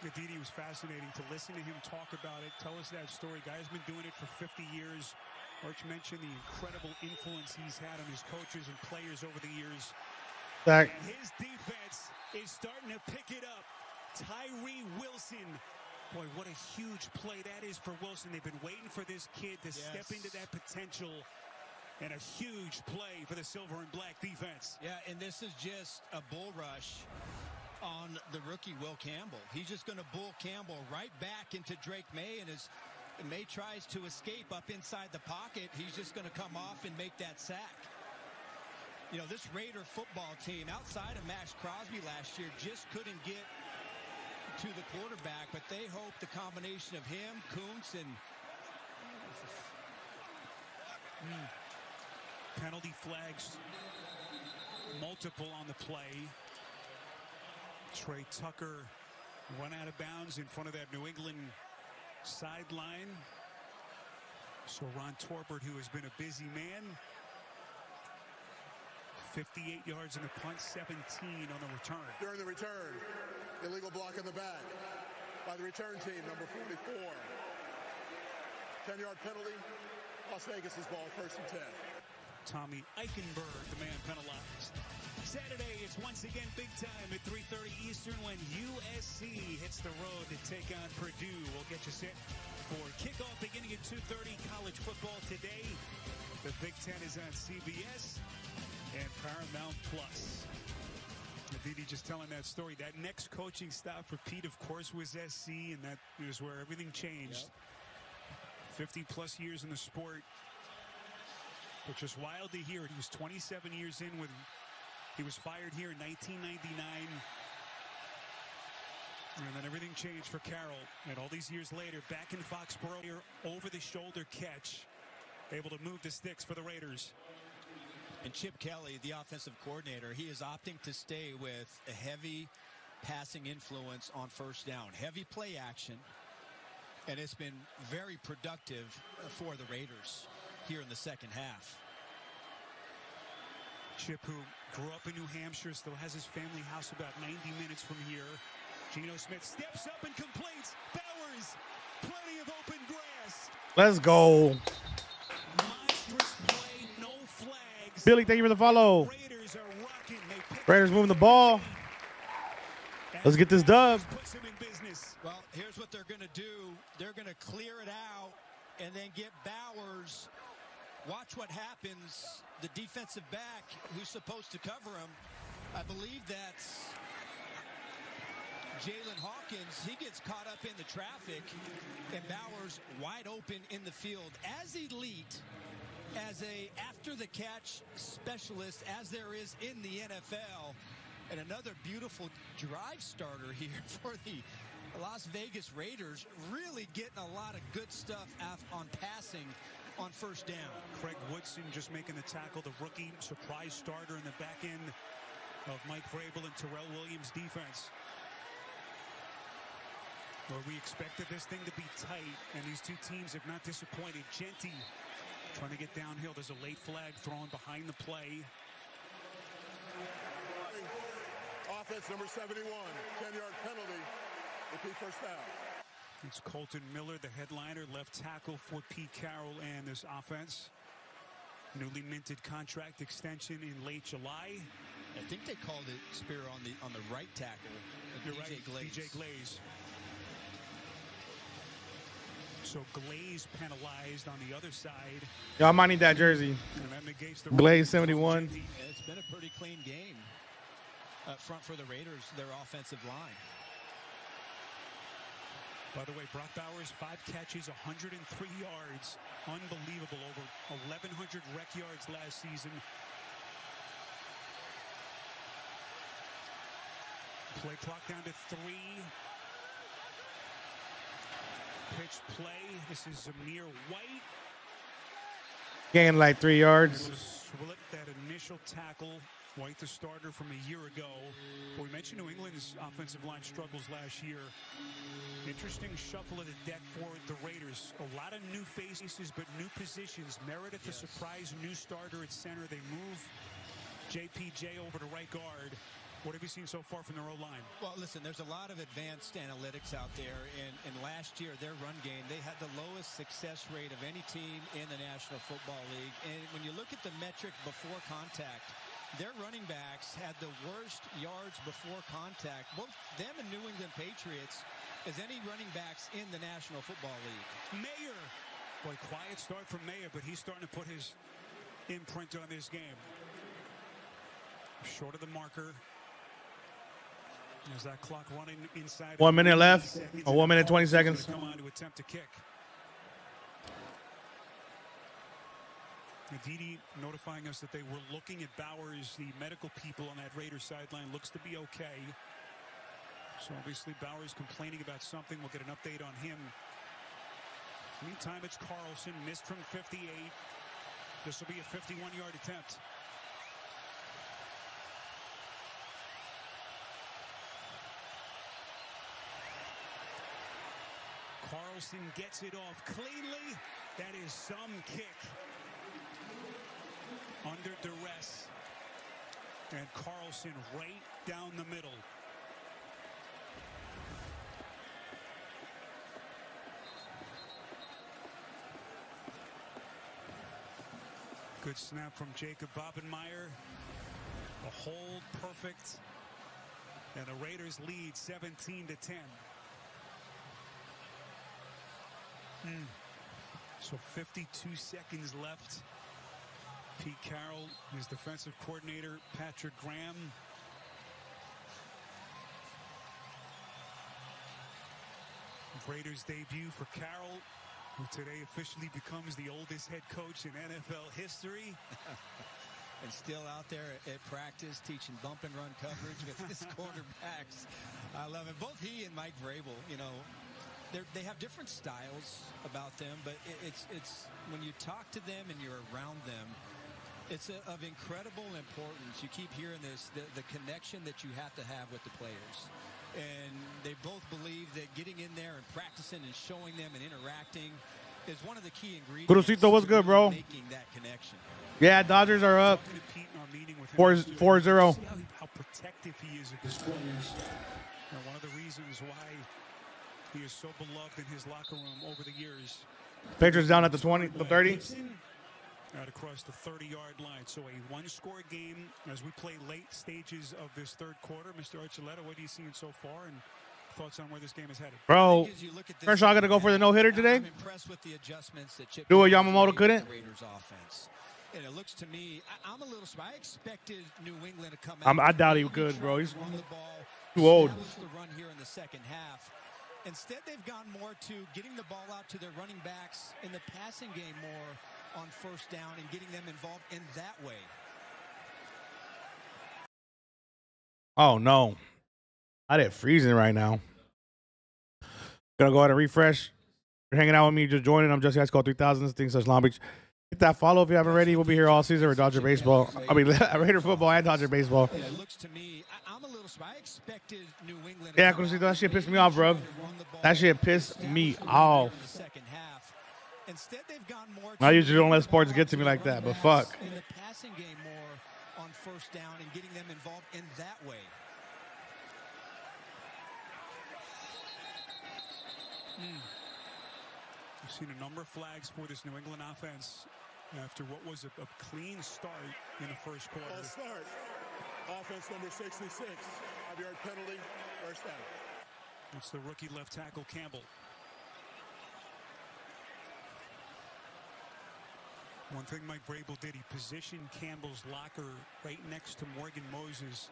Aditi, was fascinating to listen to him talk about it. Tell us that story. Guy's been doing it for 50 years. Arch mentioned the incredible influence he's had on his coaches and players over the years. Back. And his defense is starting to pick it up. Tyree Wilson. Boy, what a huge play that is for Wilson. They've been waiting for this kid to step into that potential. And a huge play for the silver and black defense. Yeah, and this is just a bull rush on the rookie Will Campbell. He's just going to bull Campbell right back into Drake May, and as May tries to escape up inside the pocket, he's just going to come off and make that sack. You know, this Raider football team, outside of Max Crosby last year, just couldn't get to the quarterback, but they hope the combination of him, Kuntz, and penalty flags, multiple on the play. Trey Tucker run out of bounds in front of that New England sideline. So Ron Torbert, who has been a busy man, 58 yards in the punt, 17 on the return. During the return, illegal block in the back by the return team, number 44. 10-yard penalty. Las Vegas' ball, 1st and 10. Tommy Eichenberg, the man penalized. Saturday, it's once again big time at 3:30 Eastern when USC hits the road to take on Purdue. We'll get you set for kickoff beginning at 2:30. College football today. The Big Ten is on CBS and Paramount Plus. Aditi just telling that story. That next coaching stop for Pete, of course, was SC, and that is where everything changed. 50-plus years in the sport. But just wild to hear it. He was 27 years in when he was fired here in 1999. And then everything changed for Carroll. And all these years later, back in Foxborough, over-the-shoulder catch. Able to move the sticks for the Raiders. And Chip Kelly, the offensive coordinator, he is opting to stay with a heavy passing influence on first down. Heavy play action. And it's been very productive for the Raiders here in the second half. Chip, who grew up in New Hampshire, still has his family house about 90 minutes from here. Geno Smith steps up and completes. Bowers, plenty of open grass. Let's go. Monstrous play, no flags. Billy, thank you for the follow. Raiders are rocking. Raiders moving the ball. Let's get this dub. Well, here's what they're going to do. They're going to clear it out and then get Bowers. Watch what happens. The defensive back who's supposed to cover him, I believe that's Jalen Hawkins. He gets caught up in the traffic, and Bowers wide open in the field. As elite as a after-the-catch specialist as there is in the NFL. And another beautiful drive starter here for the Las Vegas Raiders, really getting a lot of good stuff on passing on first down. Craig Woodson just making the tackle, the rookie surprise starter in the back end of Mike Vrabel and Terrell Williams' defense. Where we expected this thing to be tight, and these two teams have not disappointed. Genty trying to get downhill. There's a late flag thrown behind the play. Offense number 71, 10-yard penalty. Repeat first down. It's Colton Miller, the headliner, left tackle for Pete Carroll and this offense. Newly minted contract extension in late July. I think they called it Spear on the right tackle. You're right, DJ Glaze. So Glaze penalized on the other side. Yo, I might need that jersey. Glaze 71. It's been a pretty clean game up front for the Raiders, their offensive line. By the way, Brock Bowers, 5 catches, 103 yards. Unbelievable. Over 1,100 rec yards last season. Play clock down to 3. Pitch play. This is Zamir White. Gained like 3 yards. Split that initial tackle. White, the starter from a year ago. But we mentioned New England's offensive line struggles last year. Interesting shuffle of the deck for the Raiders. A lot of new faces, but new positions. Meredith, a surprise new starter at center. They move JPJ over to right guard. What have you seen so far from their O-line? Well, listen, there's a lot of advanced analytics out there, and last year, their run game, they had the lowest success rate of any team in the National Football League. And when you look at the metric before contact, their running backs had the worst yards before contact, both them and New England Patriots, as any running backs in the National Football League. Mayer. Boy, quiet start from Mayer, but he's starting to put his imprint on this game. Short of the marker. Is that clock running inside? 1 minute left, or 1 minute 20 seconds. Come on to attempt to kick. Aditi notifying us that they were looking at Bowers. The medical people on that Raiders sideline looks to be okay. So obviously Bowers complaining about something. We'll get an update on him. Meantime, it's Carlson, missed from 58. This will be a 51-yard attempt. Carlson gets it off cleanly. That is some kick. Under duress. And Carlson right down the middle. Good snap from Jacob Bobenmeyer. A hold perfect. And the Raiders lead 17-10. So 52 seconds left. Pete Carroll, his defensive coordinator, Patrick Graham. Raiders debut for Carroll, who today officially becomes the oldest head coach in NFL history. And still out there at practice teaching bump and run coverage with his quarterbacks. I love it. Both he and Mike Vrabel, you know, they have different styles about them, but it's when you talk to them and you're around them, it's of incredible importance. You keep hearing this, the connection that you have to have with the players. And they both believe that getting in there and practicing and showing them and interacting is one of the key ingredients. Cruzito, what's good, bro? Making that connection. Yeah, Dodgers are up 4-0. How protective he is of his players. And one of the reasons why he is so beloved in his locker room over the years. Patriots down at the 30. Out across the 30-yard line. So a one-score game as we play late stages of this third quarter. Mr. Archuleta, what are you seeing so far and thoughts on where this game is headed? Bro, Kershaw going to go for the no-hitter today? I'm impressed with the adjustments that Chip Do what Yamamoto couldn't? the Raiders offense. And it looks to me, I'm a little surprised. I expected New England to come out. I doubt he could, bro. He's too old. The run here in the second half. Instead, they've gone more to getting the ball out to their running backs in the passing game more on first down and getting them involved in that way. Oh, no. I did freezing right now. Gonna go ahead and refresh. You're hanging out with me, just joining. I'm Jesse High School 3000. This thing's Long Beach. Hit that follow if you haven't already. We'll be here all season with Dodger baseball. I mean, Raider football and Dodger baseball. It looks to me, I'm a little surprised. I expected New England. Yeah, Cruzito, that shit pissed me off, bro. That shit pissed me off. Instead, they've gone more I usually don't let sports get to me like that, but fuck. In the passing game more on first down and getting them involved in that way. We've seen a number of flags for this New England offense after what was a clean start in the first quarter. False start. Offense number 66. 5-yard penalty. First down. It's the rookie left tackle Campbell. One thing Mike Vrabel did, he positioned Campbell's locker right next to Morgan Moses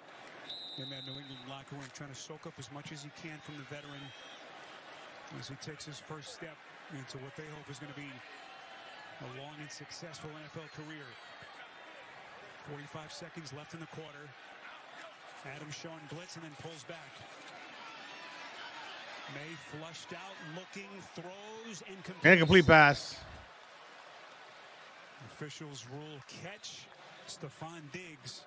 in that New England locker room, trying to soak up as much as he can from the veteran as he takes his first step into what they hope is going to be a long and successful NFL career. 45 seconds left in the quarter. Adams showing blitz and then pulls back. May flushed out, looking, throws, Incomplete pass. Officials rule catch. Stephon Diggs.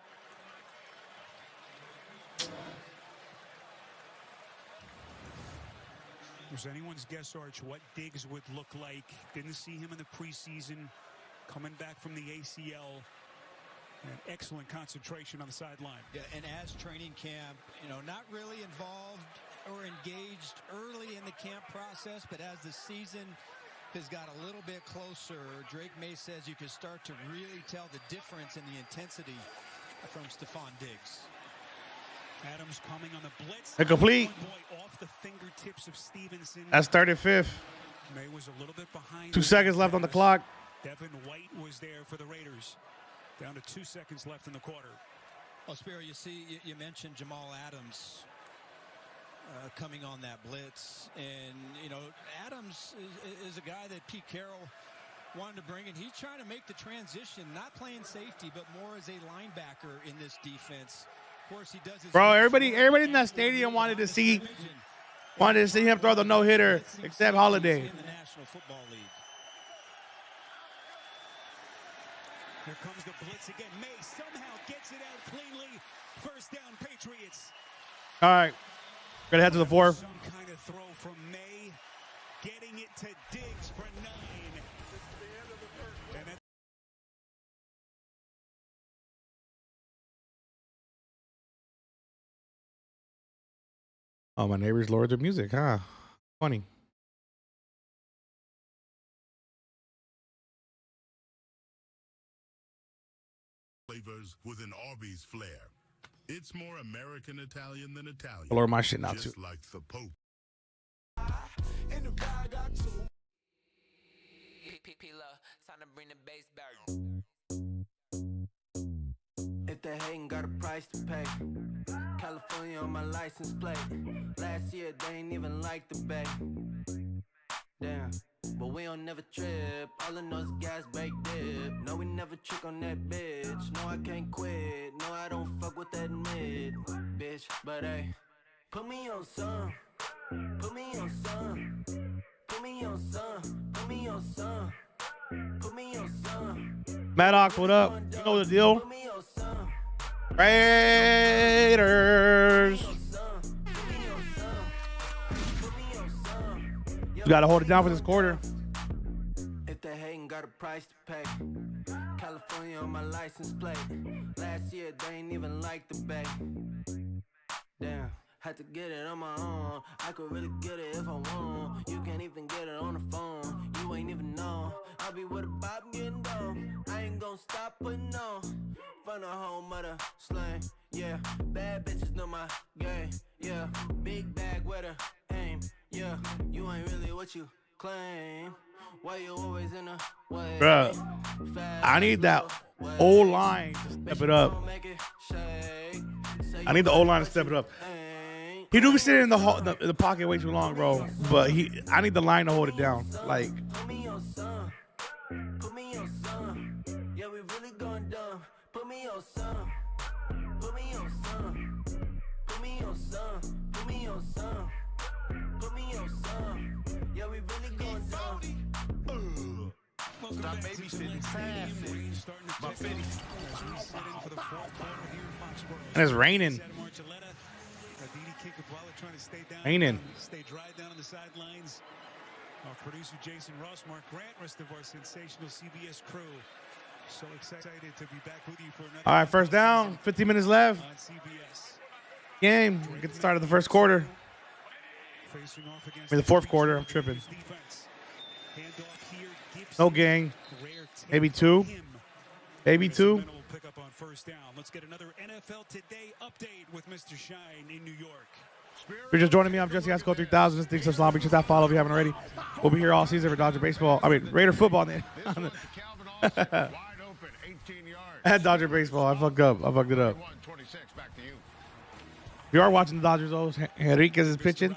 It was anyone's guess, Arch, what Diggs would look like. Didn't see him in the preseason. Coming back from the ACL. And excellent concentration on the sideline. Yeah, and as training camp, not really involved or engaged early in the camp process, but as the season has got a little bit closer, Drake May says you can start to really tell the difference in the intensity from Stephon Diggs. Adams coming on the blitz. Incomplete. Off the fingertips of Stevenson. That's 35th. May was a little bit behind. 2 seconds left on the clock. Devin White was there for the Raiders. Down to 2 seconds left in the quarter. Well, Spiro, you mentioned Jamal Adams coming on that blitz. And, Adams is a guy that Pete Carroll wanted to bring in. He's trying to make the transition, not playing safety, but more as a linebacker in this defense. Of course, he does his Bro, everybody in that stadium wanted to see him throw the no-hitter, except Holiday. In the National Football League. Here comes the blitz again. May somehow gets it out cleanly. First down, Patriots. All right. Gonna head to the 4. Some kind of throw from May. Getting it to Diggs for 9. And oh, my neighbors lowered their music, huh? Funny. Flavors with an Arby's flair. It's more American Italian than Italian. I'll lower my shit now, just too. like the Pope. Time to bring the bass back. If they hating, got a price to pay. California on my license plate. Last year they ain't even like the bay. Damn, but we don't never trip. All I know is gas baked dip. No, we never trick on that bitch. No, I can't quit. No, I don't fuck with that mid bitch. But hey, put me on some. Put me on some. Put me on some. Put me on some. Put me on some. Maddox, what up? You know the deal? Raiders. You gotta hold it down for this quarter. got a price to pay. California on my license plate. Last year they ain't even like the bay. Damn, had to get it on my own. I could really get it if I want. You can't even get it on the phone. You ain't even know. I'll be with a bob getting dough. I ain't gon' stop putting on. From the home of the slang. Yeah, bad bitches know my game. Yeah, big bag with a aim. Yeah, you ain't really what you claim. Why you always in the way? Bruh, I need that O-line to step it up. I need the O-line to step it up. He do be sitting in the pocket way too long, bro. But I need the line to hold it down. Like, Put me on some. Yeah, we really going dumb. Put me on some. Put me on some. Put me on some. Put me on some. Put me on some. Yeah, we really going dumb. Stop babysitting fast. My face. and it's raining. Raining. Stay dry down on the sidelines. Our producer Jason Ross, Mark Grant, rest of our sensational CBS crew. So excited to be back with you for another. All right, first down, 15 minutes left. On CBS. Game. Get the start of the first quarter. Facing off against The fourth quarter. I'm tripping. No gang. Maybe two. Maybe two. Pick up on first down. Let's get another NFL Today update with Mr. Shine in New York. If you're just joining me, I'm Jesse Asco 3000. This thing's Islam. Be sure to follow if you haven't already. We'll be here all season for Dodger baseball. I mean, Raider football. I had Dodger baseball. I fucked up. I fucked it up. You are watching the Dodgers, though. Henriquez is pitching.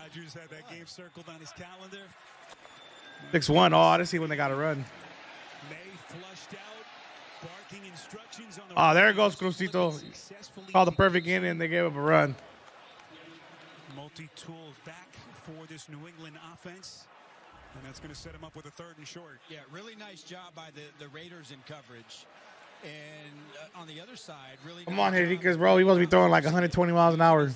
6-1. Oh, I didn't see when they got a run. Oh, there goes Crucito. Called the perfect inning, and they gave up a run. Multi-tool back for this New England offense. And that's going to set him up with a third and short. Yeah, really nice job by the Raiders in coverage. And on the other side, really Come on, Henriquez, bro. He must be throwing like 120 miles an hour.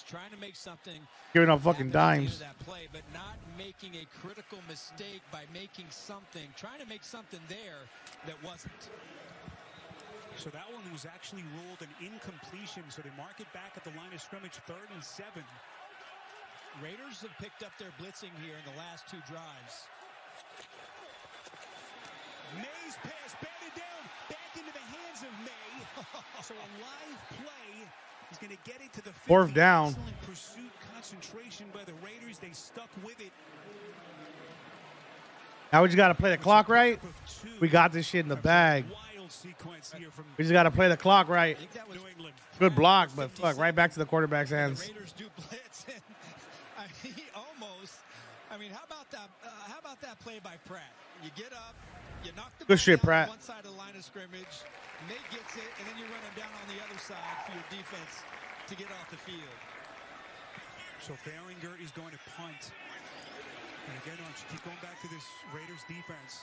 Trying to make something, giving up fucking dimes. That play, but not making a critical mistake by making something, trying to make something there that wasn't. So that one was actually ruled an incompletion. So they mark it back at the line of scrimmage, 3rd and 7. Raiders have picked up their blitzing here in the last 2 drives. May's pass batted down, back into the hands of May. So a live play is going to get it to the 50. 4th down. Excellent pursuit, concentration by the Raiders. They stuck with it. Now we just got to play the clock right. We got this shit in the bag. We just got to play the clock right. Good block, but fuck, right back to the quarterback's hands. Raiders do blitz. I mean, how about that play by Pratt? You get up, you knock the good shit, ball Pratt. On one side of the line of scrimmage. Nate gets it, and then you run him down on the other side for your defense to get off the field. So Behringer is going to punt. And again, I'll keep going back to this Raiders defense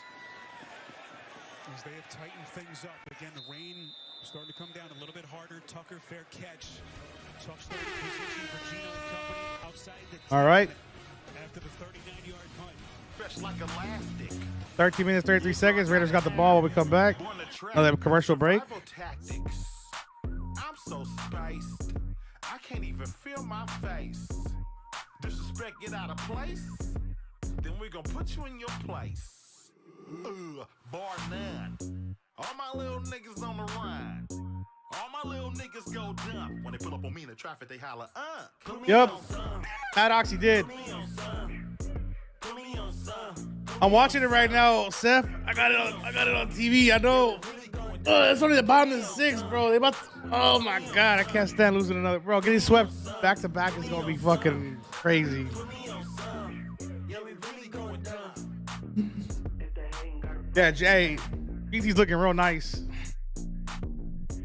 as they have tightened things up. Again, the rain starting to come down a little bit harder. Tucker, fair catch. Tough starting position for Gino and company outside the 10. All right. After the 39-yard punt. Fresh like elastic. 13 minutes, 33 seconds. Raiders got the ball when we come back. Another commercial break. Tactics. I'm so spiced. I can't even feel my face. Disrespect get out of place. Then we're gonna put you in your place. Bar none. All my little niggas on the run. All my little niggas go dumb. When they pull up on me in the traffic, they holler, Yep. That Oxy did. I'm watching it right now, Seth. I got it on TV. I know. It's only the bottom of the 6th, bro. They about oh my god, I can't stand losing another. Bro, getting swept back to back is gonna be fucking crazy. Yeah, Jay. BT's looking real nice.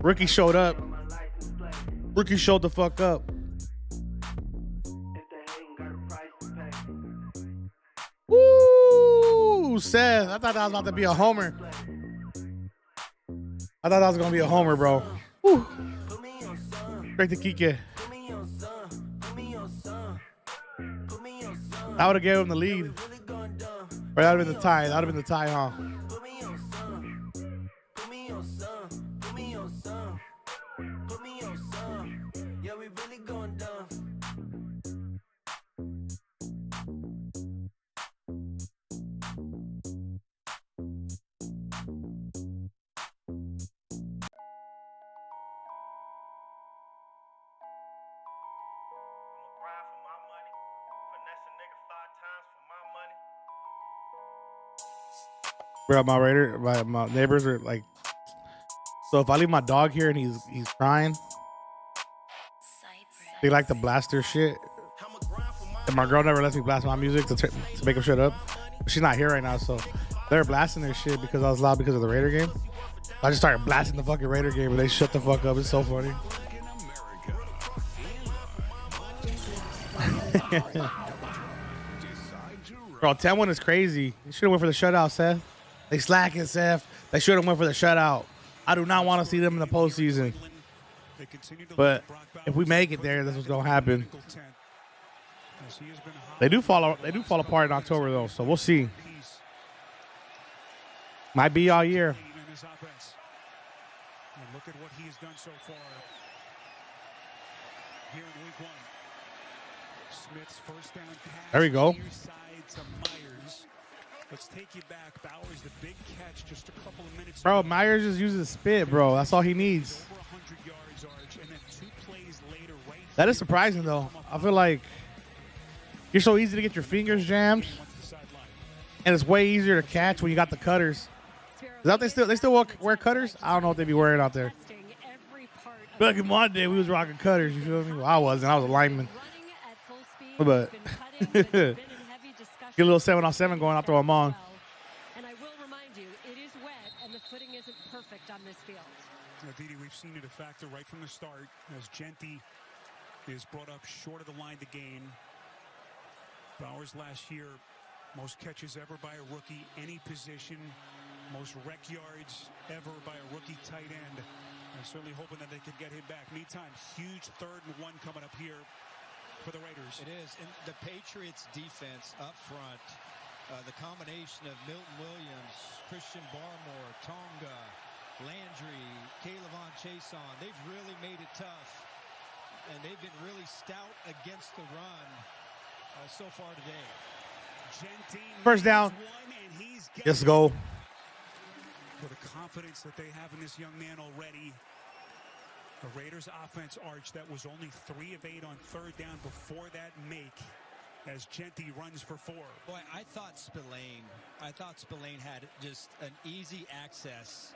Rookie showed up. Rookie showed the fuck up. Woo! Seth, I thought that was about to be a homer. I thought that was going to be a homer, bro. Woo. Straight to Kike. I would have gave him the lead. Or that would have been the tie. That would have been the tie, huh? Bro, my neighbors are like, so if I leave my dog here and he's crying, they like to blast their shit. And my girl never lets me blast my music to make him shut up. She's not here right now, so they're blasting their shit because I was loud because of the Raider game. I just started blasting the fucking Raider game, and they shut the fuck up. It's so funny. Bro, 10-1 is crazy. You should have went for the shutout, Seth. They slacking, Seth. They should have went for the shutout. I do not want to see them in the postseason. But if we make it there, that's what's gonna happen. They do fall apart in October though, so we'll see. Might be all year. Look at what he has done so far here in week 1. Smith's first down pass. There we go. Near side to Myers. Let's take you back. Bowers, the big catch just a couple of minutes Bro, ago. Myers just uses spit, bro. That's all he needs. Over 100 yards, Arch, and then 2 plays later, right? That is surprising though. I feel like you're so easy to get your fingers jammed, and it's way easier to catch when you got the cutters. Is that they still wear cutters? I don't know what they be wearing out there. Back in my day, we was rocking cutters. You feel me? Well, I wasn't. I was a lineman. But get a little 7-on-7 going. I'll throw them on. And I will remind you, it is wet and the footing isn't perfect on this field. Didi, we've seen it a factor right from the start as Genty is brought up short of the line to gain. Bowers last year, most catches ever by a rookie, any position. Most rec yards ever by a rookie tight end. I'm certainly hoping that they could get him back. Meantime, huge 3rd and 1 coming up here for the Raiders. It is. And the Patriots defense up front, the combination of Milton Williams, Christian Barmore, Tonga, Landry, Calevon Chason, they've really made it tough. And they've been really stout against the run so far today. Genty First down. Let's go. For the confidence that they have in this young man already. The Raiders offense, Arch, that was only 3 of 8 on 3rd down before that make as Genty runs for 4. Boy, I thought Spillane had just an easy access.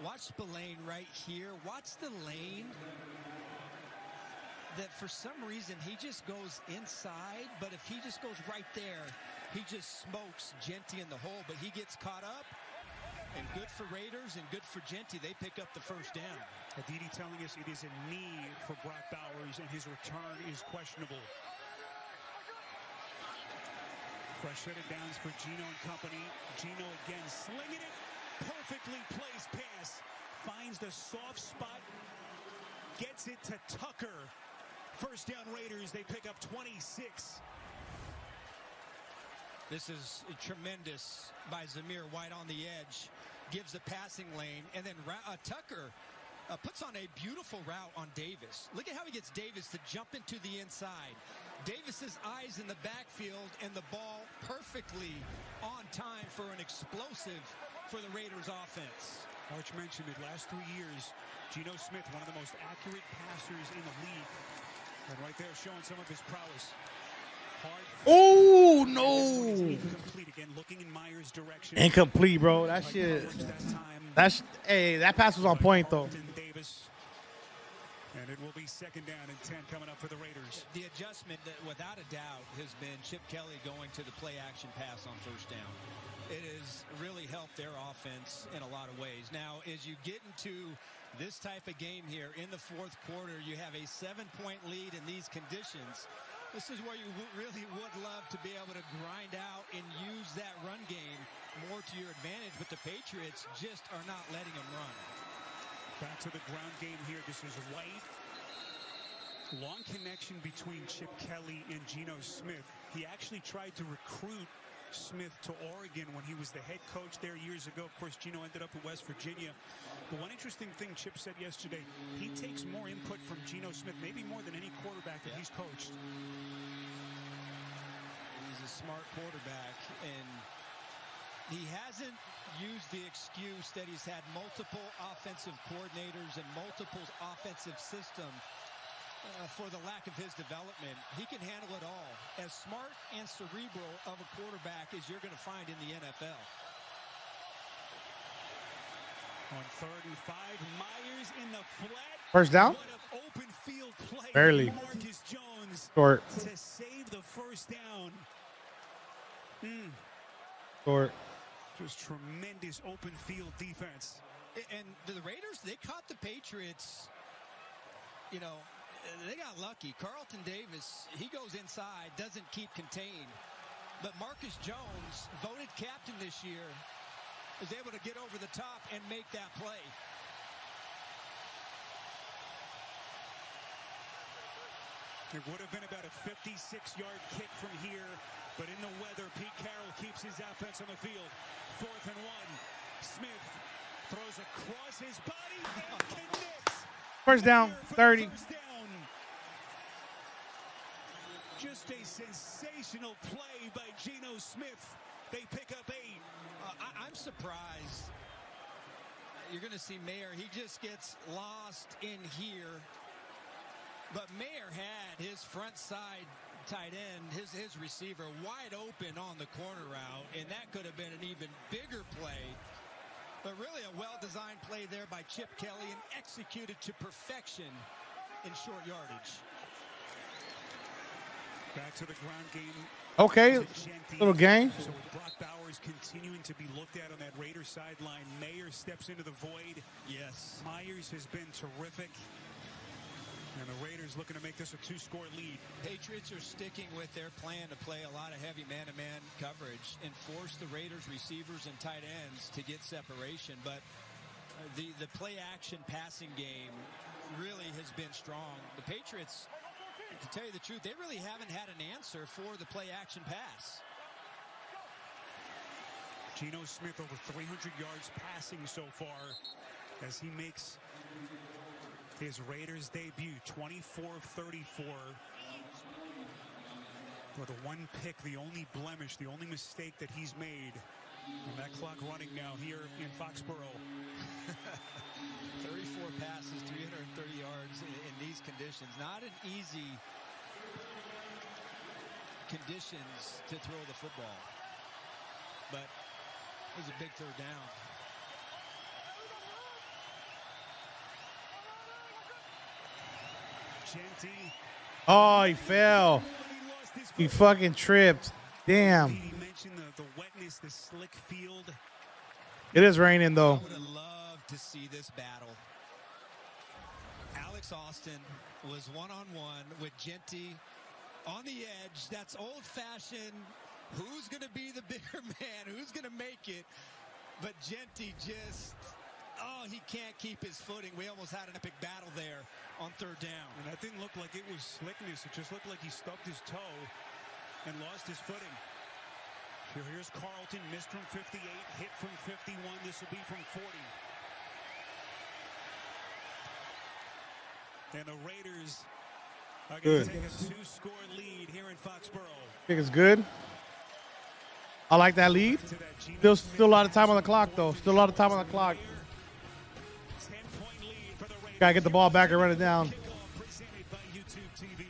Watch Spillane right here. Watch the lane that for some reason he just goes inside, but if he just goes right there, he just smokes Genty in the hole, but he gets caught up. And good for Raiders and good for Genty. They pick up the first down. Aditi telling us it is a knee for Brock Bowers and his return is questionable. Fresh set of downs for Gino and company. Gino again slinging it. Perfectly placed pass. Finds the soft spot. Gets it to Tucker. First down Raiders. They pick up 26. This is tremendous by Zamir White on the edge. Gives the passing lane. And then Tucker puts on a beautiful route on Davis. Look at how he gets Davis to jump into the inside. Davis's eyes in the backfield and the ball perfectly on time for an explosive for the Raiders offense. Arch mentioned it last 3 years. Geno Smith, one of the most accurate passers in the league. And right there showing some of his prowess. Oh, no. Incomplete again, looking in Myers' direction. Incomplete, bro. That shit. Hey, that pass was on point, though. Davis. And it will be 2nd down and 10 coming up for the Raiders. The adjustment, without a doubt, has been Chip Kelly going to the play-action pass on first down. It has really helped their offense in a lot of ways. Now, as you get into this type of game here in the 4th quarter, you have a 7-point lead in these conditions. This is where you really would love to be able to grind out and use that run game more to your advantage, but the Patriots just are not letting them run. Back to the ground game here. This is White. Long connection between Chip Kelly and Geno Smith. He actually tried to recruit Smith to Oregon when he was the head coach there years ago. Of course, Geno ended up in West Virginia. But one interesting thing Chip said yesterday, he takes more input from Geno Smith, maybe more than any quarterback that he's coached. He's a smart quarterback, and he hasn't used the excuse that he's had multiple offensive coordinators and multiple offensive systems for the lack of his development. He can handle it all. As smart and cerebral of a quarterback as you're going to find in the NFL. On 35, Myers in the flat. First down? What an open field play. Barely. Marcus Jones Short. to save the first down. Short. Just tremendous open field defense. And the Raiders, they caught the Patriots, you know, they got lucky. Carlton Davis, he goes inside, doesn't keep contained. But Marcus Jones, voted captain this year, is able to get over the top and make that play. It would have been about a 56-yard kick from here, but in the weather, Pete Carroll keeps his offense on the field. 4th and 1. Smith throws across his body and connects. First down, 30. First down. Just a sensational play by Geno Smith. They pick up 8. I'm surprised. You're going to see Mayer. He just gets lost in here. But Mayer had his front side tight end, his receiver, wide open on the corner route, and that could have been an even bigger play. But really a well-designed play there by Chip Kelly and executed to perfection in short yardage. Back to the ground game. Okay, little game. So with Brock Bowers continuing to be looked at on that Raiders sideline, Mayer steps into the void. Yes. Myers has been terrific. And the Raiders looking to make this a 2-score lead. Patriots are sticking with their plan to play a lot of heavy man-to-man coverage and force the Raiders receivers and tight ends to get separation. But the play-action passing game really has been strong. The Patriots, to tell you the truth, they really haven't had an answer for the play-action pass. Geno Smith over 300 yards passing so far as he makes his Raiders debut. 24 of 34 with a 1 pick, the only blemish, the only mistake that he's made. And that clock running now here in Foxborough. 34 passes, 330 yards in these conditions. Not an easy conditions to throw the football. But it was a big 3rd down. Genty. Oh, he fell. He fucking tripped. Damn. He mentioned the wetness, the slick field. It is raining, though. I would have loved to see this battle. Alex Austin was one-on-one with Genty on the edge. That's old-fashioned. Who's going to be the bigger man? Who's going to make it? But Genty just, he can't keep his footing. We almost had an epic battle there on 3rd down. And that didn't look like it was slickness. It just looked like he stubbed his toe and lost his footing. Here's Carlton, missed from 58, hit from 51. This will be from 40. And the Raiders are going to take a 2-score lead here in Foxborough. I think it's good. I like that lead. Still a lot of time on the clock, though. Still a lot of time on the clock. Gotta get the ball back and run it down. Presented by YouTube TV.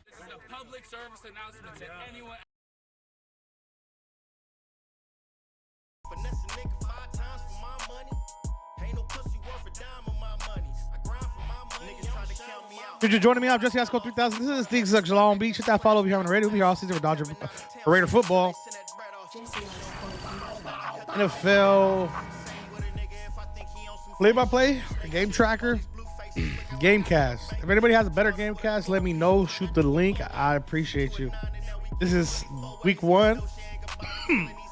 This is a public service announcement to anyone. Finesse a nigga 5 times for my money. Ain't no pussy worth a dime of my money. I grind for my money. Niggas try to count me out. If you're joining me, I'm Jesse Asco 3000. This is Steve Sucks Long Beach. Hit that follow if you haven't already. We'll be here all season for Dodger Raider football. NFL play-by-play, game tracker, Gamecast. If anybody has a better Gamecast, let me know. Shoot the link. I appreciate you. This is week 1.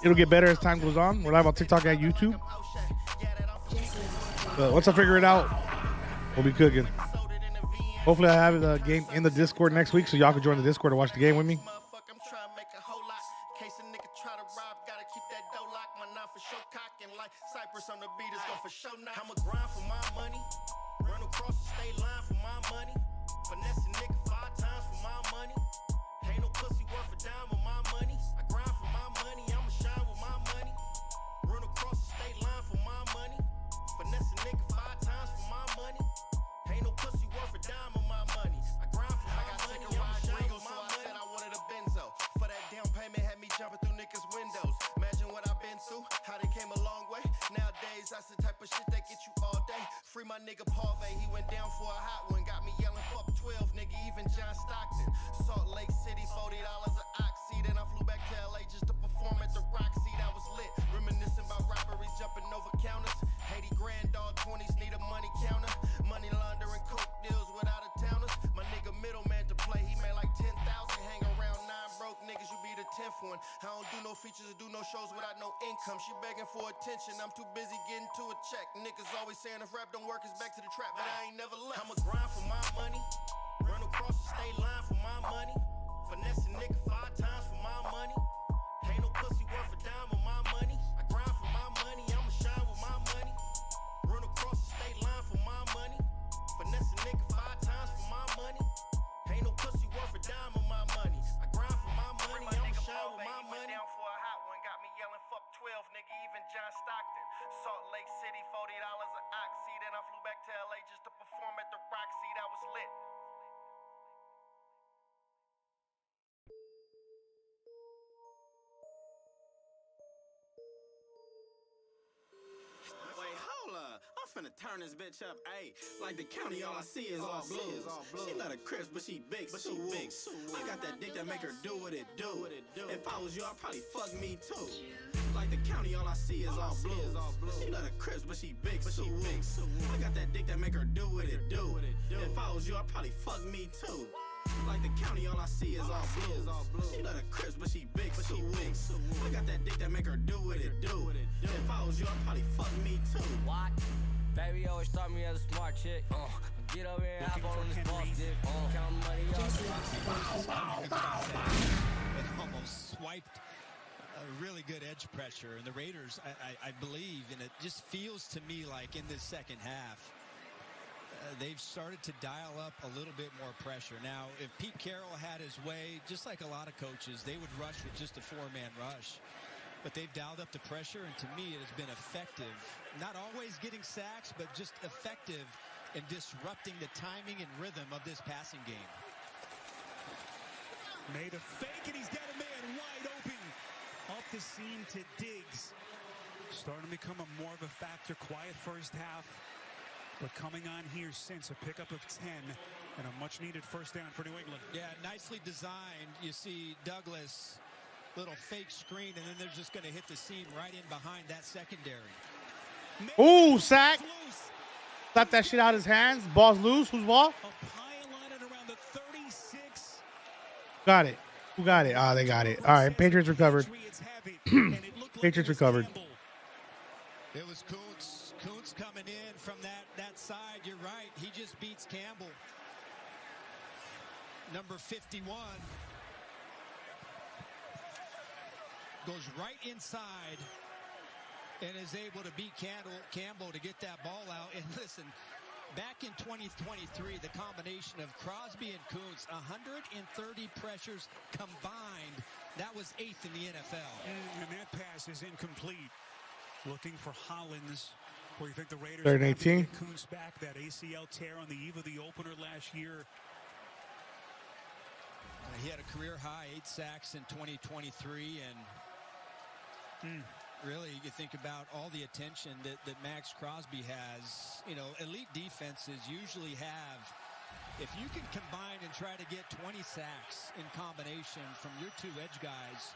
It'll get better as time goes on. We're live on TikTok and YouTube. But once I figure it out, we'll be cooking. Hopefully I have the game in the Discord next week so y'all can join the Discord to watch the game with me. I'ma grind for my money, run across the state line for my money, finesse a nigga 5 times for my money. Ain't no pussy worth a dime of my money. I grind for my money, I'ma shine with my money. Run across the state line for my money, finesse a nigga 5 times for my money. Ain't no pussy worth a dime of my money. I grind for my money, I'ma shine with my money. I said I wanted a Benzo, for that down payment had me jumping through niggas' windows. Imagine what I've been through, how they came a long way. Now Free my nigga Pave, he went down for a hot one. Got me yelling, fuck 12, nigga, even John Stockton. Salt Lake City, $40 an oxy. Then I flew back to LA just to perform at the Roxy. That was lit. Reminiscing about robberies, jumping over counters. 80 grand, dog, 20s need a money counter. Money laundering, coke deals with out-of-towners. My nigga middleman to play, he made like 10,000. Hang around 9 broke niggas, you be the 10th one. I don't do no features or do no shows without no income. She begging for attention, I'm too busy getting to a check. Niggas always saying if rap don't work, it's back to the trap, but I ain't never left. I'ma grind for my money, run across the state line for my money. Finesse a nigga 5 times for my money. Ain't no pussy worth a dime with my money. I grind for my money, I'ma shine with my money. Run across the state line for my money. Finesse a nigga 5 times for my money. Ain't no pussy worth a dime with my money. I grind for my money, I'ma shine with my money. Down for a hot one, got me yelling fuck 12, nigga, even John Stockton. Salt Lake City, $40 an oxy. Then I flew back to LA just to perform at the Roxy. That was lit. Wait, hold up. I'm finna turn this bitch up. Ayy, like the county, all I see is all blues. She love the Crips, but she big, so big. I got that dick that make her do what it do. If I was you, I'd probably fuck me too. Like the county, all I see is all blues. She love the Crips, but she big, so big. I got that dick that make her do what it do. If I was you, I'd probably fuck me too. Like the county, all I see is all blues. She love the Crips, but she big, so big. I got that dick that make her do what it do. If I was you, I'd probably fuck me too. What? Baby always thought me as a smart chick. Get over here and hop on this boss dick. Count money It almost swiped a really good edge pressure. And the Raiders, I believe, and it just feels to me like in this second half, they've started to dial up a little bit more pressure. Now, if Pete Carroll had his way, just like a lot of coaches, they would rush with just a 4-man rush. But they've dialed up the pressure, and to me, it has been effective. Not always getting sacks, but just effective in disrupting the timing and rhythm of this passing game. Made a fake, and he's got a man wide open. Off the seam to Diggs. Starting to become more of a factor. Quiet first half. But coming on here since a pickup of 10 and a much-needed first down for New England. Yeah, nicely designed. You see Douglas, little fake screen, and then they're just going to hit the seam right in behind that secondary. Ooh, sack. Slapped that shit out of his hands. Ball's loose. Whose ball? A pile on it around the 36. Got it. Who got it? Oh, they got it. All right, Patriots recovered. Patriots recovered. It was Kuntz. Kuntz coming in from that side. You're right. He just beats Campbell. Number 51. Goes right inside and is able to beat Campbell to get that ball out. And listen, back in 2023, the combination of Crosby and Kuntz, 130 pressures combined. That was 8th in the NFL. And that pass is incomplete. Looking for Hollins. Where you think the Raiders 3rd and 18. Kuntz back, that ACL tear on the eve of the opener last year. He had a career high 8 sacks in 2023, and really you think about all the attention that Max Crosby has. You know, elite defenses usually have, if you can combine and try to get 20 sacks in combination from your 2 edge guys,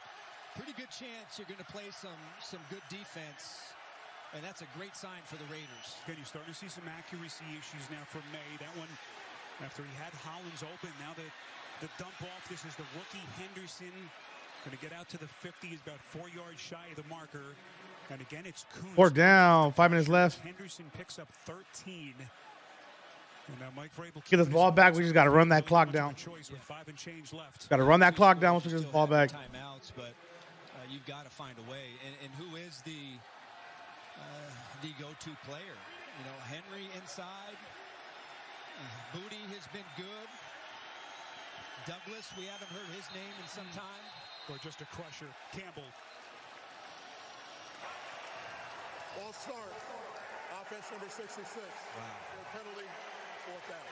pretty good chance you're going to play some good defense. And that's a great sign for the Raiders. Again, you're starting to see some accuracy issues now for May. That one, after he had Hollins open, now the dump off. This is the rookie Henderson. Going to get out to the 50. He's about 4 yards shy of the marker. And again, it's Kuntz. 4th down. 5 minutes left. Henderson picks up 13. And now Mike Vrabel Get this ball back. We just got to run that clock down. With 5 and change left. Got to run that clock down once we get this ball back. Timeouts, but you've got to find a way. And who is the go-to player? You know, Henry inside. Booty has been good. Douglas, we haven't heard his name in some time. Or just a crusher. Campbell. All start. Offense number 66. Wow. Penalty, 4th down.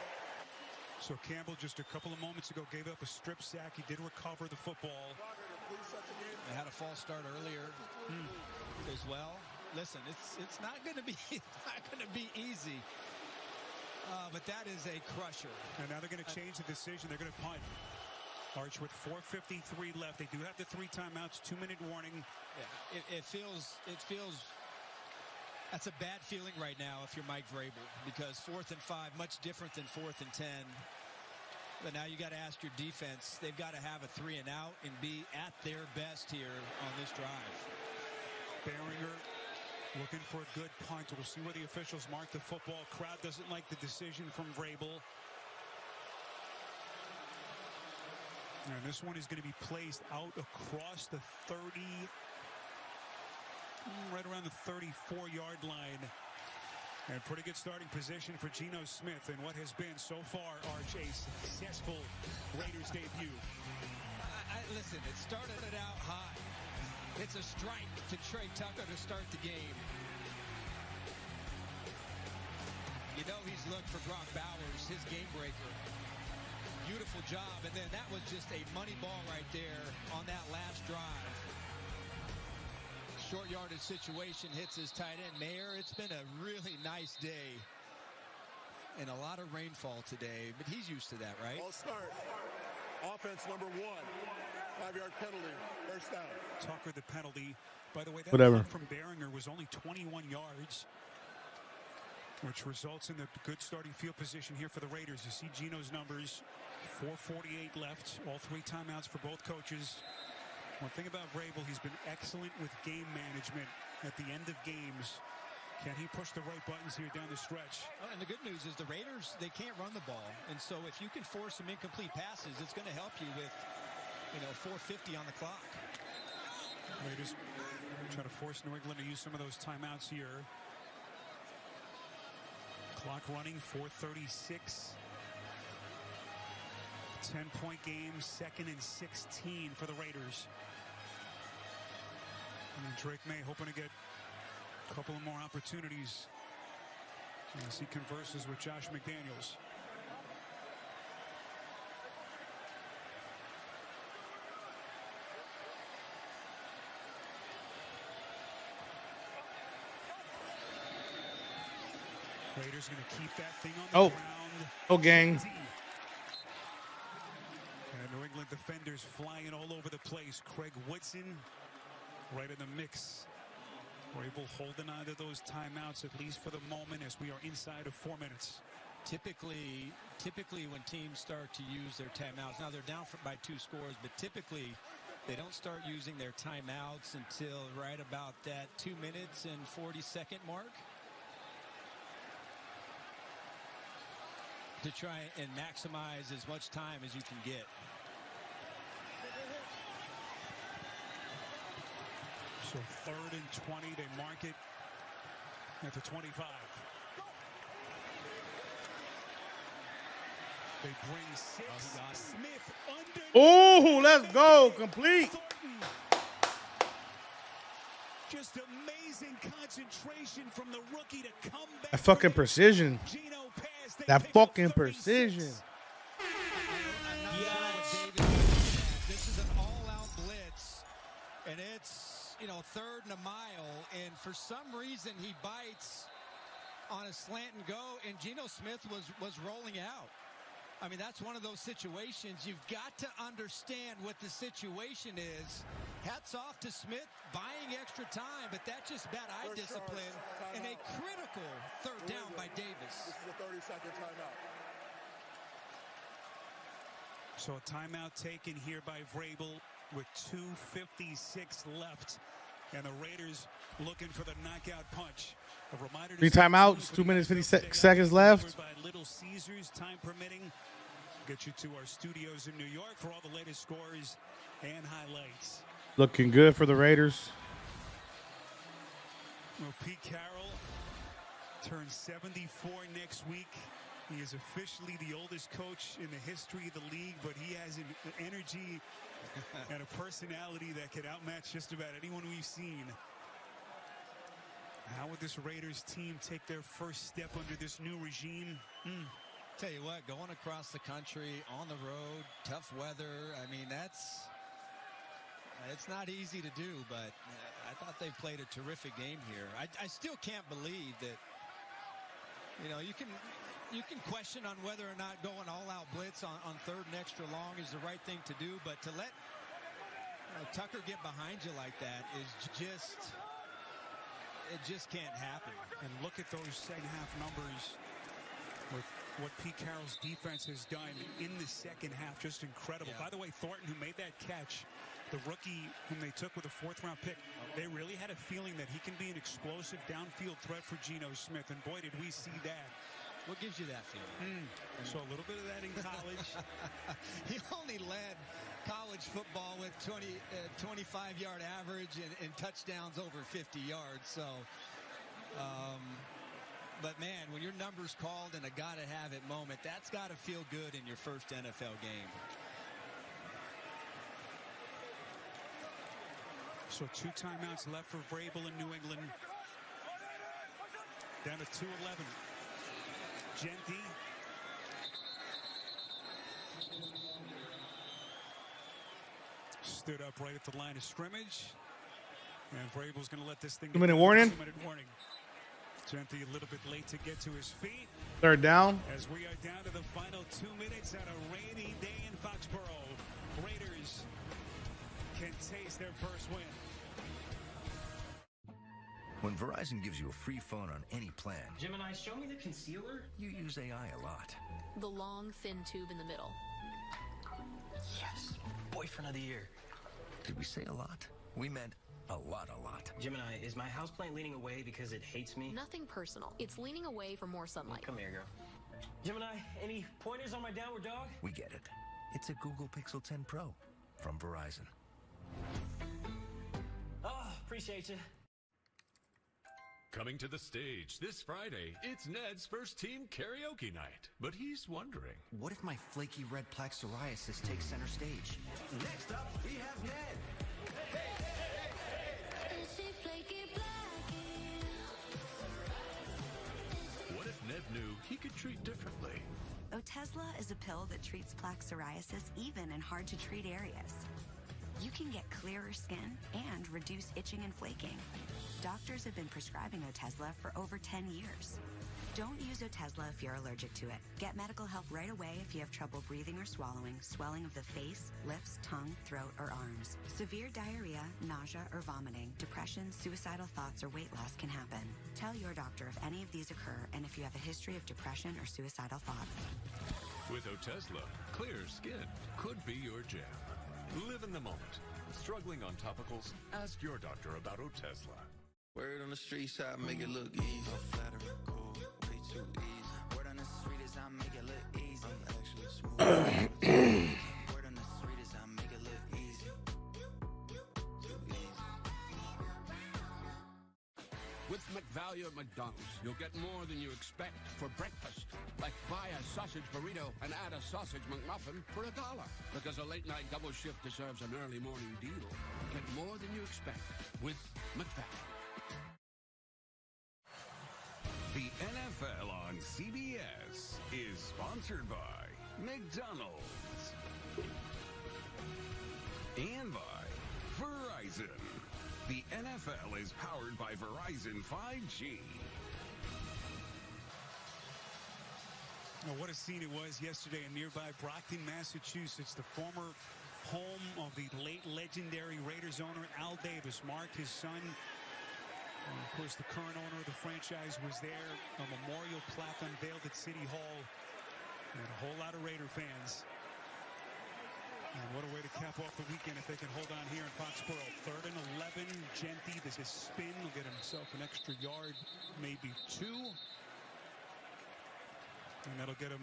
So Campbell just a couple of moments ago gave up a strip sack. He did recover the football. They had a false start earlier as well. Listen, it's not going to be easy But that is a crusher. And now they're going to change the decision. They're going to punt. Arch with 4:53 left. They do have the 3 timeouts, 2-minute warning. Yeah, it feels. That's a bad feeling right now if you're Mike Vrabel, because 4th and 5, much different than 4th and 10. But now you got to ask your defense. They've got to have a 3 and out and be at their best here on this drive. Behringer looking for a good punt. We'll see where the officials mark the football. Crowd doesn't like the decision from Vrabel. And this one is going to be placed out across the 30, right around the 34-yard line. And pretty good starting position for Geno Smith in what has been so far, Arch, a successful Raiders debut. Listen, it started out high. It's a strike to Trey Tucker to start the game. You know he's looked for Brock Bowers, his game breaker. Beautiful job, and then that was just a money ball right there on that last drive. Short yardage situation, hits his tight end. Mayer, it's been a really nice day and a lot of rainfall today, but he's used to that, right? All start. Offense number 1. 5-yard penalty. First down. Tucker, the penalty. By the way, that Whatever. from Behringer was only 21 yards, which results in the good starting field position here for the Raiders. You see Geno's numbers, 4:48 left, all 3 timeouts for both coaches. One thing about Vrabel, he's been excellent with game management at the end of games. Can he push the right buttons here down the stretch? Oh, and the good news is the Raiders, they can't run the ball. And so if you can force some incomplete passes, it's going to help you with, 4:50 on the clock. Raiders try to force New England to use some of those timeouts here. Clock running, 4:36. 10-point game, 2nd and 16 for the Raiders. And Drake May hoping to get a couple of more opportunities as he converses with Josh McDaniels. Raiders going to keep that thing on the ground. Oh, gang. And New England defenders flying all over the place. Craig Woodson right in the mix. Vrabel holding on to those timeouts, at least for the moment, as we are inside of 4 minutes. Typically when teams start to use their timeouts, now they're down by 2 scores, but typically they don't start using their timeouts until right about that 2 minutes and 40-second mark, to try and maximize as much time as you can get. So 3rd and 20, they mark it at the 25. They bring 6. Smith under. Oh, let's go. Complete. Just amazing concentration from the rookie to come back. That fucking precision. That fucking precision. This is an all-out blitz, and it's 3rd and a mile, and for some reason he bites on a slant and go, and Geno Smith was rolling out. I mean, that's one of those situations. You've got to understand what the situation is. Hats off to Smith buying extra time, but that's just bad eye discipline and a critical 3rd down by Davis. This is a 30-second timeout. So a timeout taken here by Vrabel with 2:56 left. And the Raiders looking for the knockout punch. A reminder 3 timeouts, 2 minutes, 50 seconds left. By Little Caesars, time permitting. Get you to our studios in New York for all the latest scores and highlights. Looking good for the Raiders. Well, Pete Carroll turns 74 next week. He is officially the oldest coach in the history of the league, but he has an energy and a personality that could outmatch just about anyone we've seen. How would this Raiders team take their first step under this new regime? Tell you what, going across the country, on the road, tough weather, I mean, it's not easy to do, but I thought they played a terrific game here. I still can't believe that, You can question on whether or not going all-out blitz on third and extra long is the right thing to do, but to let Tucker get behind you like that is just, it just can't happen. And look at those second half numbers with what Pete Carroll's defense has done in the second half. Just incredible. By the way, Thornton, who made that catch, the rookie whom they took with a fourth-round pick, they really had a feeling that he can be an explosive downfield threat for Geno Smith, and boy, did we see that. What gives you that feeling? So a little bit of that in college. He only led college football with 25-yard average and touchdowns over 50 yards. So, but man, when your number's called in a gotta-have-it moment, that's got to feel good in your first NFL game. So 2 timeouts left for Vrabel in New England. Down to 2:11. Genty. Stood up right at the line of scrimmage. And Vrabel's going to let this thing go. 2-minute warning. 2-minute warning. Genty a little bit late to get to his feet. Third down. As we are down to the final 2 minutes at a rainy day in Foxborough. Raiders can taste their first win. When Verizon gives you a free phone on any plan, Gemini, show me the concealer. you use AI a lot. The long, thin tube in the middle. Yes, boyfriend of the year. Did we say a lot? We meant a lot, a lot. Gemini, is my houseplant leaning away because it hates me? Nothing personal. It's leaning away for more sunlight. Come here, girl. Gemini, any pointers on my downward dog? We get it. It's a Google Pixel 10 Pro from Verizon. Oh, appreciate you. Coming to the stage this Friday, it's Ned's first team karaoke night. But he's wondering, what if my flaky red plaque psoriasis takes center stage? Next up, we have Ned. What if Ned knew he could treat differently? Otezla is a pill that treats plaque psoriasis even in hard-to-treat areas. You can get clearer skin and reduce itching and flaking. Doctors have been prescribing Otezla for over 10 years. Don't use Otezla if you're allergic to it. Get medical help right away if you have trouble breathing or swallowing, swelling of the face, lips, tongue, throat, or arms. Severe diarrhea, nausea, or vomiting, depression, suicidal thoughts, or weight loss can happen. Tell your doctor if any of these occur and if you have a history of depression or suicidal thoughts. With Otezla, clear skin could be your jam. Live in the moment. Struggling on topicals? Ask your doctor about Otezla. Word on the streets, I make it look easy. Flattering, cool, way too easy. Word on the street is I make it look easy. I'm actually smooth. Word on the street is I make it look easy. Too easy. With McValue at McDonald's, you'll get more than you expect for breakfast. Like buy a sausage burrito and add a sausage McMuffin for $1. Because a late-night double shift deserves an early morning deal. Get more than you expect with McValue. The NFL on CBS is sponsored by McDonald's and by Verizon. The NFL is powered by Verizon 5G. Well, what a scene it was yesterday in nearby Brockton, Massachusetts. The former home of the late legendary Raiders owner Al Davis. Mark, his son, and of course the current owner of the franchise, was there. A memorial plaque unveiled at City Hall. And a whole lot of Raider fans. And what a way to cap off the weekend if they can hold on here in Foxborough. 3rd and 11. Genty, this is spin. Will get himself an extra yard, maybe 2. And that'll get him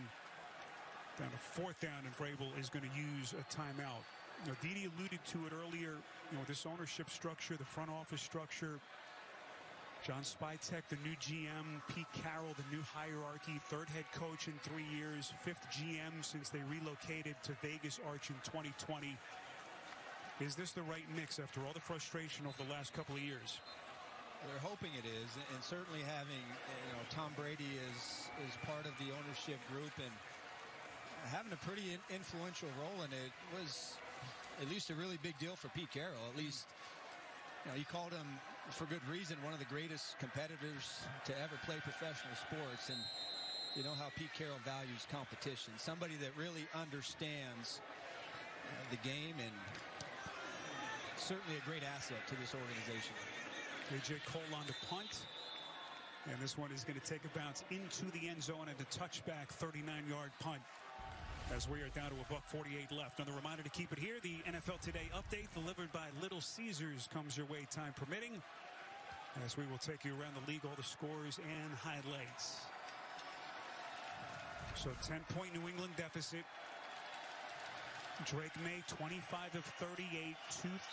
down to 4th down, and Vrabel is going to use a timeout. You know, Didi alluded to it earlier, you know, this ownership structure, the front office structure. John Spytek, the new GM, Pete Carroll, the new hierarchy, 3rd head coach in 3 years, 5th GM since they relocated to Vegas Arch in 2020. Is this the right mix after all the frustration over the last couple of years? They're hoping it is, and certainly having, you know, Tom Brady is part of the ownership group and having a pretty influential role in it was at least a really big deal for Pete Carroll. At least, you know, he called him, for good reason, one of the greatest competitors to ever play professional sports. And You know how Pete Carroll values competition. Somebody that really understands the game, and certainly a great asset to this organization. A.J. Cole on the punt. And this one is going to take a bounce into the end zone and a touchback 39-yard punt. As we are down to $1:48 left. Another reminder to keep it here. The NFL Today update delivered by Little Caesars comes your way, time permitting, as we will take you around the league, all the scores and highlights. So 10-point New England deficit. Drake May, 25 of 38,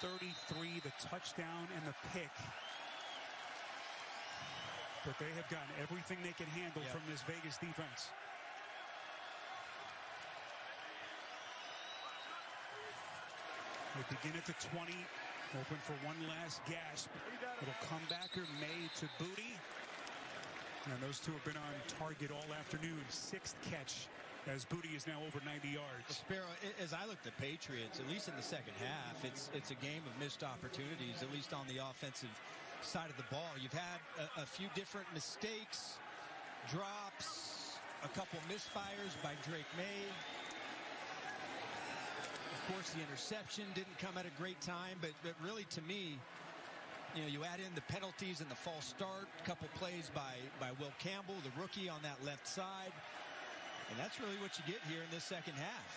233, the touchdown and the pick. But they have gotten everything they can handle from this Vegas defense. They begin at the 20, open for one last gasp. It'll come backer May to Booty. And those two have been on target all afternoon. 6th catch as Booty is now over 90 yards. Sparrow, as I look at the Patriots, at least in the second half, it's a game of missed opportunities, at least on the offensive side of the ball. You've had a few different mistakes, drops, a couple misfires by Drake May. Of course, the interception didn't come at a great time, but really, to me, you know, you add in the penalties and the false start, a couple plays by Will Campbell, the rookie, on that left side, and that's really what you get here in this second half.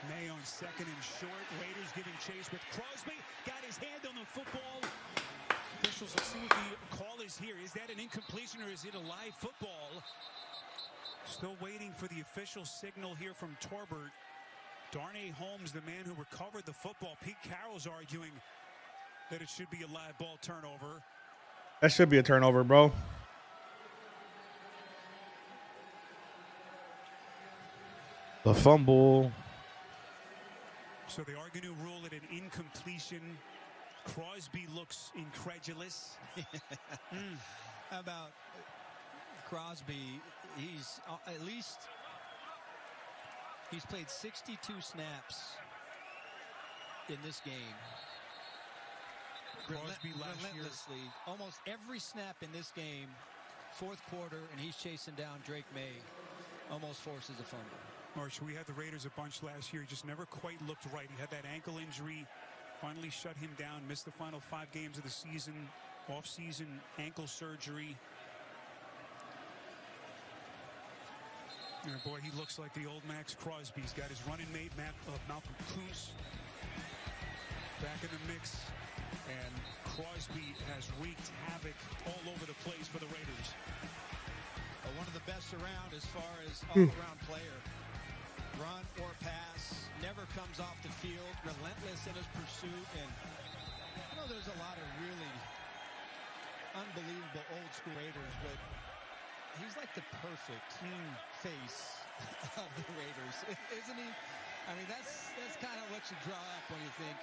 May on 2nd and short. Raiders giving chase with Crosby. Got his hand on the football. Officials will see what the call is here. Is that an incompletion or is it a live football? Still waiting for the official signal here from Torbert. Darnay Holmes, the man who recovered the football. Pete Carroll's arguing that it should be a live ball turnover. That should be a turnover, bro. The fumble. So they are going to rule it an incompletion. Crosby looks incredulous. How about Crosby? He's at least he's played 62 snaps in this game. Crosby Relentlessly, almost every snap in this game, 4th quarter, and he's chasing down Drake May. Almost forces a fumble. Marsh, we had the Raiders a bunch last year. He just never quite looked right. He had that ankle injury, finally shut him down, missed the final 5 games of the season, off-season ankle surgery. And boy, he looks like the old Max Crosby. He's got his running mate, Malcolm Kuntz, back in the mix. And Crosby has wreaked havoc all over the place for the Raiders. One of the best around as far as all-around player. Run or pass, never comes off the field, relentless in his pursuit. And I know there's a lot of really unbelievable old-school Raiders, but he's like the perfect face of the Raiders, isn't he? I mean, that's kind of what you draw up when you think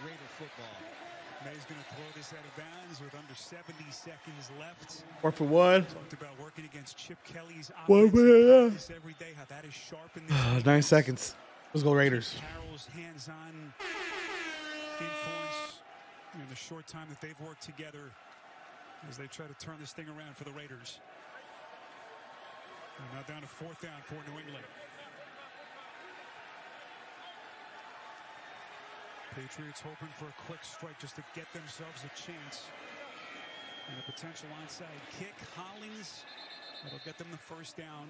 Raider football. May's going to throw this out of bounds with under 70 seconds left. 4 for 1. Talked about working against Chip Kelly's offense every day, how that is sharp in this 9 seconds. Let's go Raiders. Carroll's hands-on influence in the short time that they've worked together as they try to turn this thing around for the Raiders. And now down to 4th down for New England. Patriots hoping for a quick strike just to get themselves a chance. And a potential onside kick. Hollins, that'll get them the 1st down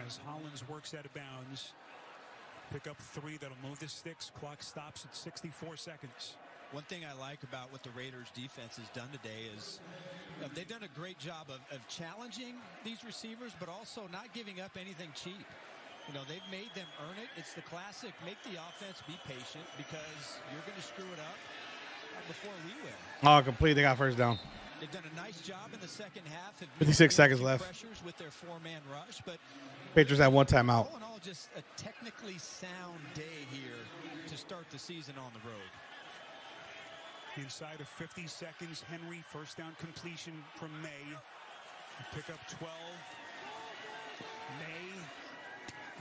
as Hollins works out of bounds. Pick up 3, that'll move the sticks. Clock stops at 64 seconds. One thing I like about what the Raiders defense has done today is they've done a great job of challenging these receivers, but also not giving up anything cheap. You know, they've made them earn it. It's the classic, make the offense be patient because you're going to screw it up before we will. Oh, complete. They got 1st down. They've done a nice job in the second half. 56 seconds left. Pressures with their 4-man rush, but Patriots have 1 timeout. All in all, just a technically sound day here to start the season on the road. Inside of 50 seconds, Henry, 1st down completion from May. Pick up 12. May,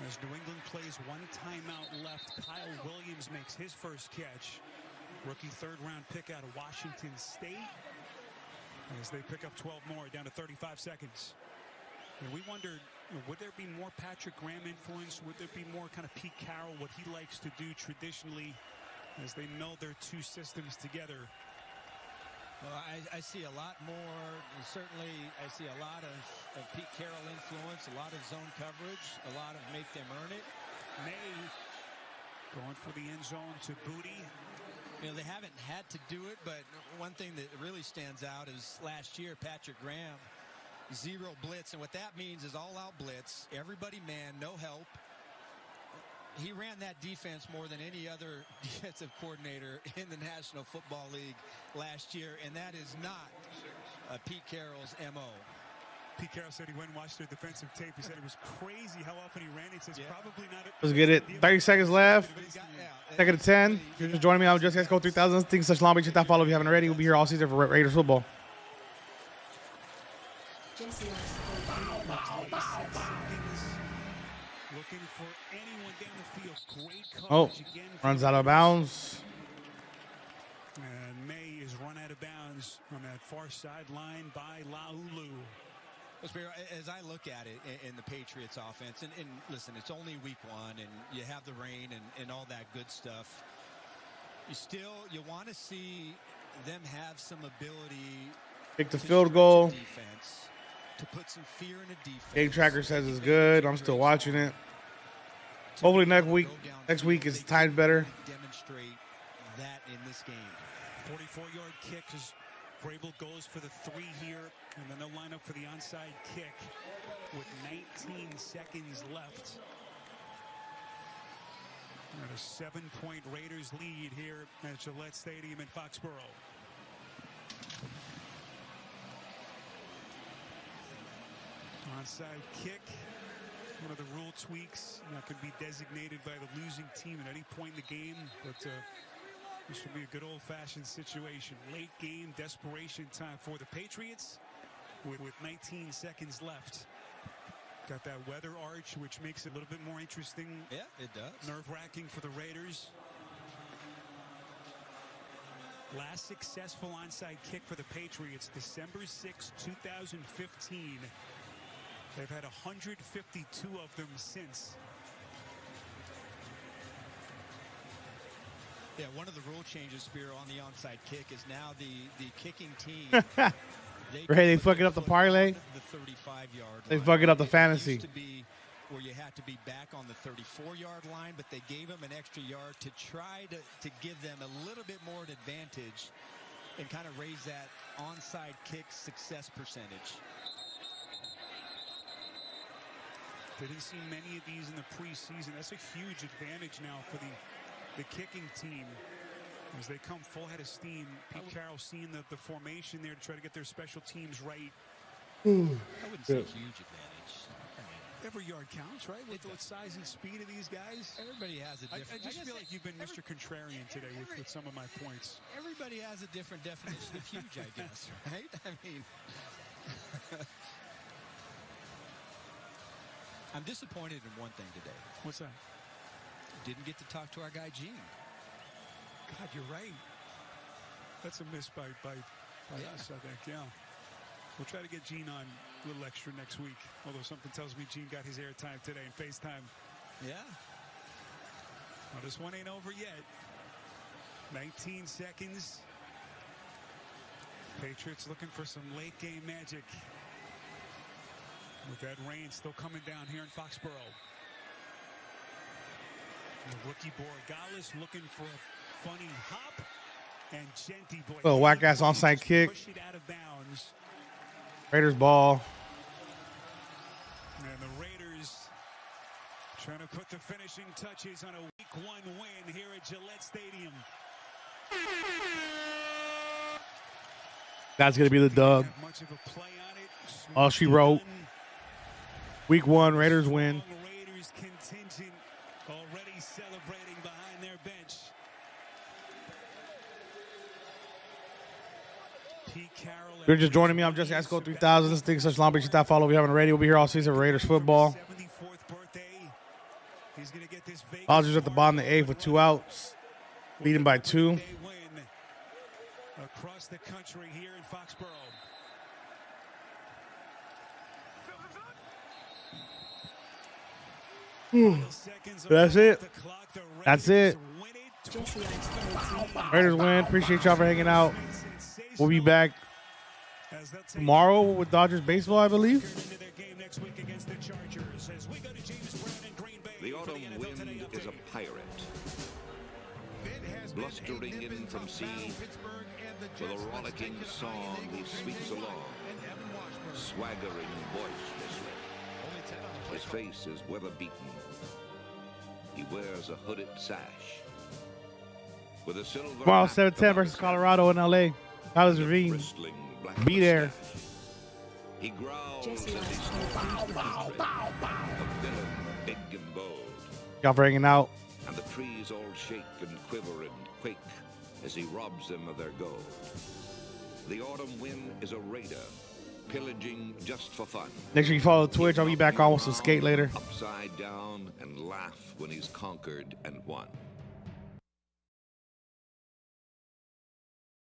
as New England plays 1 timeout left. Kyle Williams makes his 1st catch. Rookie 3rd-round pick out of Washington State. as they pick up 12 more, down to 35 seconds. And we wondered, would there be more Patrick Graham influence? Would there be more kind of Pete Carroll, what he likes to do traditionally as they meld their two systems together? Well, I see a lot more, and certainly I see a lot of Pete Carroll influence, a lot of zone coverage, a lot of make them earn it. May going for the end zone to Booty. You know, they haven't had to do it, but one thing that really stands out is last year, Patrick Graham, 0 blitz, and what that means is all-out blitz, everybody man, no help. He ran that defense more than any other defensive coordinator in the National Football League last year, and that is not Pete Carroll's M.O. Pete Carroll said he went and watched their defensive tape. He said it was crazy how often he ran. He says probably not. Let's get it. 30 seconds left. Second to 10. If you're just joining me, I'm just JIC3K 3000. Think such long beach. Hit that follow if you haven't already. We'll be here all season for Raiders football. Looking for anyone down the field. Great Oh, coverage again. runs out of bounds. And May is run out of bounds on that far sideline by Laulu. As I look at it in the Patriots offense, and listen, it's only week 1, and you have the rain and all that good stuff. You want to see them have some ability. Kick the field goal. Defense, to put some fear in a defense. Game tracker says it's good. I'm still watching it. Hopefully next week is timed better. Demonstrate that in this game. 44-yard kick as Vrabel goes for the 3 here, and then they'll line up for the onside kick with 19 seconds left. And a 7-point Raiders lead here at Gillette Stadium in Foxborough. Onside kick, one of the rule tweaks that could be designated by the losing team at any point in the game, but this will be a good old-fashioned situation. Late game desperation time for the Patriots with 19 seconds left. Got that weather arch, which makes it a little bit more interesting. Yeah, it does. Nerve-wracking for the Raiders. Last successful onside kick for the Patriots, December 6, 2015. They've had 152 of them since. Yeah, one of the rule changes, Spiro, on the onside kick is now the kicking team. They fucking up the parlay. The 35-yard They line. fucking up the It fantasy. used to be where you had to be back on the 34-yard line, but they gave them an extra yard to try to give them a little bit more an advantage and kind of raise that onside kick success percentage. Didn't see many of these in the preseason. That's a huge advantage now for the kicking team as they come full head of steam. Pete Carroll seeing the formation there to try to get their special teams right. I wouldn't say huge advantage. Every yard counts, right? With size and speed of these guys. Everybody has a different. I just feel like you've been Mr. Contrarian today with some of my points. Everybody has a different definition of huge, I guess, right? I mean, I'm disappointed in one thing today. What's that? Didn't get to talk to our guy Gene. God, you're right. That's a miss by us, I think. Yeah. We'll try to get Gene on a little extra next week. Although something tells me Gene got his airtime today in FaceTime. Yeah. Well, this one ain't over yet. 19 seconds. Patriots looking for some late game magic. With that rain still coming down here in Foxborough. The rookie Borregales looking for a funny hop. And Genti boy. Oh, whack-ass onside kick. Push it out of bounds. Raiders ball. And the Raiders trying to put the finishing touches on a week 1 win here at Gillette Stadium. That's going to be the dub. All she wrote. Week 1, Raiders win. Raiders contingent already celebrating behind their bench. Pete Carroll. If you're just joining me, I'm just JIC3K 3000. Think such long beach. Hit that follow if you haven't already. We'll be here all season for Raiders football. Dodgers at the bottom of the 8th with 2 outs. Leading by 2. Across the country here in Foxborough. That's it. That's it. Raiders win. Appreciate y'all for hanging out. We'll be back tomorrow with Dodgers baseball, I believe. The autumn wind is a pirate, blustering in from sea. With a rollicking song, he sweeps along, swaggering boisterously. His face is weather-beaten. He wears a hooded sash. With a silver Tomorrow, hat 7-10 versus Colorado in LA. Tyler's Ravine. Be there. He growls as he snorts a villain big and bold. Y'all for hanging out. And the trees all shake and quiver and quake as he robs them of their gold. The autumn wind is a raider, pillaging just for fun. Make sure you follow Twitch. I'll be back on with some skate later. Upside down and laugh when he's conquered and won.